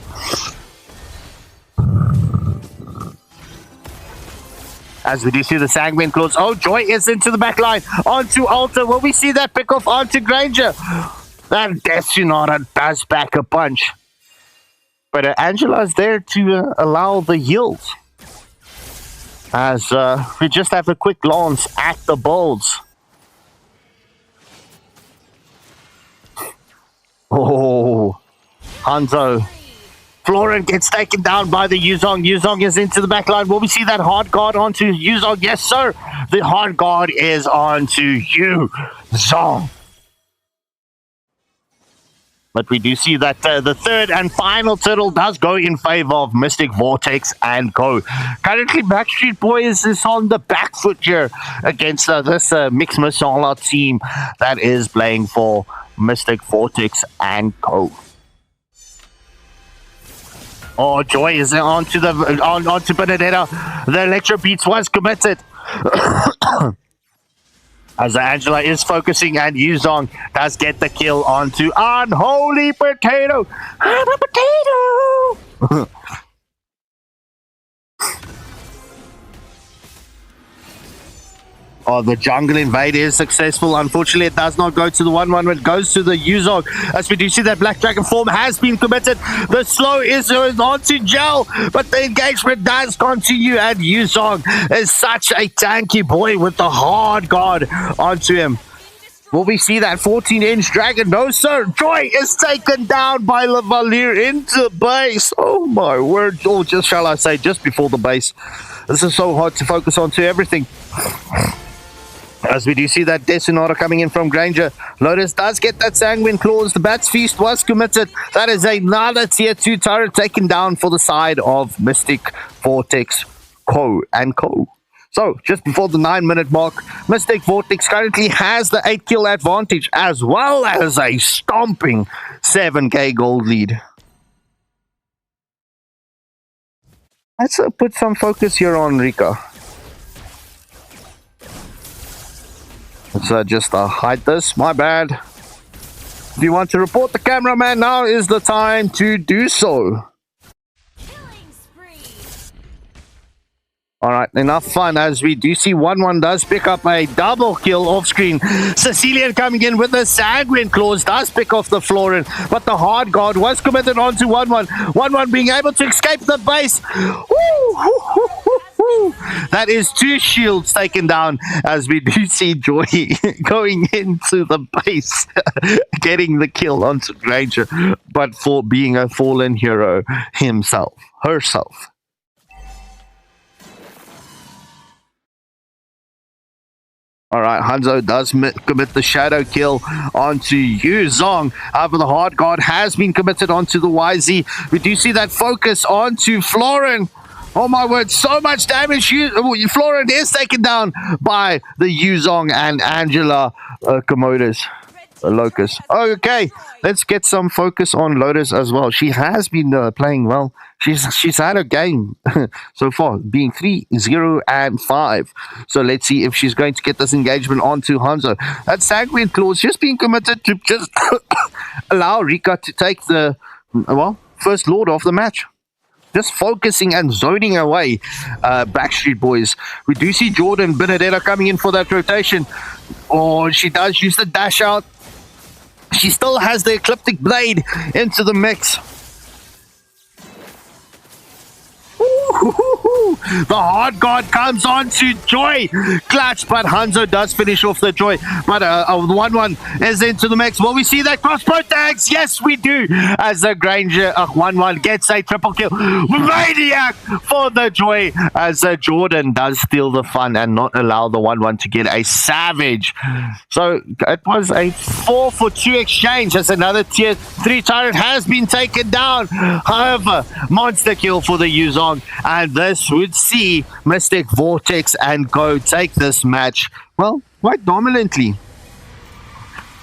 As we do see the Sanguine Claws. Oh, Joy is into the back line. Onto Alta. Will we see that pick off onto Granger? And Death Sonata does back a punch. But Angela is there to allow the heals. As we just have a quick glance at the builds. Oh, Hanzo. Florin gets taken down by the Yuzong. Yuzong is into the back line. Will we see that hard guard onto Yuzong? Yes, sir. The hard guard is onto Yuzong. But we do see that the third and final turtle does go in favor of Mystic Vortex and Co. Currently, Backstreet Boys is on the back foot here against this Mixed Masala team that is playing for Mystic Vortex and Co. Oh, Joy is onto Benedetto. The electro beats was committed. As Angela is focusing and Yuzong does get the kill onto Unholy Potato. I'm a potato. Oh, the jungle invade is successful. Unfortunately, it does not go to the 1-1, but it goes to the Yuzong. As we do see that Black Dragon form has been committed. The slow is onto Gel, but the engagement does continue, and Yuzong is such a tanky boy with the hard guard onto him. Will we see that 14-inch dragon? No, sir. Joy is taken down by Lavalier into base. Oh, my word. Or just, shall I say, just before the base. This is so hard to focus on to everything. As we do see that Desunara coming in from Granger. Lotus does get that Sanguine Claws. The Bat's Feast was committed. That is another tier 2 turret taken down for the side of Mystic, Vortex, Co. and Co. So, just before the 9-minute mark, Mystic Vortex currently has the 8-kill advantage as well as a stomping 7k gold lead. Let's put some focus here on Rika. Let's just hide this. My bad. If you want to report the cameraman, now is the time to do so. Alright, enough fun as we do see 1-1 does pick up a double kill off screen. Sicilian coming in with the Sanguine Claws does pick off the Florin, but the Hard Guard was committed onto 1-1. 1-1 being able to escape the base. That is 2 shields taken down as we do see Joy going into the base, getting the kill onto Granger, but for being a fallen hero herself. Alright, Hanzo does commit the shadow kill onto Yu Zong. However, the Hard Guard has been committed onto the YZ. We do see that focus onto Florin. Oh my word, so much damage. Florin is taken down by the Yu Zong and Angela Komodos. Locust. Okay, let's get some focus on Lotus as well. She has been playing well. She's had a game so far, being 3-0-5. So let's see if she's going to get this engagement onto Hanzo. That Sanguine Claws just being committed to just allow Rika to take the first Lord of the match. Just focusing and zoning away Backstreet Boys. We do see Jordan Benedetta coming in for that rotation. Oh, she does use the dash out. She still has the Ecliptic Blade into the mix. The Hard Guard comes on to Joy. Clutch, but Hanzo does finish off the Joy. But 1-1 is into the mix. Will we see that crossbow tags? Yes, we do. As the Granger 1-1 gets a triple kill. Maniac for the Joy. As Jordan does steal the fun and not allow the 1-1 to get a savage. So it was a 4-for-2 exchange as another tier 3 turret has been taken down. However, monster kill for the Yuzong. And this would see Mystic Vortex and Go take this match, well, quite dominantly.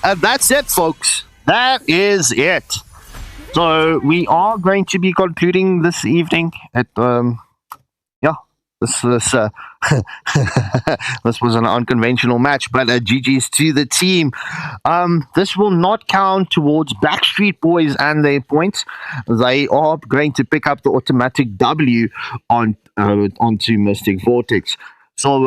And that's it, folks. That is it. So we are going to be concluding this evening at this was this was an unconventional match, but GG's to the team. This will not count towards Backstreet Boys and their points. They are going to pick up the automatic W onto Mystic Vortex. So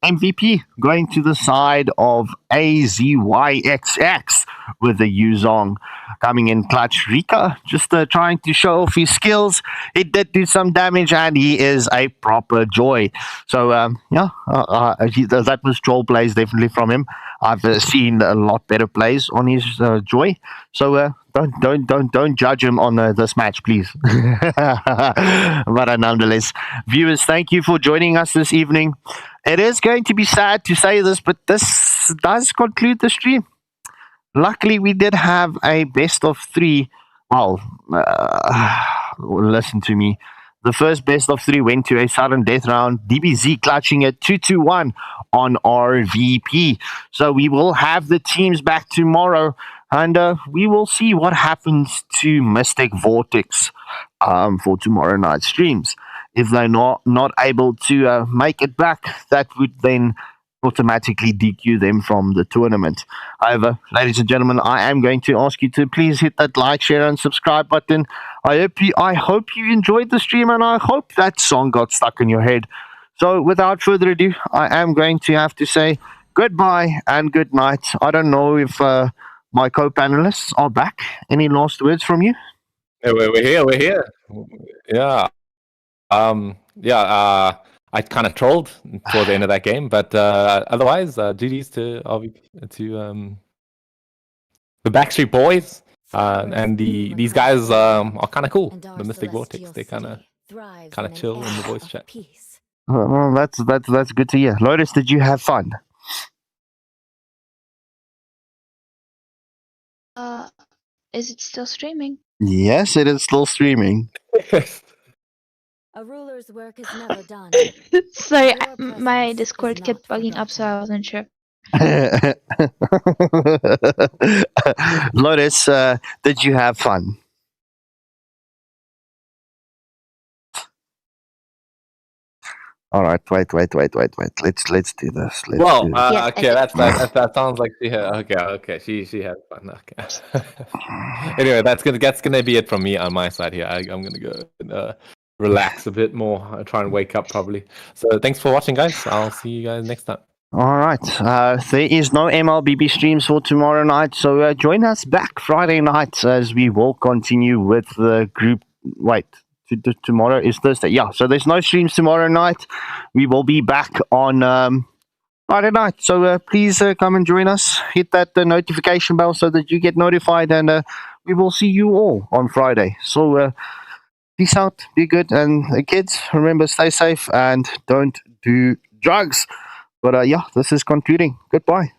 MVP going to the side of AZYXX with the Yuzong coming in clutch. Rika just trying to show off his skills. He did do some damage and he is a proper Joy. So that was troll plays definitely from him. I've seen a lot better plays on his Joy. So don't judge him on this match, please. But nonetheless, viewers, thank you for joining us this evening. It is going to be sad to say this, but this does conclude the stream. Luckily, we did have a best of 3. Well, listen to me. The first best of 3 went to a sudden death round. DBZ clutching it 2-1 on RVP. So we will have the teams back tomorrow. And we will see what happens to Mystic Vortex for tomorrow night's streams. If they're not able to make it back, that would then automatically DQ them from the tournament. However, ladies and gentlemen, I am going to ask you to please hit that like, share, and subscribe button. I hope you enjoyed the stream, and I hope that song got stuck in your head. So without further ado, I am going to have to say goodbye and good night. I don't know if my co-panelists are back. Any last words from you? Yeah, we're here. Yeah. I kind of trolled toward the end of that game, but otherwise, GG's to the Backstreet Boys. And these guys are kind of cool. And our The Mystic celestial Vortex, they kind of city thrives kind in of an chill in the era voice of chat. peace. Well, that's good to hear. Lotus, did you have fun? Is it still streaming? Yes, it is still streaming. A ruler's work is never done. Sorry, Your my presence Discord is kept not bugging up, so I wasn't sure. Lotus, did you have fun? All right, wait. Let's do this. Well, Yes, I okay, did. that sounds like she had. Okay, she had fun. Okay. Anyway, that's gonna be it from me on my side here. I'm gonna go and relax a bit more. Try and wake up probably. So thanks for watching, guys. I'll see you guys next time. All right. There is no Mlbb streams for tomorrow night, so join us back Friday night as we will continue with the group. Wait, tomorrow is Thursday. Yeah, so there's no streams tomorrow night. We will be back on Friday night. So please come and join us. Hit that notification bell so that you get notified, and we will see you all on Friday. So peace out, be good, and kids, remember, stay safe and don't do drugs. But yeah, this is concluding. Goodbye.